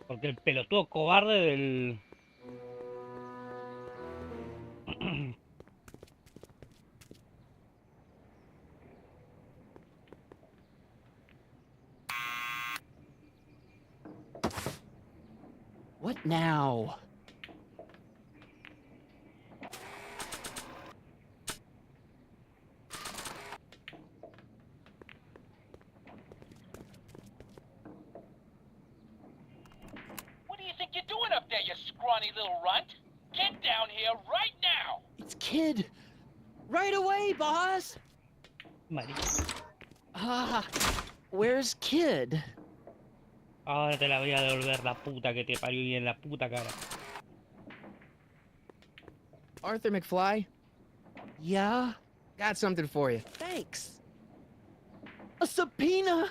Porque el pelotudo cobarde del... What now? What do you think you're doing up there, you scrawny little runt? Get down here right now! It's Kid. Right away, boss. Where's Kid? Ahora te la voy a devolver, la puta que te parió, y en la puta cara. Arthur McFly? Yeah? Got something for you. Thanks. A subpoena?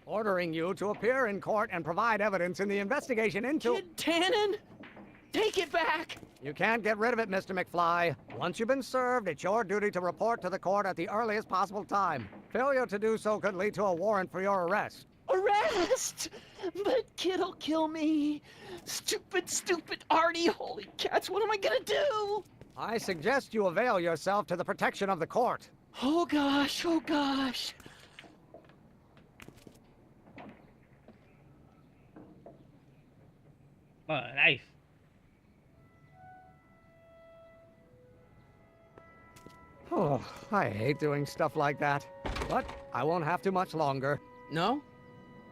Ordering you to appear in court and provide evidence in the investigation into... Kid Tannen? Take it back! You can't get rid of it, Mr. McFly. Once you've been served, it's your duty to report to the court at the earliest possible time. Failure to do so could lead to a warrant for your arrest. Arrest! But Kid'll kill me. Stupid, stupid Artie. Holy cats, what am I gonna do? I suggest you avail yourself to the protection of the court. Oh gosh, oh gosh. Oh, nice. Oh, I hate doing stuff like that. But I won't have to much longer. No?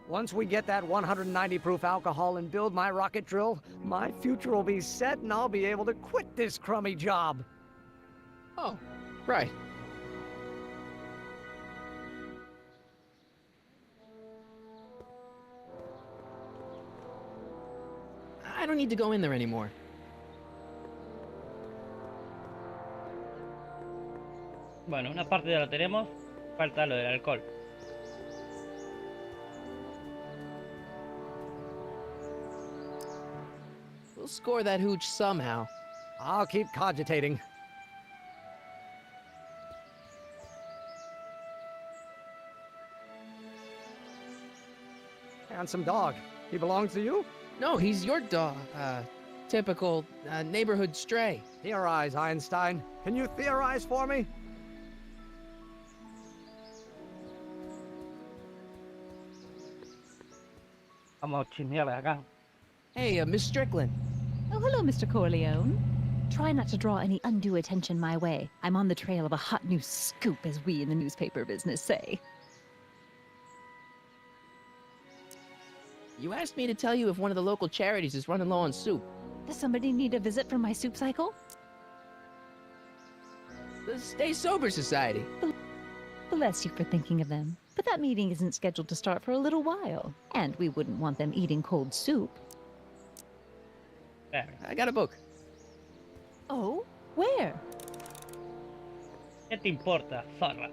Once we get that 190 proof alcohol and build my rocket drill, my future will be set and I'll be able to quit this crummy job. Oh, right. I don't need to go in there anymore. Bueno, una parte ya la tenemos. Falta lo del alcohol. We'll score that hooch somehow. I'll keep cogitating. Handsome dog. He belongs to you? No, he's your dog. Typical neighborhood stray. Theorize, Einstein. Can you theorize for me? Vamos a chismear de acá. Hey, Miss Strickland. Oh, hello, Mr. Corleone. Try not to draw any undue attention my way. I'm on the trail of a hot new scoop, as we in the newspaper business say. You asked me to tell you if one of the local charities is running low on soup. Does somebody need a visit from my soup cycle? The Stay Sober Society. Bless you for thinking of them. But that meeting isn't scheduled to start for a little while. And we wouldn't want them eating cold soup. I got a book. Oh? Where? ¿Qué te importa, zorra?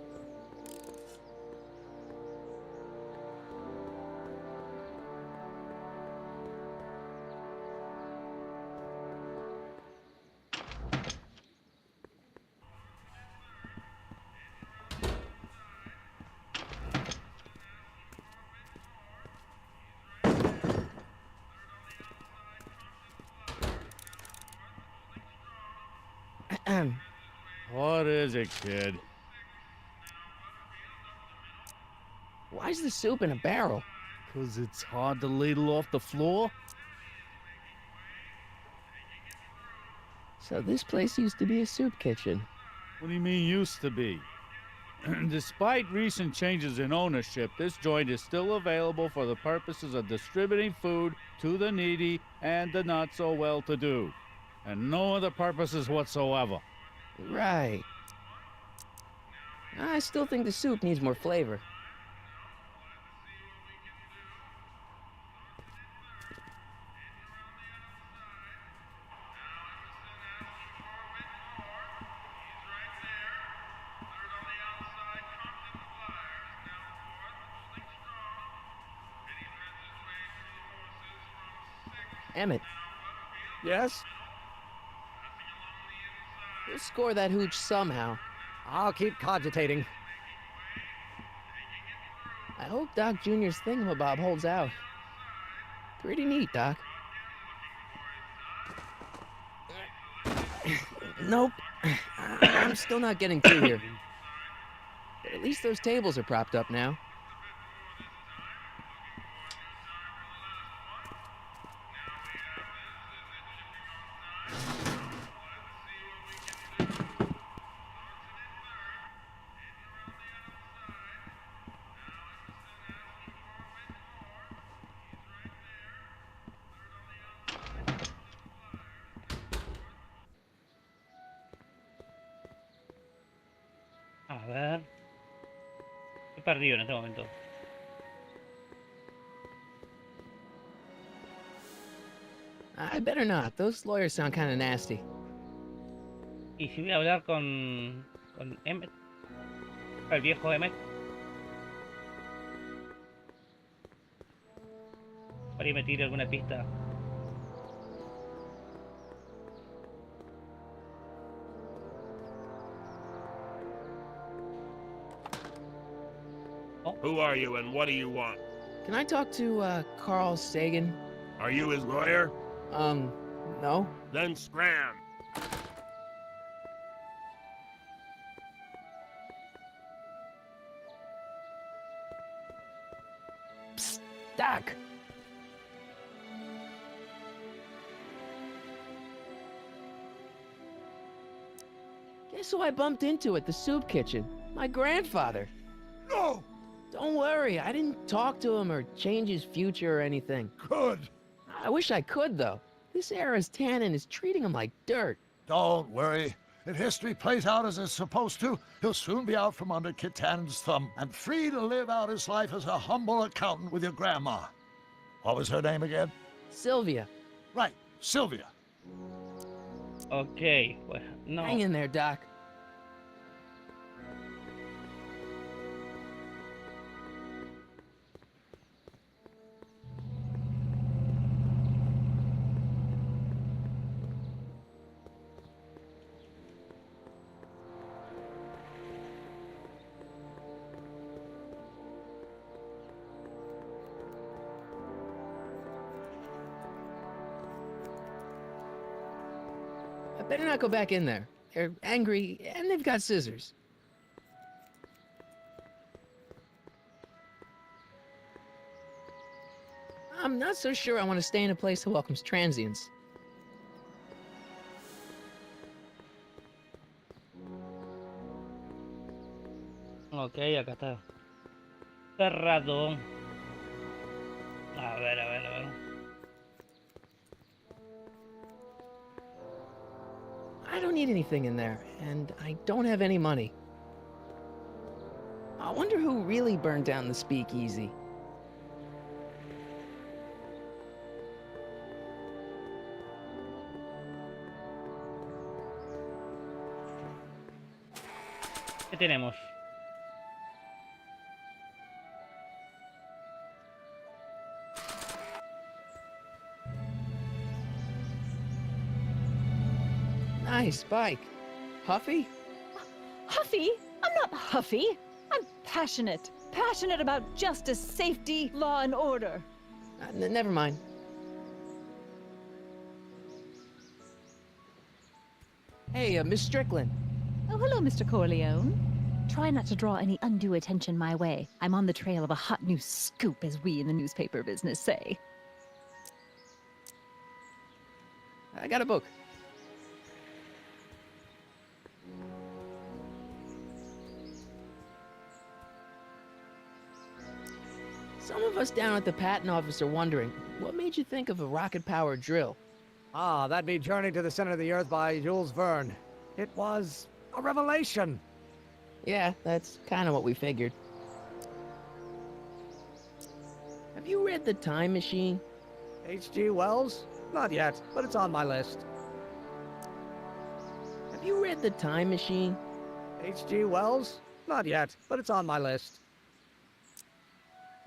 What is it, kid? Why's the soup in a barrel? 'Cause it's hard to ladle off the floor? So this place used to be a soup kitchen. What do you mean used to be? Despite recent changes in ownership, this joint is still available for the purposes of distributing food to the needy and the not so well-to-do, and no other purposes whatsoever. Right. I still think the soup needs more flavor. Emmett. Yes? We'll score that hooch somehow. I'll keep cogitating. I hope Doc Jr.'s thingamabob holds out. Pretty neat, Doc. Nope. I'm still not getting through here. But at least those tables are propped up now. A ver. Estoy perdido en este momento. I better not. Those lawyers sound kind of nasty. Y si voy a hablar con Emmet, el viejo Emmet, por ahí me tire alguna pista. Who are you and what do you want? Can I talk to, Carl Sagan? Are you his lawyer? No. Then scram. Psst, Doc. Guess who I bumped into at the soup kitchen? My grandfather. No! Don't worry, I didn't talk to him or change his future or anything. Good. I wish I could, though. This era's tannin is treating him like dirt. Don't worry. If history plays out as it's supposed to, he'll soon be out from under Kit Tannen's thumb and free to live out his life as a humble accountant with your grandma. What was her name again? Sylvia. Right, Sylvia. Ok, pues no. Hang in there, Doc. Better not go back in there. They're angry, and they've got scissors. I'm not so sure I want to stay in a place that welcomes transients. Ok, acá está. Cerrado. A ver, a ver, a ver. I don't need anything in there, and I don't have any money. I wonder who really burned down the speakeasy. ¿Qué tenemos? Nice bike. Huffy? Huffy? I'm not huffy. I'm passionate. Passionate about justice, safety, law, and order. Never mind. Hey, Miss Strickland. Oh, hello, Mr. Corleone. Try not to draw any undue attention my way. I'm on the trail of a hot new scoop, as we in the newspaper business say. I got a book. Some of us down at the patent office are wondering, what made you think of a rocket-powered drill? Ah, that'd be Journey to the Center of the Earth by Jules Verne. It was a revelation. Yeah, that's kind of what we figured. Have you read The Time Machine? H.G. Wells? Not yet, but it's on my list. Have you read The Time Machine? H.G. Wells? Not yet, but it's on my list.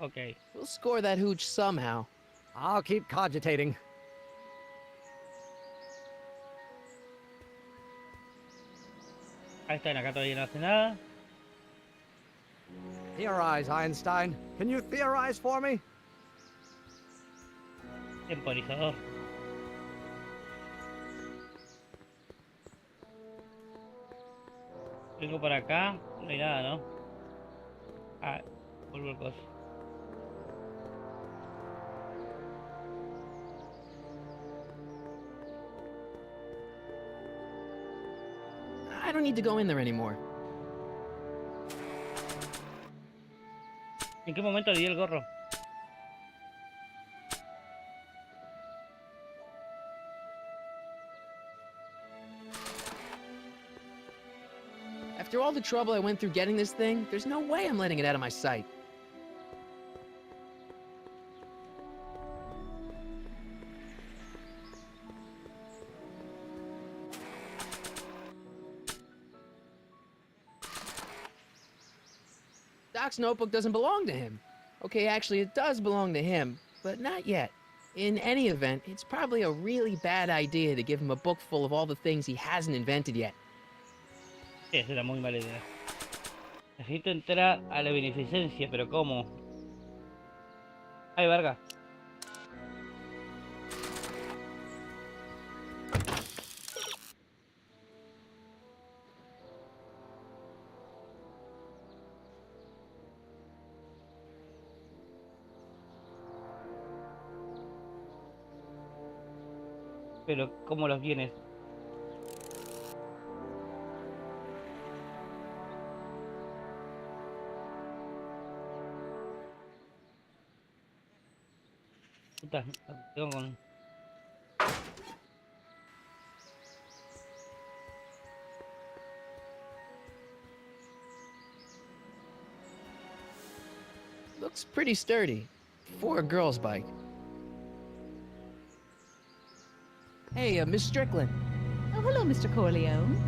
Ok. We'll score that hooch somehow. I'll keep cogitating. Ahí está, acá todavía no hace nada. Theorize, Einstein. Can you theorize for me? Temporizador. Vengo por acá. No hay nada, ¿no? Ah, vuelvo el coso. I don't need to go in there anymore. ¿En qué momento le di el gorro? After all the trouble I went through getting this thing, there's no way I'm letting it out of my sight. Doc's notebook doesn't belong to him. Okay, actually it does belong to him, but not yet. In any event, it's probably a really bad idea to give him a book full of all the things he hasn't invented yet. Sí, esa era muy mala idea. Necesito entrar a la beneficencia, pero ¿cómo? Ay, verga. Pero, ¿cómo los vienes? Puta, tengo con... Looks pretty sturdy. For a girl's bike. Hey, Miss Strickland. Oh, hello, Mr. Corleone.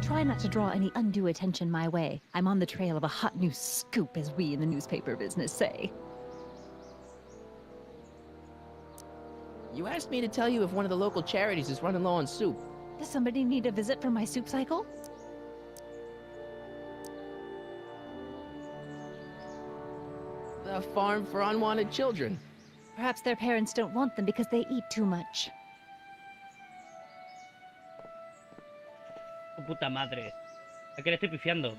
Try not to draw any undue attention my way. I'm on the trail of a hot new scoop, as we in the newspaper business say. You asked me to tell you if one of the local charities is running low on soup. Does somebody need a visit from my soup cycle? The Farm for Unwanted Children. Perhaps their parents don't want them because they eat too much. Oh, puta madre. ¿A qué le estoy pifiando?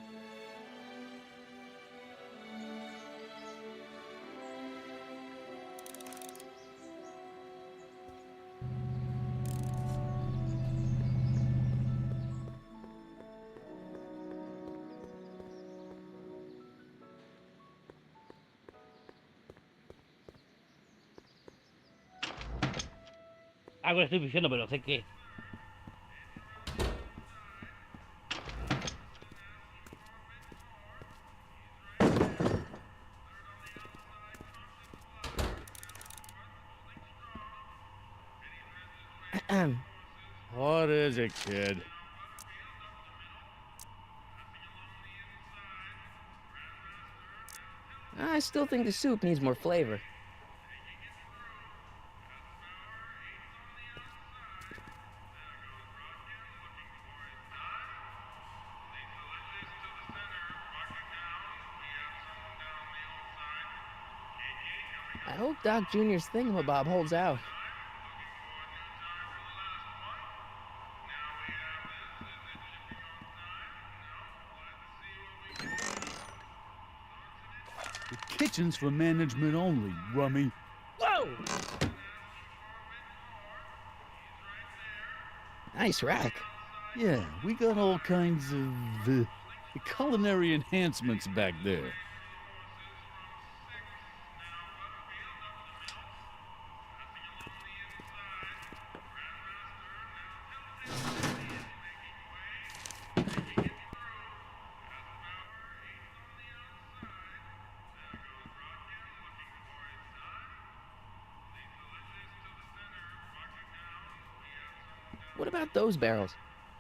Algo le estoy pifiando, pero no sé qué. What is it, kid? I still think the soup needs more flavor. I hope Doc Jr.'s thingamabob holds out. The kitchen's for management only, rummy. Whoa! Nice rack. Yeah, we got all kinds of culinary enhancements back there. What about those barrels?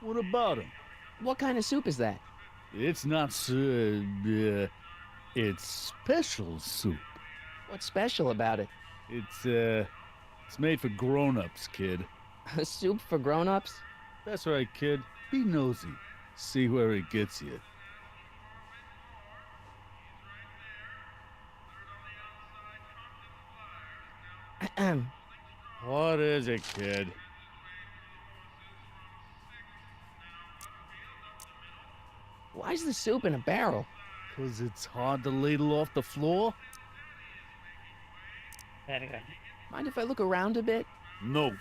What about them? What kind of soup is that? It's not it's special soup. What's special about it? It's made for grown-ups, kid. A soup for grown-ups? That's right, kid. Be nosy. See where it gets you. What is it, kid? Why's the soup in a barrel? 'Cause it's hard to ladle off the floor? Verga. Mind if I look around a bit? No.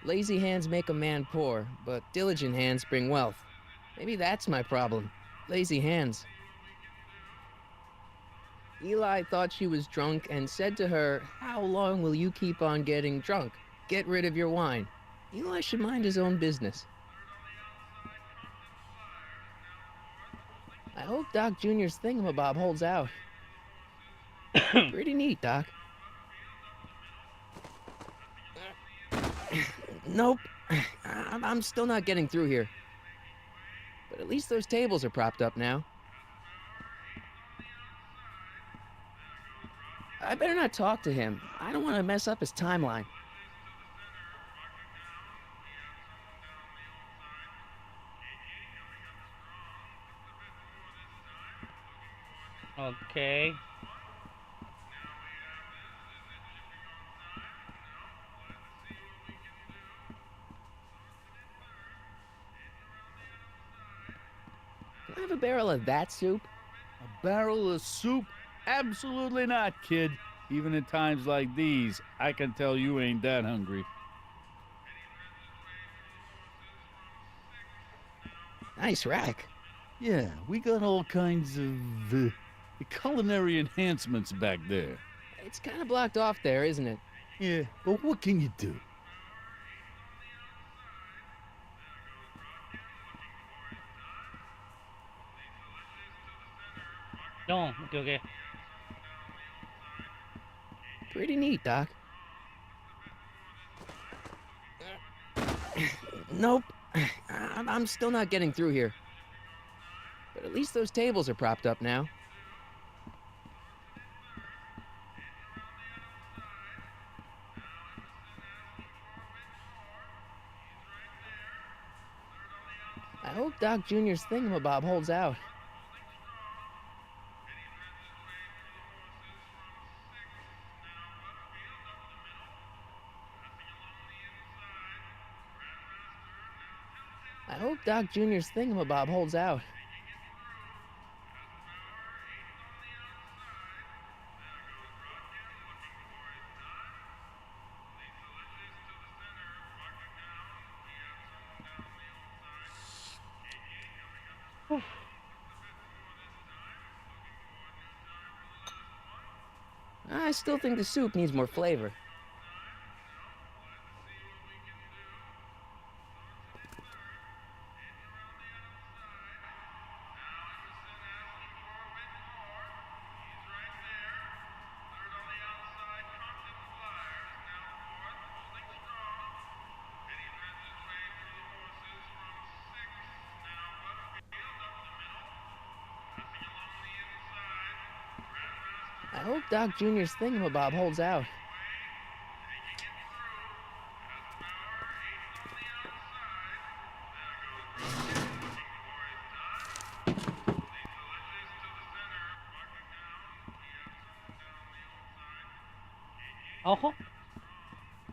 Lazy hands make a man poor, but diligent hands bring wealth. Maybe that's my problem. Lazy hands. Eli thought she was drunk and said to her, "How long will you keep on getting drunk? Get rid of your wine." Eli should mind his own business. I hope Doc Jr.'s thingamabob holds out. Pretty neat, Doc. Nope. I'm still not getting through here. But at least those tables are propped up now. I better not talk to him. I don't want to mess up his timeline. Okay. Can I have a barrel of that soup? A barrel of soup? Absolutely not, kid. Even in times like these, I can tell you ain't that hungry. Nice rack. Yeah, we got all kinds of culinary enhancements back there. It's kind of blocked off there, isn't it? Yeah, but what can you do? No, me equivoqué. Pretty neat, Doc. Nope. I'm still not getting through here. But at least those tables are propped up now. I hope Doc Jr.'s thingamabob holds out. I hope Doc Jr.'s thingamabob holds out. I still think the soup needs more flavor. I hope Doc Jr.'s thingamabob holds out. Ojo.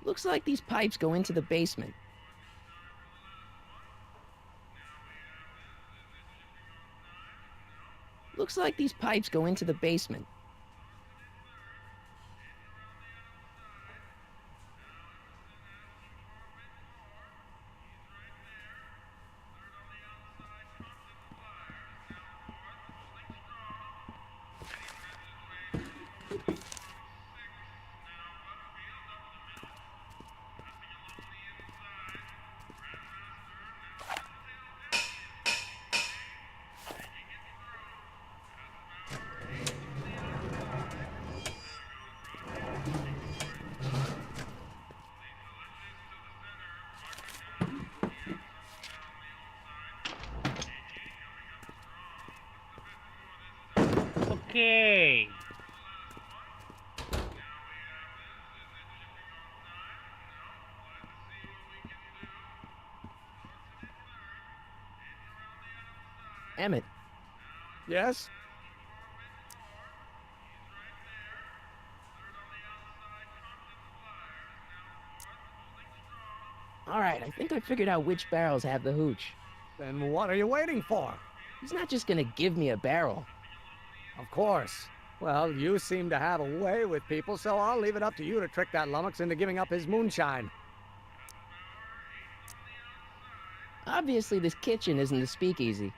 Looks like these pipes go into the basement. Looks like these pipes go into the basement. Okay. Emmett. Yes? All right, I think I figured out which barrels have the hooch. Then what are you waiting for? He's not just gonna give me a barrel. Of course. Well, you seem to have a way with people, so I'll leave it up to you to trick that lummox into giving up his moonshine. Obviously, this kitchen isn't the speakeasy.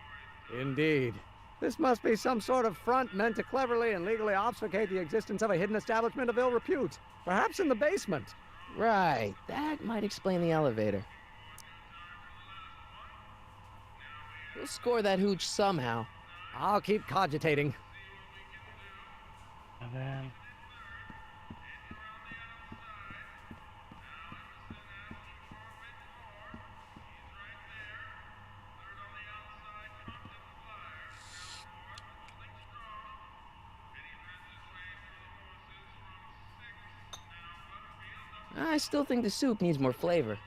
Indeed. This must be some sort of front meant to cleverly and legally obfuscate the existence of a hidden establishment of ill repute. Perhaps in the basement. Right, that might explain the elevator. We'll score that hooch somehow. I'll keep cogitating. A ver. I still think the soup needs more flavor.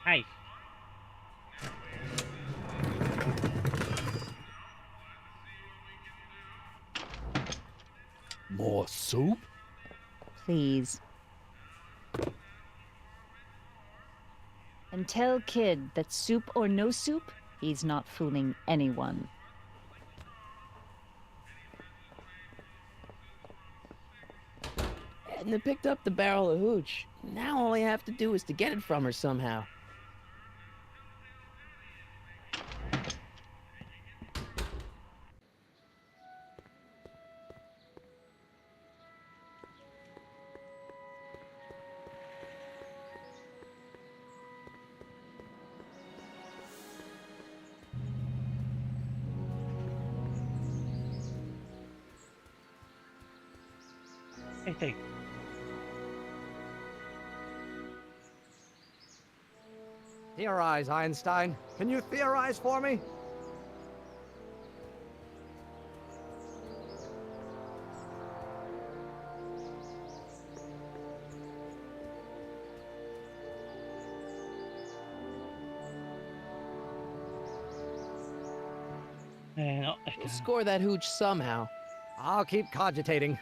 Nice. More soup? Please. And tell Kid that soup or no soup, he's not fooling anyone. Edna picked up the barrel of hooch. Now all I have to do is to get it from her somehow. Este. Theorize, Einstein. Can you theorize for me? No, We'll score that hooch somehow. I'll keep cogitating.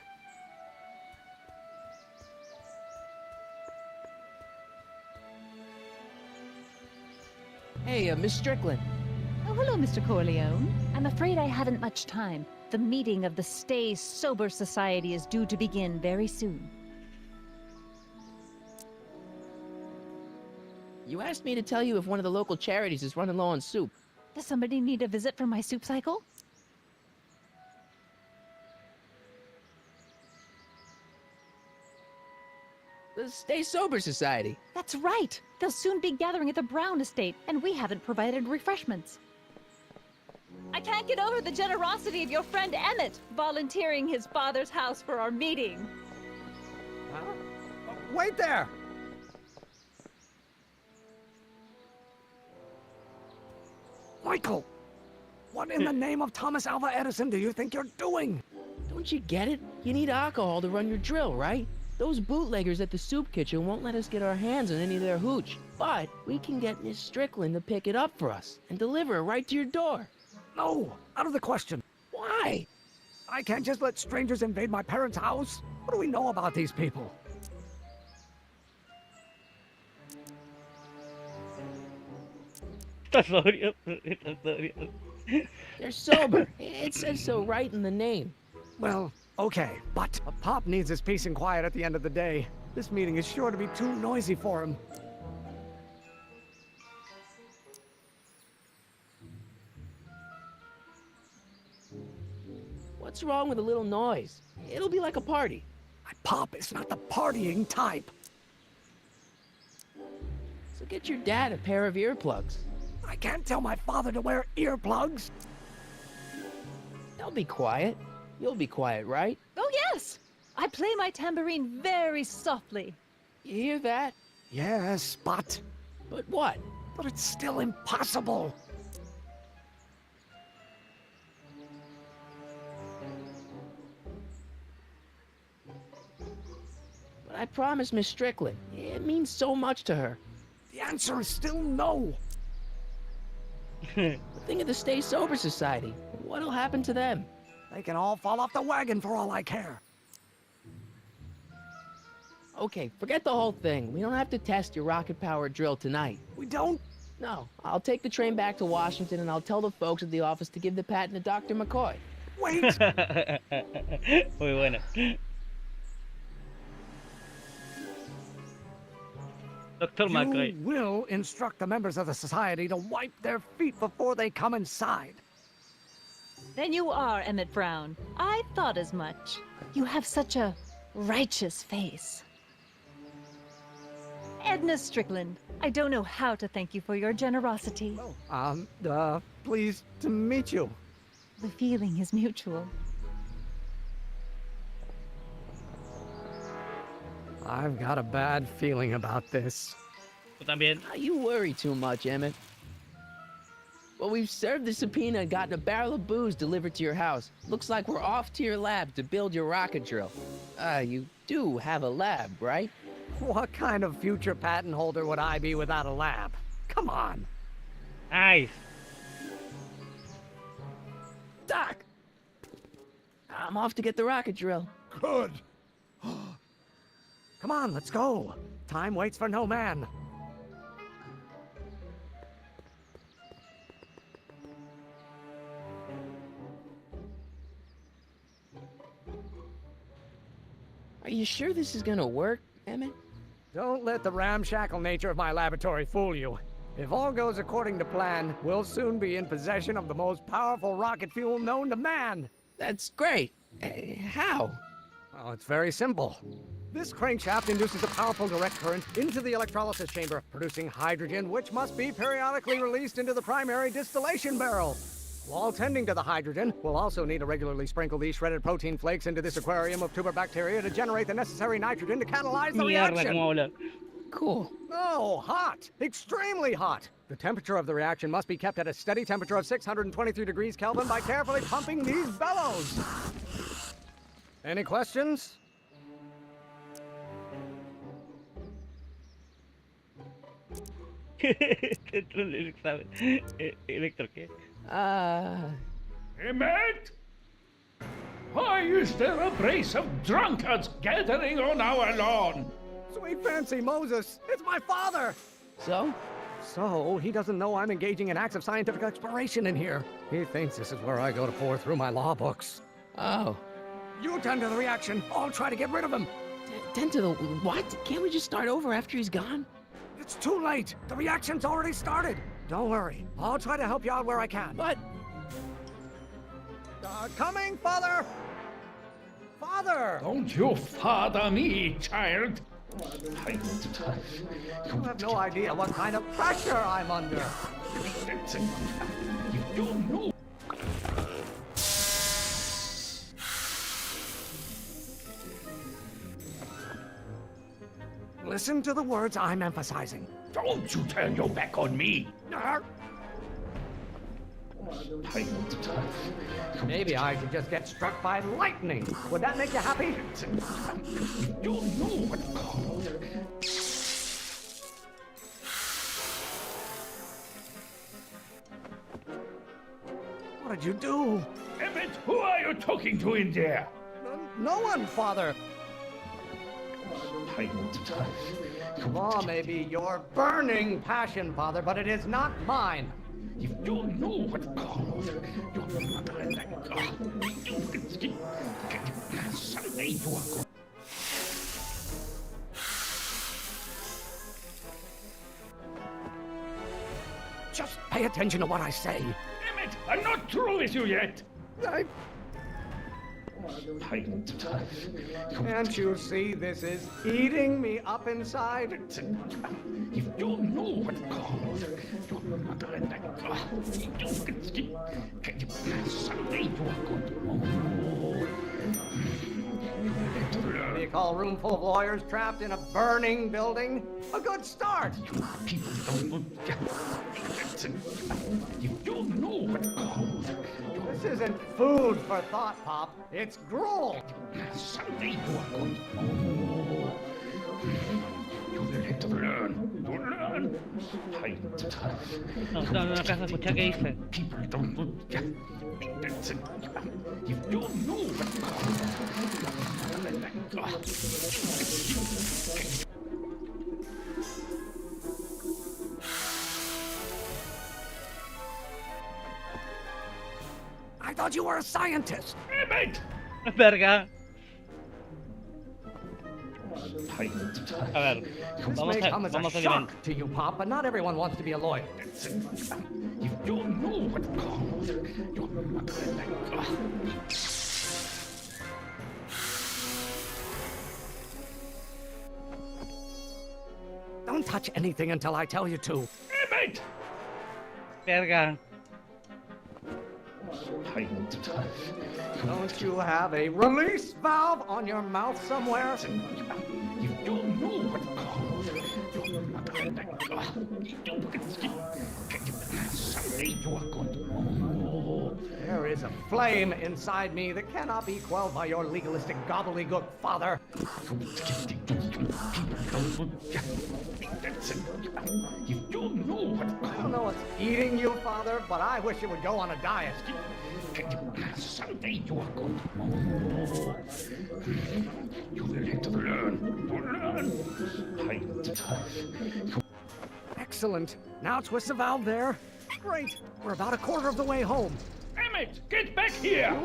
Hey, Miss Strickland. Oh, hello, Mr. Corleone. I'm afraid I haven't much time. The meeting of the Stay Sober Society is due to begin very soon. You asked me to tell you if one of the local charities is running low on soup. Does somebody need a visit from my soup cycle? The Stay Sober Society. That's right. They'll soon be gathering at the Brown estate, and we haven't provided refreshments. I can't get over the generosity of your friend Emmett, volunteering his father's house for our meeting. Huh? Wait there! Michael! What in the name of Thomas Alva Edison do you think you're doing? Don't you get it? You need alcohol to run your drill, right? Those bootleggers at the soup kitchen won't let us get our hands on any of their hooch. But we can get Miss Strickland to pick it up for us and deliver it right to your door. No, out of the question. Why? I can't just let strangers invade my parents' house. What do we know about these people? Está sobrio. Está sobrio. They're sober. It says so right in the name. Well, okay, but Pop needs his peace and quiet at the end of the day. This meeting is sure to be too noisy for him. What's wrong with a little noise? It'll be like a party. Pop is not the partying type. So get your dad a pair of earplugs. I can't tell my father to wear earplugs. They'll be quiet. You'll be quiet, right? Oh, yes! I play my tambourine very softly. You hear that? Yes, but... But what? But it's still impossible. But I promised Miss Strickland. It means so much to her. The answer is still no. Think of the Stay Sober Society. What'll happen to them? They can all fall off the wagon for all I care. Okay, forget the whole thing. We don't have to test your rocket-powered drill tonight. We don't? No. I'll take the train back to Washington and I'll tell the folks at the office to give the patent to Dr. McCoy. Wait! Muy bueno. Dr. McCoy. You will instruct the members of the society to wipe their feet before they come inside. Then you are Emmett Brown. I thought as much. You have such a righteous face. Edna Strickland, I don't know how to thank you for your generosity. Pleased to meet you. The feeling is mutual. I've got a bad feeling about this. También. You worry too much, Emmett. Well, we've served the subpoena and gotten a barrel of booze delivered to your house. Looks like we're off to your lab to build your rocket drill. You do have a lab, right? What kind of future patent holder would I be without a lab? Come on. Nice. Doc! I'm off to get the rocket drill. Good. Come on, let's go. Time waits for no man. Are you sure this is gonna work, Emmett? Don't let the ramshackle nature of my laboratory fool you. If all goes according to plan, we'll soon be in possession of the most powerful rocket fuel known to man. That's great. How? Well, it's very simple. This crankshaft induces a powerful direct current into the electrolysis chamber, producing hydrogen, which must be periodically released into the primary distillation barrel. While tending to the hydrogen, we'll also need to regularly sprinkle these shredded protein flakes into this aquarium of tuber bacteria to generate the necessary nitrogen to catalyze the reaction. Cool. No, hot. Extremely hot. The temperature of the reaction must be kept at a steady temperature of 623 degrees Kelvin by carefully pumping these bellows. Any questions? Electro, ¿qué? Emmett? Why is there a brace of drunkards gathering on our lawn? Sweet fancy Moses, it's my father! So? So, he doesn't know I'm engaging in acts of scientific exploration in here. He thinks this is where I go to pour through my law books. Oh. You tend to the reaction. I'll try to get rid of him. Tend to the what? Can't we just start over after he's gone? It's too late. The reaction's already started. Don't worry. I'll try to help you out where I can. But... coming, Father! Father! Don't you father me, child. You have no idea what kind of pressure I'm under. You don't know. Listen to the words I'm emphasizing. Don't you turn your back on me. Maybe I should just get struck by lightning. Would that make you happy? You don't know what called. What did you do? Emmett, who are you talking to in there? No one, Father. Law may be your burning passion, Father, but it is not mine. You don't know what called. Your mother and someday you are going. Just pay attention to what I say. Emmett, I'm not through with you yet. Can't you see this is eating me up inside? You don't know what called. Your mother and someday you are going to. What do you call a room full of lawyers trapped in a burning building? A good start. People don't. You don't know what called. This isn't food for thought, Pop. It's gruel. Someday you are going to. You will have to learn. To learn. No alcanzo a escuchar qué dice. People don't. You don't know what I thought you were a scientist. Emmett! Verga. A ver, This may come as a shock to you, Pop, but not everyone wants to be a lawyer. You don't know what called. Your mother and Don't touch anything until I tell you to. Emmett! Verga. Don't you have a release valve on your mouth somewhere? You don't know what called. Your mother and someday you are going to. There is a flame inside me that cannot be quelled by your legalistic gobbledygook, Father. You don't know what I don't know what's eating you, Father, but I wish you would go on a diet. Someday you are going to. You will have to learn. Excellent. Now twist the valve there. Great. We're about a quarter of the way home. Emmett, get back here!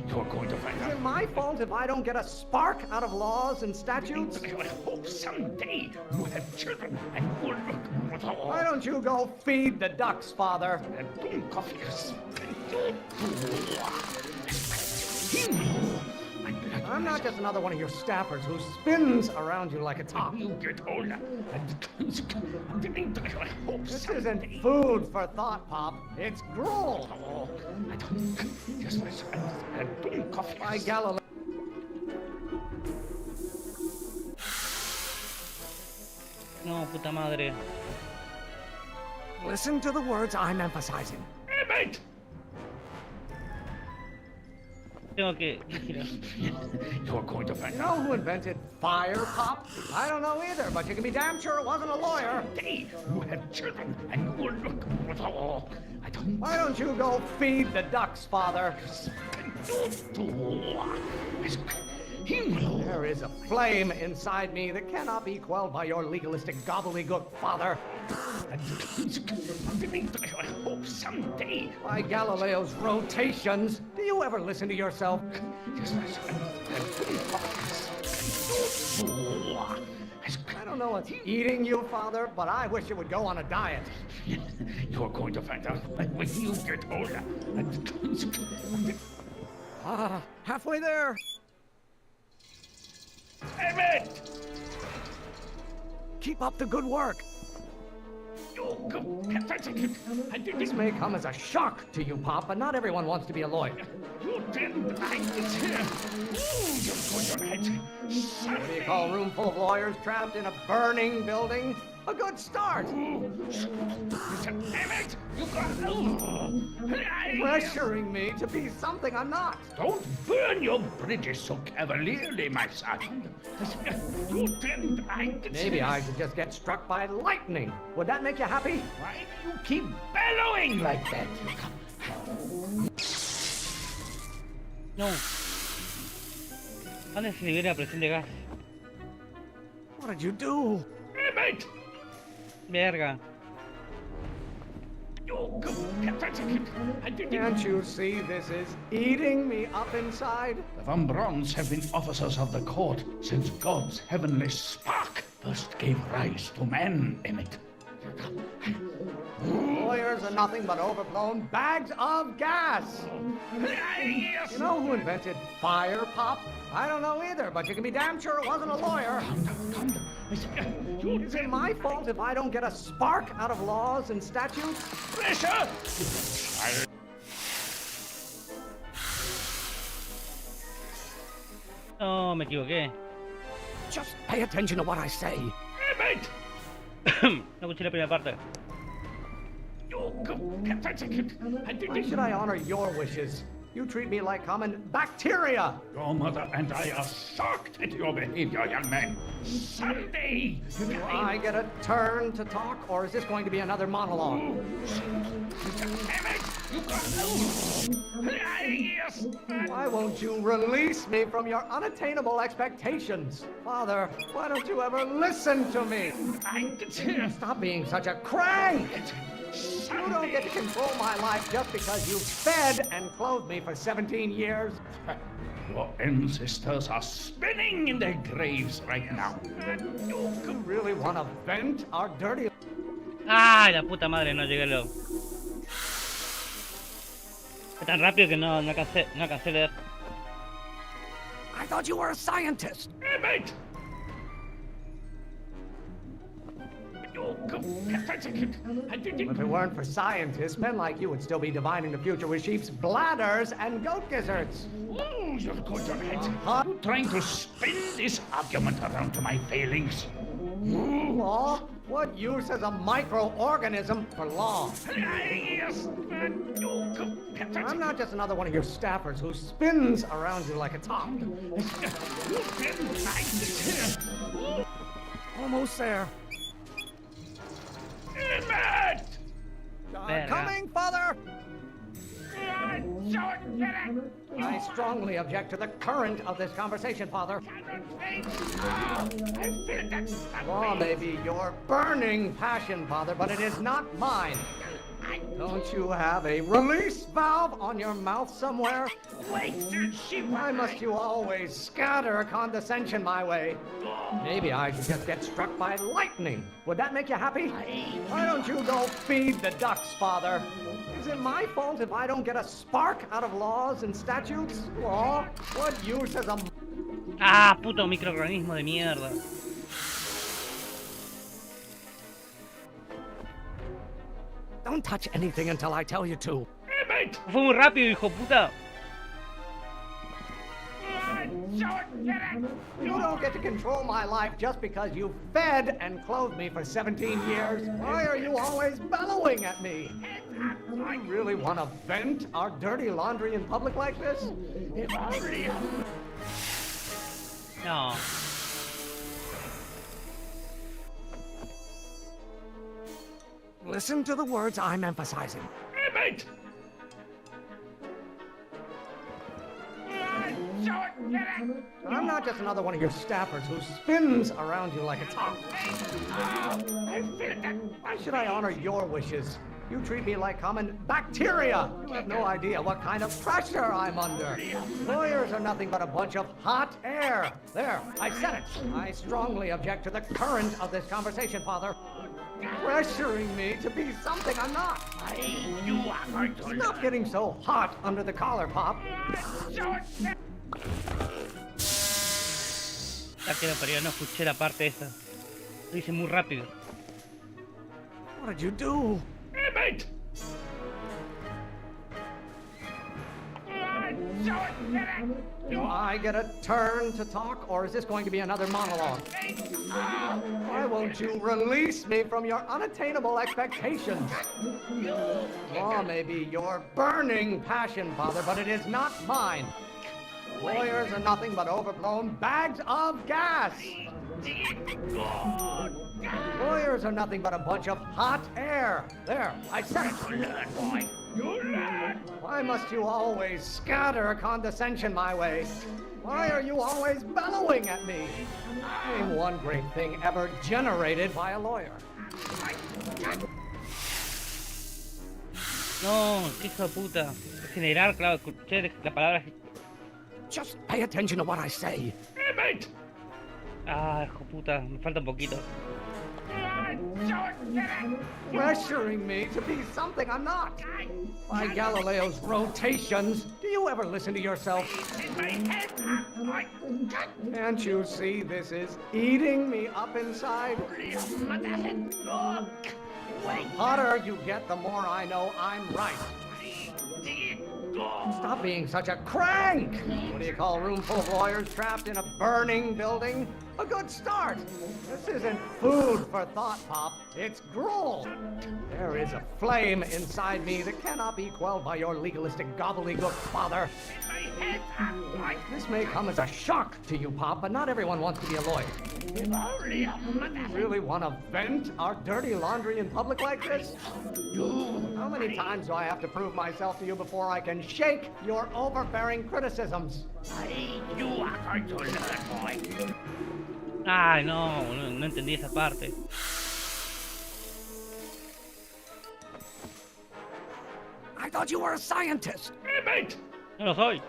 You're going to find Is out. it my fault if I don't get a spark out of laws and statutes? I hope someday you have children and you will look. Why don't you go feed the ducks, Father? And coffee. I'm not just another one of your staffers who spins around you like a top. You get older. This isn't food for thought, Pop. It's gruel. By Galileo. No, puta madre. Listen to the words I'm emphasizing. Emmett! Tengo que girar. You're going to find You know who invented fire, Pop? I don't know either, but you can be damn sure it wasn't a lawyer. Someday you have children and you will look. Why don't you go feed the ducks, Father? There is a flame inside me that cannot be quelled by your legalistic gobbledygook, Father. I hope someday. By Galileo's rotations, do you ever listen to yourself? I don't know what's eating you, Father, but I wish you would go on a diet. You're going to find out when you get older. Halfway there. Emmett! Keep up the good work. This may come as a shock to you, Pop, but not everyone wants to be a lawyer. You didn't like it here. What do you call a room full of lawyers trapped in a burning building? A good start. Emmett, you got... Pressuring me to be something I'm not. Don't burn your bridges so cavalierly, my son. You didn't like it. Maybe I should just get struck by lightning. Would that make you happy? Why do you keep bellowing like that? No. ¿Dónde se libera la presión de gas? What did you do? Emmett! Verga. Can't you see this is eating me up inside? The Von Brauns have been officers of the court since God's heavenly spark first gave rise to man, Emmett. Lawyers are nothing but overblown bags of gas. You know who invented fire, Pop? I don't know either, but you can be damn sure it wasn't a lawyer. Is it my fault if I don't get a spark out of laws and statutes? Pressure! No, me equivoqué. Just pay attention to what I say. Emmett! No escuché la primera parte. Why should I honor your wishes? You treat me like common bacteria. Your mother and I are shocked at your behavior, young man. Someday... Do I get a turn to talk, or is this going to be another monologue? Why won't you release me from your unattainable expectations? Father, why don't you ever listen to me? Stop being such a crank! You don't get to control my life just because you fed and clothed me for 17 years. Your ancestors are spinning in their graves right now. You really want to vent our dirty... ¡Ay, la puta madre! No llegué luego. Es tan rápido que no alcancé a leer. I thought you were a scientist. Emmett! If it weren't for scientists, men like you would still be divining the future with sheep's bladders and goat gizzards. Oh, you're good, Emmett. Are you trying to spin this argument around to my failings? Law? What use has a microorganism for law? I'm not just another one of your staffers who spins around you like a top. Almost there. Emmett! Coming, Father! I strongly object to the current of this conversation, Father. Law may be your burning passion, Father, but it is not mine. Don't you have a release valve on your mouth somewhere? Why must you always scatter condescension my way? Maybe I should just get struck by lightning. Would that make you happy? Why don't you go feed the ducks, Father? Is it my fault if I don't get a spark out of laws and statutes? Law? What use has a... ¡Ah, puto microorganismo de mierda! Don't touch anything until I tell you to. Fue muy rápido, hijo puta. You don't get to control my life just because you fed and clothed me for 17 years. Why are you always bellowing at me? You really want to vent our dirty laundry in public like this? No. Listen to the words I'm emphasizing. Emmett! I'm not just another one of your staffers who spins around you like a top. Why should I honor your wishes? You treat me like common bacteria. You have no idea what kind of pressure I'm under. Lawyers are nothing but a bunch of hot air. There, I said it. I strongly object to the current of this conversation, Father. Pressuring me to be something I'm not. Stop getting so hot under the collar, Pop. Pero no escuché la parte esa. Lo hice muy rápido. What did you do? Emmett! Do I get a turn to talk, or is this going to be another monologue? Why won't you release me from your unattainable expectations? Law may be your burning passion, Father, but it is not mine. Lawyers are nothing but overblown bags of gas. Lawyers are nothing but a bunch of hot air. There, I said it. Why must you always scatter condescension my way? Why are you always bellowing at me? Name one great thing ever generated by a lawyer. No, qué hijo de puta. Generar, claro, escuché la palabra. Just pay attention to what I say. Emmett! Ah, hijo de puta, me falta un poquito. Pressuring me to be something I'm not. By Galileo's rotations, do you ever listen to yourself? Can't you see this is eating me up inside? The hotter you get, the more I know I'm right. Stop being such a crank! What do you call a room full of lawyers trapped in a burning building? A good start! This isn't food for thought, Pop. It's gruel! There is a flame inside me that cannot be quelled by your legalistic gobbledygook, Father. This may come as a shock to you, Pop, but not everyone wants to be a lawyer. Really want to vent our dirty laundry in public like this? How many times do I have to prove myself to you before I can shake your overbearing criticisms? Ay, no entendí esa parte. I thought you were a scientist. Emmett! No lo soy.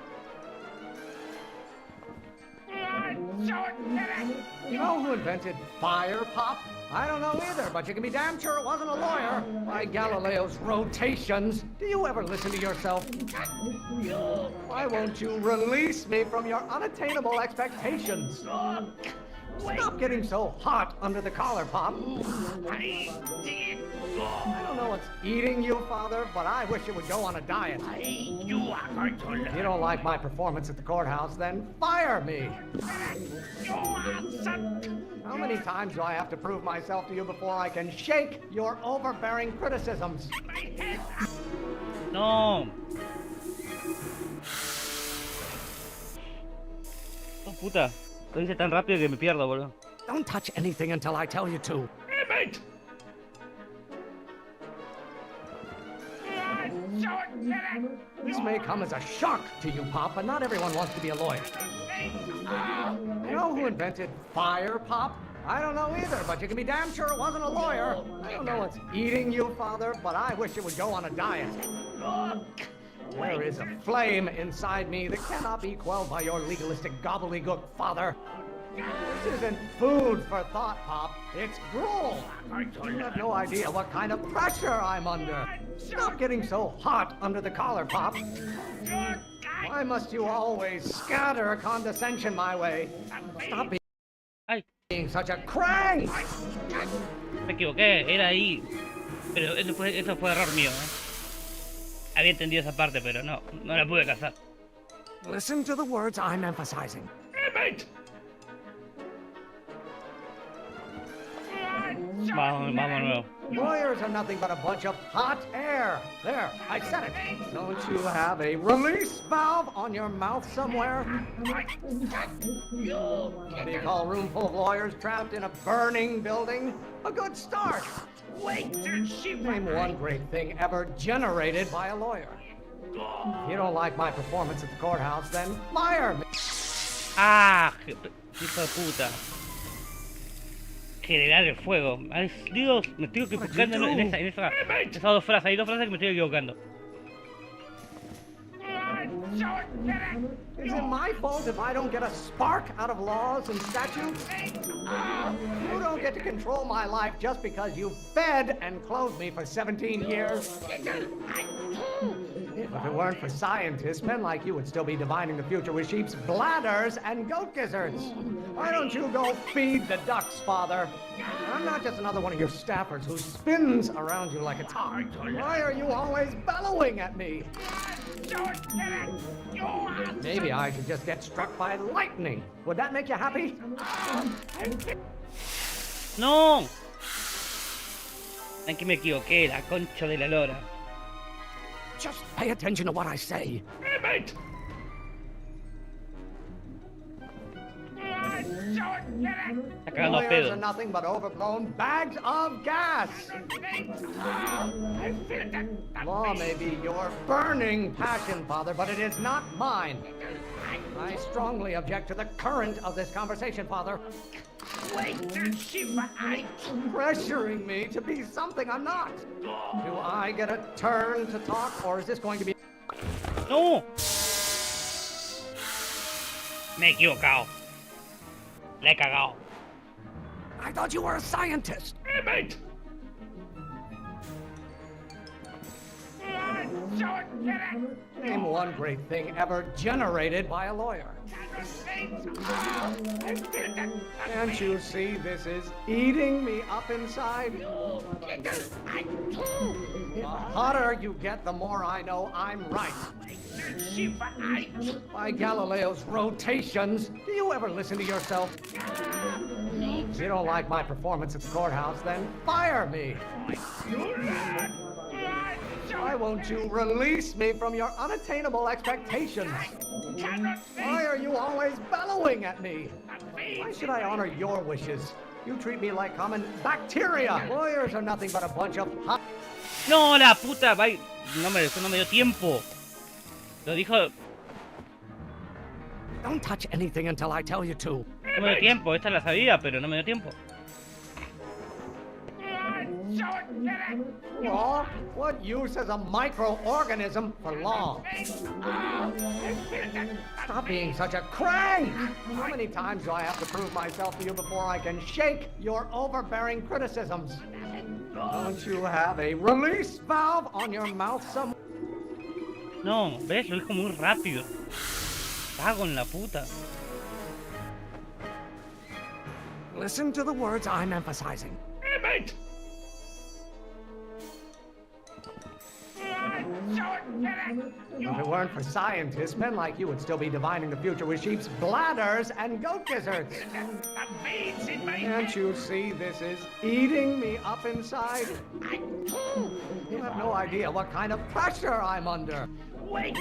You know who invented fire, Pop? I don't know either, but you can be damn sure it wasn't a lawyer. By Galileo's rotations, do you ever listen to yourself? Why won't you release me from your unattainable expectations? Stop getting so hot under the collar, Pop. I don't know what's eating you, Father, but I wish you would go on a diet. If you don't like my performance at the courthouse, then fire me. How many times do I have to prove myself to you before I can shake your overbearing criticisms? No. Oh, puta. Lo hice tan rápido que me pierdo, boludo. Don't touch anything until I tell you to. Emmett! This may come as a shock to you, Pop, but not everyone wants to be a lawyer. You know who invented fire, Pop? I don't know either, but you can be damn sure it wasn't a lawyer. I don't know what's eating you, Father, but I wish you would go on a diet. There is a flame inside me that cannot be quelled by your legalistic gobbledygook, Father. This isn't food for thought, Pop. It's gruel. You have no idea what kind of pressure I'm under. Stop getting so hot under the collar, Pop. Why must you always scatter condescension my way? Stop being such a crank. Me equivoqué, era ahí. Pero eso fue error mío, Había entendido esa parte, pero no la pude cazar. Listen to the words I'm emphasizing. Emmett! Vamos de nuevo. Lawyers are nothing but a bunch of hot air. There, I said it. Don't you have a release valve on your mouth somewhere? What do you call a room full of lawyers trapped in a burning building? A good start. Name one great thing ever generated by a lawyer. If you don't like my performance at the courthouse, then fire me. Ah, hijo de puta. Generar el fuego. Ay, Dios, me estoy equivocando en esas dos frases. Hay dos frases que me estoy equivocando. Is it my fault if I don't get a spark out of laws and statutes? You don't get to control my life just because you fed and clothed me for 17 years. If If it weren't for scientists, men like you would still be divining the future with sheep's bladders and goat gizzards. Why don't you go feed the ducks, Father? I'm not just another one of your staffers who spins around you like a top. Why are you always bellowing at me? Maybe I should just get struck by lightning. Would that make you happy? ¡No! Aquí me equivoqué, la concha de la lora. Just pay attention to what I say. Emmett! Está cagando a Lawyers pedo. are nothing but overblown bags of gas. Law may be your burning passion, Father, but it is not mine. I strongly object to the current of this conversation, Father. Pressuring me to be something I'm not. Do I get a turn to talk, or is this going to be... ¡No! Me he equivocado. Le he cagado. I thought you were a scientist. Emmett! Name one great thing ever generated by a lawyer. Can't you see this is eating me up inside? The hotter you get, the more I know I'm right. By Galileo's rotations, do you ever listen to yourself? If you don't like my performance at the courthouse, then fire me. Why won't you release me from your unattainable expectations? Why are you always bellowing at me? Why should I honor your wishes? You treat me like common bacteria. Lawyers are nothing but a bunch of... No, la puta, vaya. No me dio tiempo. Lo dijo. Don't touch anything until I tell you to. No me dio tiempo, esta la sabía, pero no me dio tiempo. Law? What use is a microorganism for law? Stop being such a crank! How many times do I have to prove myself to you before I can shake your overbearing criticisms? Don't you have a release valve on your mouth somewhere? No, ves, lo dijo muy rápido. Cago en la puta. Listen to the words I'm emphasizing. Emmett! If it weren't for scientists, men like you would still be divining the future with sheep's bladders and goat gizzards. Can't you see this is eating me up inside? You have no idea what kind of pressure I'm under. You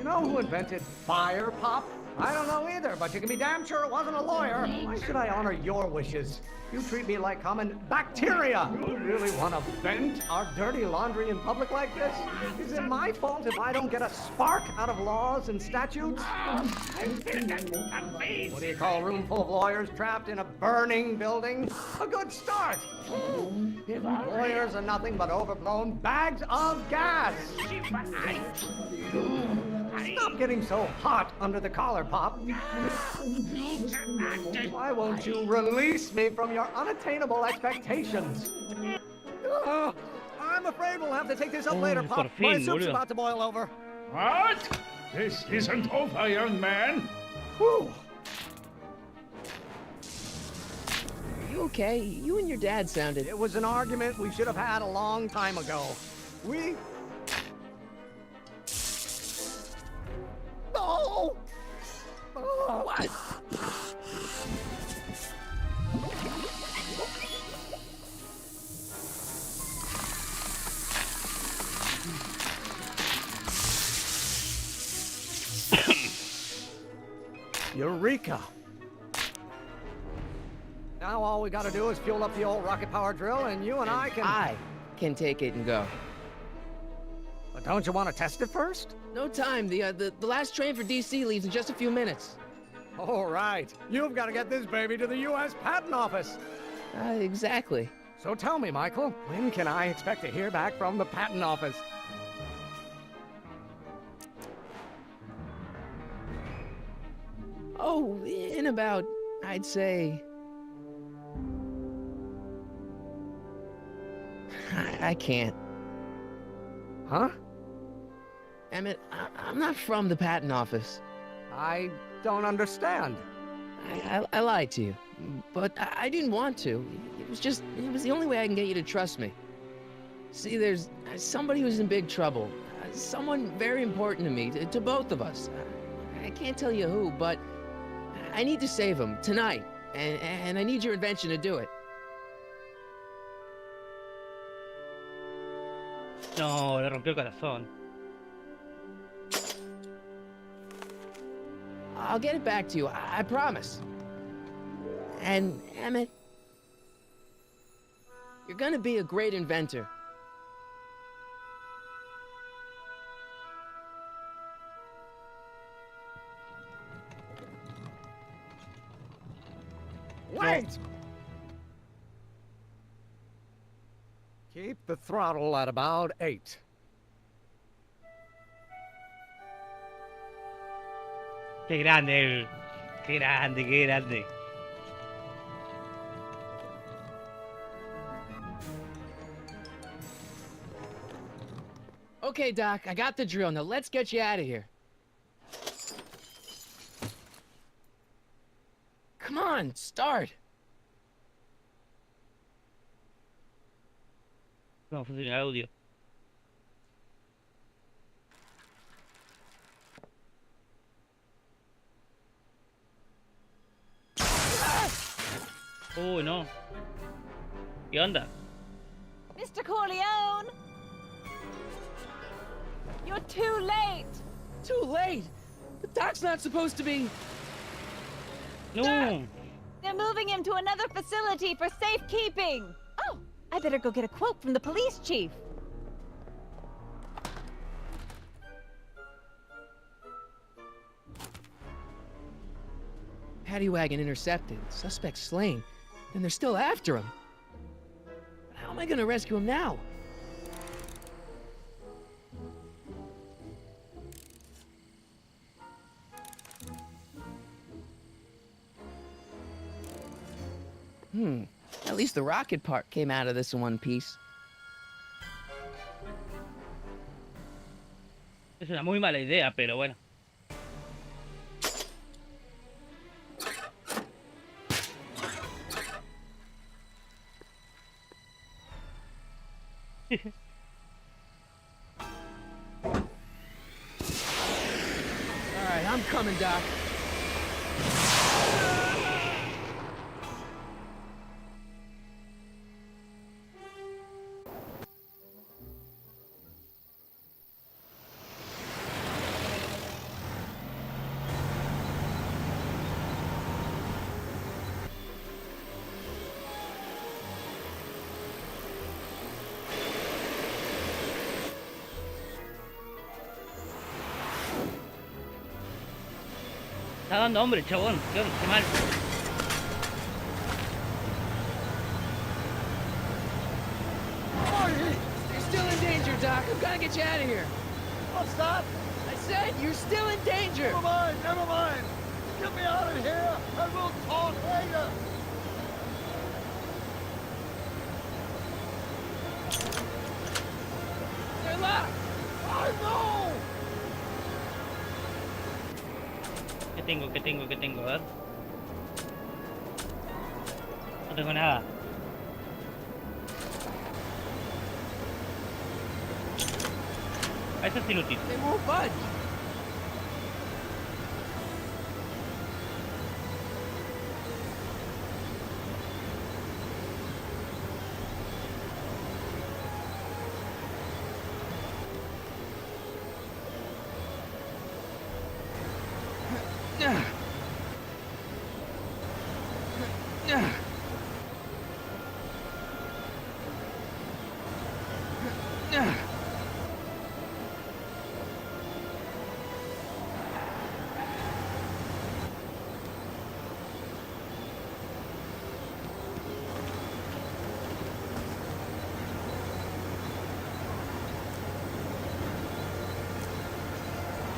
know who invented fire pop? I don't know either, but you can be damn sure it wasn't a lawyer. Why should I honor your wishes? You treat me like common bacteria. You really want to vent our dirty laundry in public like this? Is it my fault if I don't get a spark out of laws and statutes? What do you call a room full of lawyers trapped in a burning building? A good start. Lawyers are nothing but overblown bags of gas. Stop getting so hot under the collar, Pop. Why won't you release me from your unattainable expectations? I'm afraid we'll have to take this up later, Pop. My soup's about to boil over. What? This isn't over, young man. Whew. You okay? You and your dad sounded... It was an argument we should have had a long time ago. We... Oh! Oh! What? Eureka! Now all we gotta do is fuel up the old rocket power drill and you and I can take it and go. But don't you want to test it first? No time. The last train for DC leaves in just a few minutes. All right. You've got to get this baby to the U.S. Patent Office. Exactly. So tell me, Michael, when can I expect to hear back from the Patent Office? Oh, in about, I'd say... I can't. Huh? Emmett, I'm not from the patent office. I don't understand. I lied to you, but I didn't want to. It was the only way I can get you to trust me. See, there's somebody who's in big trouble. Someone very important to me, to both of us. I can't tell you who, but I need to save him tonight, and I need your invention to do it. No, le rompió el corazón. I'll get it back to you, I promise. And, Emmett, you're gonna be a great inventor. Wait! Keep the throttle at about 8. Qué grande él. Qué grande, qué grande. Okay, Doc, I got the drill. Now let's get you out of here. Come on, start. No funciona el audio. Oh, no. ¿Qué onda? Mr. Corleone! You're too late! Too late? The Doc's not supposed to be... No! They're moving him to another facility for safekeeping! Oh, I better go get a quote from the police chief. Paddy wagon intercepted, suspect slain, and they're still after him. How am I gonna rescue him now? At least the rocket part came out of this in one piece. Es una muy mala idea, pero bueno. Alright, I'm coming, Doc. Está dando hombre, chabón. Qué mal. You're still in danger, Doc. I'm gonna get you out of here. What's that? I said you're still in danger. Never mind, never mind. Get me out of here, and we'll talk later. They're locked. I know. ¿Qué tengo? ¿Qué tengo? ¿Qué tengo? A ver. No tengo nada. Eso es inútil. They won't budge.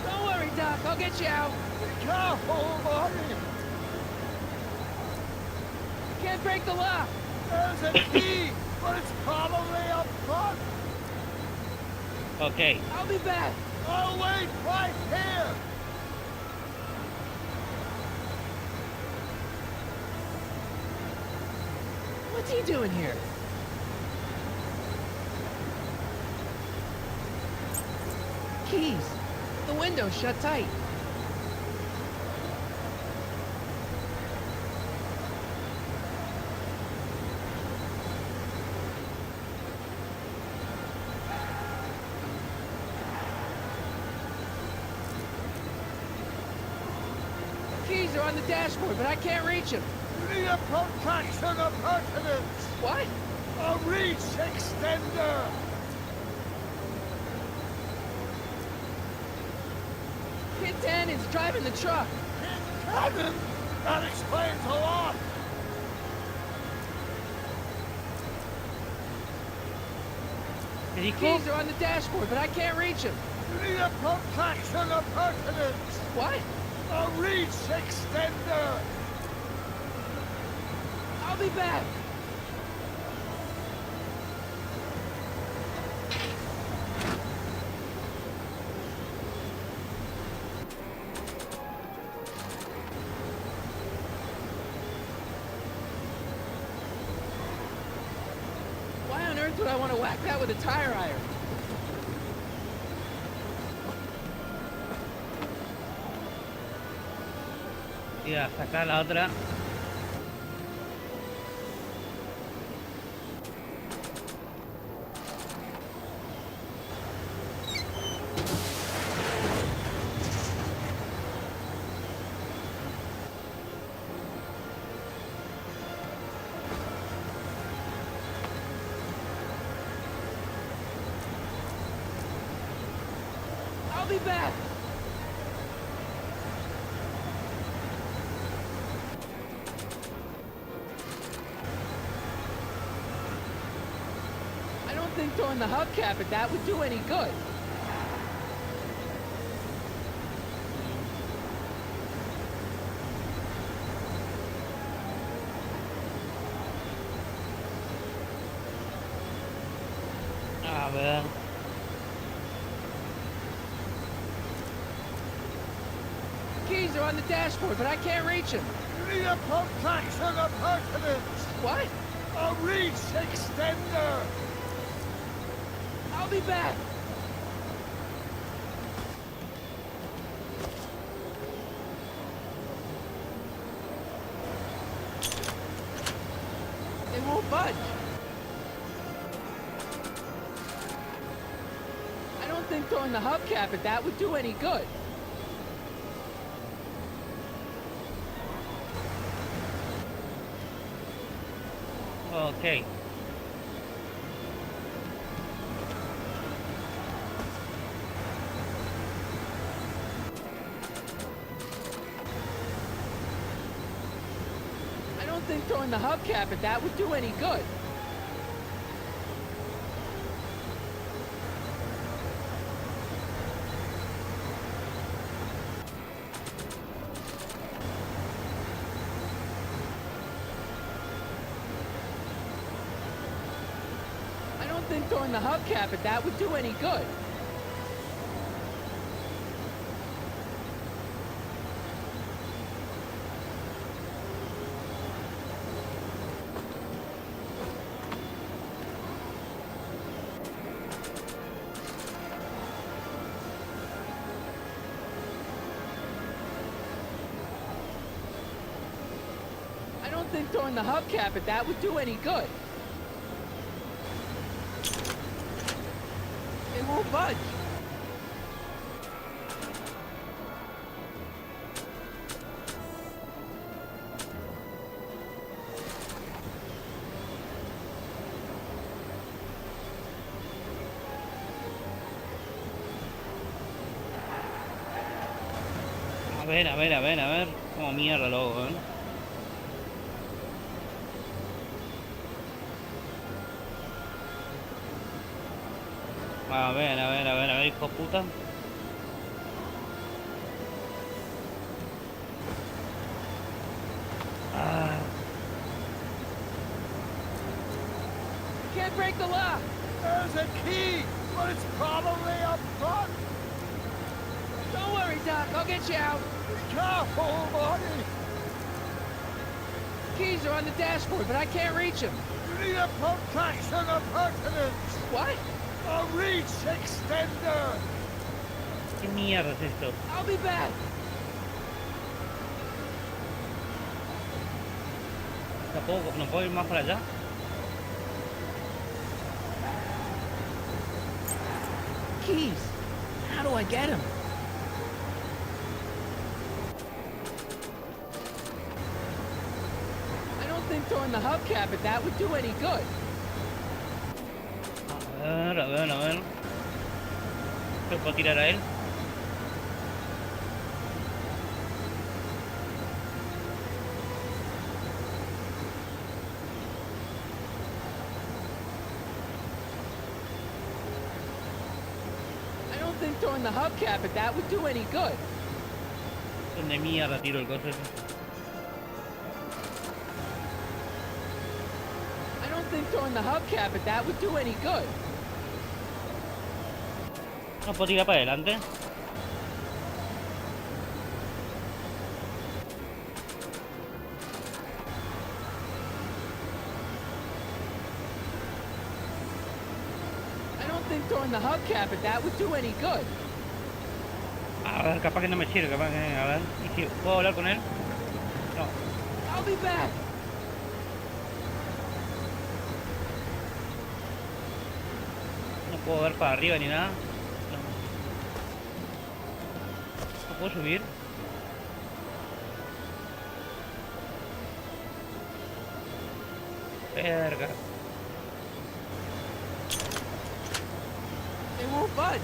Don't worry, Doc. I'll get you out. Be careful, buddy. You can't break the lock. There's a key, but it's probably up front. Ok. I'll be back. I'll wait right here! What's he doing here? Keys. The window's shut tight. Keys are on the dashboard, but I can't reach them. You need a protraction appurtenance! What? A reach extender! Kid Tannen's driving the truck. Cannon? That explains a lot! Keys are on the dashboard, but I can't reach them. You need a protraction appurtenance! What? A reach extender! I'll be back. Why on earth would I want to whack that with a tire iron? Y a sacar la otra. I'll be back. I don't think throwing the hubcap at that would do any good. A ver. Keys are on the dashboard, but I can't reach them. You need a protraction appurtenance! What? A reach extender! I'll be back. They won't budge. I don't think throwing the hubcap at that would do any good. Ok. I don't think throwing the hubcap at that would do any good. I don't think throwing the hubcap at that would do any good. I don't think throwing the hubcap at that would do any good. They won't budge. A ver, a ver, a ver, a ver. Como mierda luego, ¿eh? A ver, a ver, a ver, a ver, hijo de puta. Ah. Can't break the lock. There's a key, but it's probably up front. Don't worry, Doc. I'll get you out. Be careful, Marty. Keys are on the dashboard, but I can't reach them. You need a protraction appurtenance. What? A reach extender. ¿Qué mierda es esto? I'll be back. ¿No puedo ir más para allá? Keys. How do I get them? I don't think throwing the hubcap at that would do any good. A ver. ¿Lo puedo tirar a él? I don't think throwing the hubcap at that would do any good. ¿Dónde mierda tiro el coso ese? I don't think throwing the hubcap at that would do any good. ¿No puedo tirar para adelante? I don't think throwing the hubcap at that would do any good. A ver, capaz que no me sirve, capaz que... A ver, ¿y si puedo hablar con él? No. I'll be back. No puedo ver para arriba ni nada. No puedo subir. Verga. They won't budge.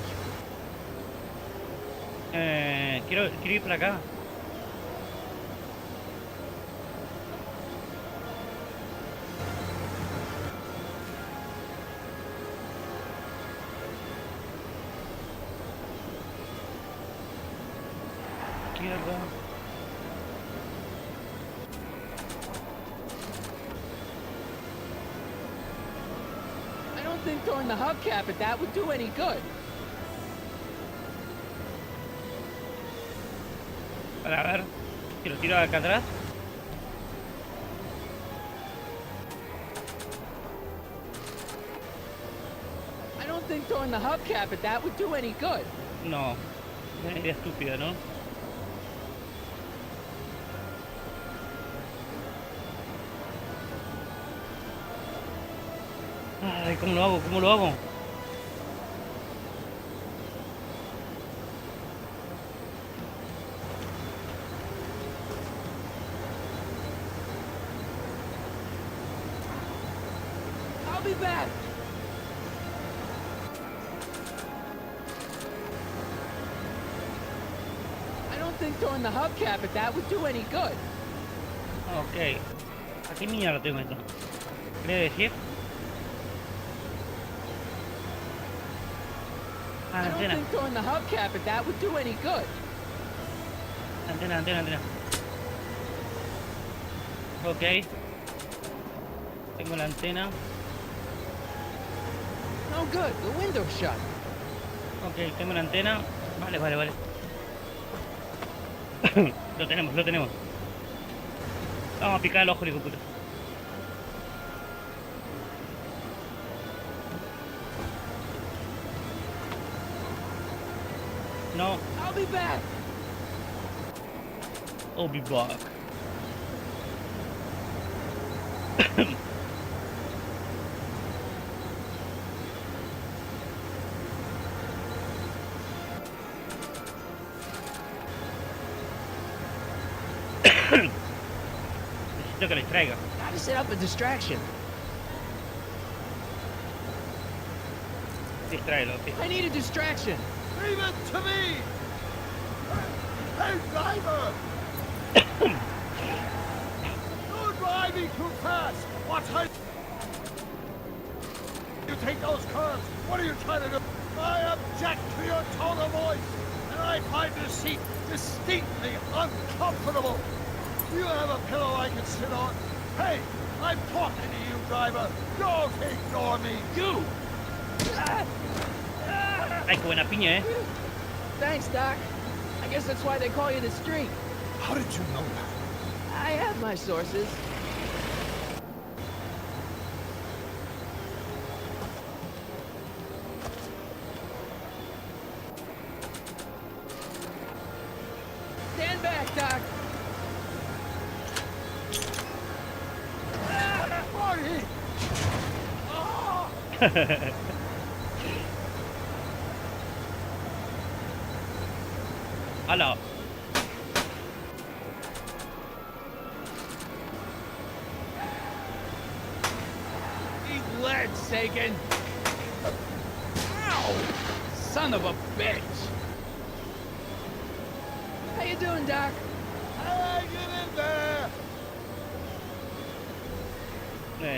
Quiero ir para acá. Izquierda. I don't think throwing the hubcap at that would do any good. Para ver. Si lo tiro acá atrás. I don't think throwing the hubcap at that would do any good. No. Es una idea estúpida, ¿no? Ay, ¿cómo lo hago? ¿Cómo lo hago? I'll be back. I don't think throwing the hubcap at that would do any good. Ok. ¿A qué mierda tengo esto? ¿Quiere decir? Ah, I don't antena. think throwing the hubcap at that would do any good. Antena. Ok. Tengo la antena. No good. The window's shut. Ok, tengo la antena. Vale. Lo tenemos. Vamos a picar el ojo, hijo de puta. No. I'll be back. I'll be back. Necesito que le traiga. Gotta set up a distraction. Distráelo, sí. I need a distraction. Leave it to me! Hey, driver! You're driving too fast! What time? You take those curves! What are you trying to do? I object to your tone of voice! And I find this seat distinctly uncomfortable! Do you have a pillow I can sit on? Hey, I'm talking to you, driver! Don't ignore me! You! Ay, qué buena piña, Thanks, Doc. guess that's why they call you the Streak. How did you know that? I have my sources. Stand back, Doc. Marty! ¡Hala! Eat lead, Sagan! Ow! Son of a bitch! How you doing, Doc? Hey, get in there!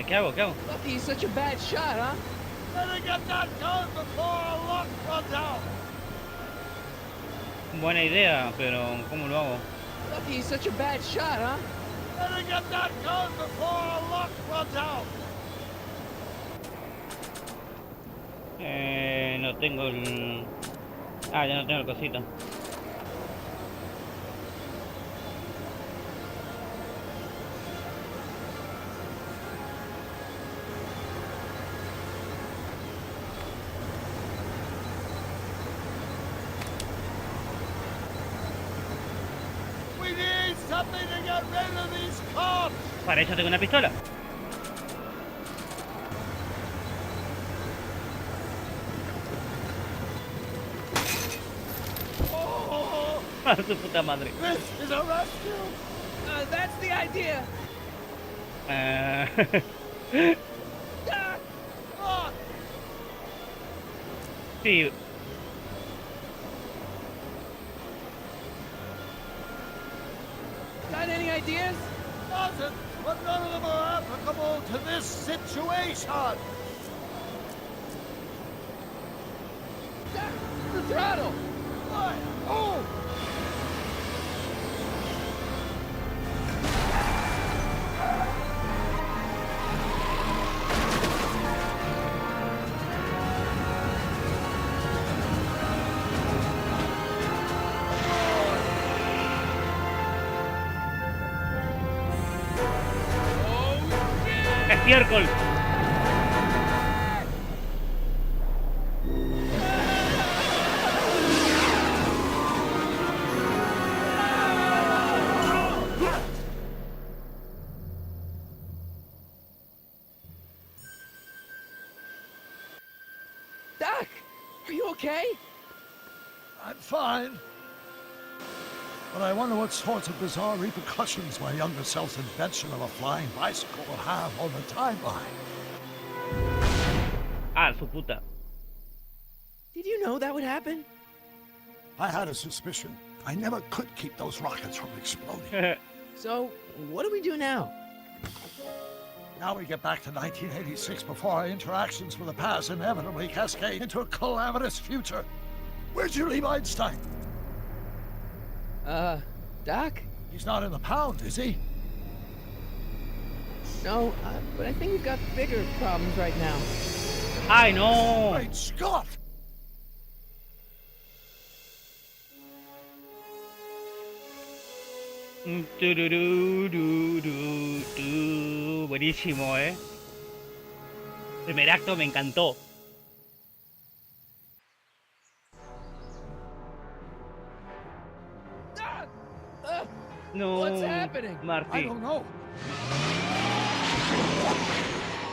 ¿Qué hago? ¿Qué hago? Lucky he's such a bad shot, huh? Better get that gun before our luck runs out! Buena idea, pero ¿cómo lo hago? Lucky he's such a bad shot, huh? Better get that gun before our luck runs out! No tengo el... Ah, ya no tengo el cosito. We need something to get rid of these cops! Para eso tengo una pistola. A su puta madre. This is a rescue! That's the idea. Sí. Got any ideas? Doesn't, but none of them are applicable to this situation! Doc, the throttle! Why? Oh! ¡Estiércol! Doc, are you okay? I'm fine. But I wonder what sorts of bizarre repercussions my younger self's invention of a flying bicycle will have on the timeline. Ah, su puta. Did you know that would happen? I had a suspicion. I never could keep those rockets from exploding. So, what do we do now? Now we get back to 1986 before our interactions with the past inevitably cascade into a calamitous future. Where'd you leave Einstein? Doc? He's not in the pound, is he? No, but I think we've got bigger problems right now. ¡Ay, no! Great Scott! Buenísimo, Primer acto me encantó. No, What's happening? I Marty. don't know.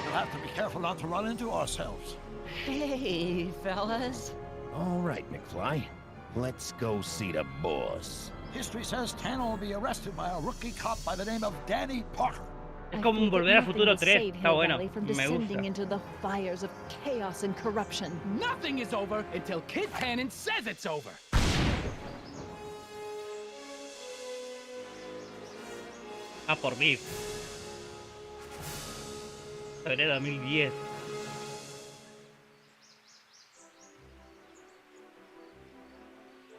We'll have to be careful not to run into ourselves. Hey, fellas. All right, McFly. Let's go see the boss. History says Tanner will be arrested by a rookie cop by the name of Danny Parker. Es como un Volver al Futuro 3. Está bueno. From Me descending gusta. into the fires of chaos and corruption. Nothing is over until Kid Cannon says it's over. Ah, por mí. Febrero 2010.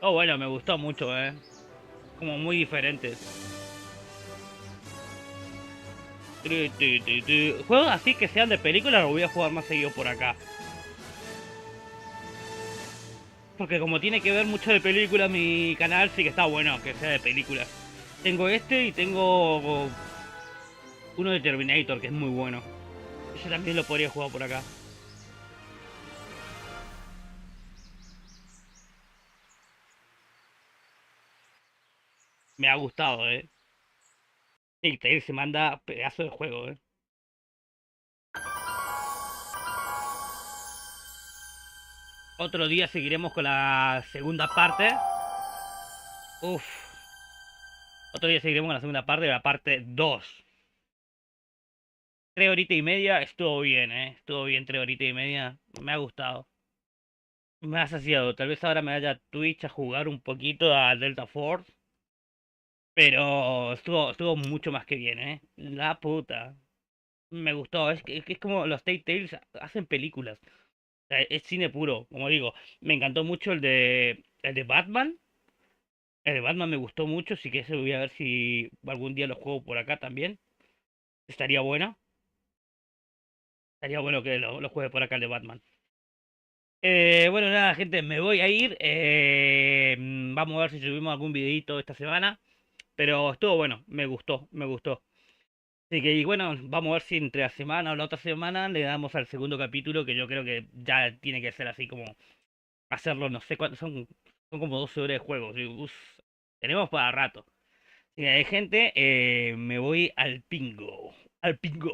Oh, bueno, me gustó mucho, Como muy diferente. Juegos así que sean de películas los voy a jugar más seguido por acá. Porque como tiene que ver mucho de películas mi canal, sí que está bueno que sea de películas. Tengo este y tengo uno de Terminator, que es muy bueno. Ese también lo podría jugar por acá. Me ha gustado, Telltale se manda pedazo de juego, Otro día seguiremos con la segunda parte. Uf. Otro día seguiremos con la segunda parte de la parte 2. 3 horitas y media, estuvo bien, Estuvo bien 3 horitas y media. Me ha gustado. Me ha saciado. Tal vez ahora me vaya a Twitch a jugar un poquito a Delta Force. Pero estuvo mucho más que bien, La puta. Me gustó. Es que es como los Telltales hacen películas. O sea, es cine puro, como digo. Me encantó mucho el de Batman. El de Batman me gustó mucho, así que ese voy a ver si algún día lo juego por acá también. Estaría bueno. Estaría bueno que lo juegue por acá el de Batman. Bueno, nada, gente, me voy a ir. Vamos a ver si subimos algún videito esta semana. Pero estuvo bueno, me gustó, me gustó. Así que, y bueno, vamos a ver si entre la semana o la otra semana le damos al segundo capítulo, que yo creo que ya tiene que ser así como hacerlo, no sé cuántos, son como 12 horas de juego. ¿Sí? Tenemos para rato. Así que, gente, me voy al pingo. Al pingo,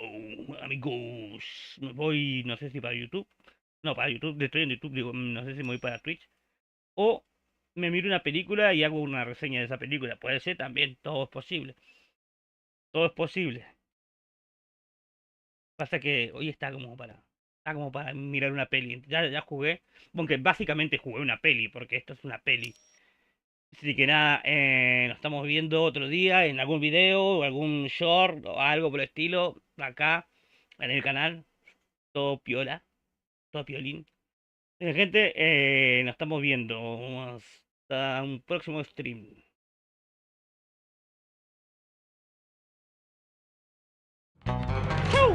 amigos. Me voy, no sé si para YouTube. No, para YouTube, estoy en YouTube, digo, no sé si me voy para Twitch. O me miro una película y hago una reseña de esa película. Puede ser también, todo es posible. Todo es posible. Pasa que hoy está como para mirar una peli. Ya jugué, aunque básicamente jugué una peli, porque esto es una peli. Así que nada, nos estamos viendo otro día en algún video o algún short o algo por el estilo, acá en el canal. Todo piola, todo piolín. Gente, nos estamos viendo. Hasta un próximo stream. ¡Chau!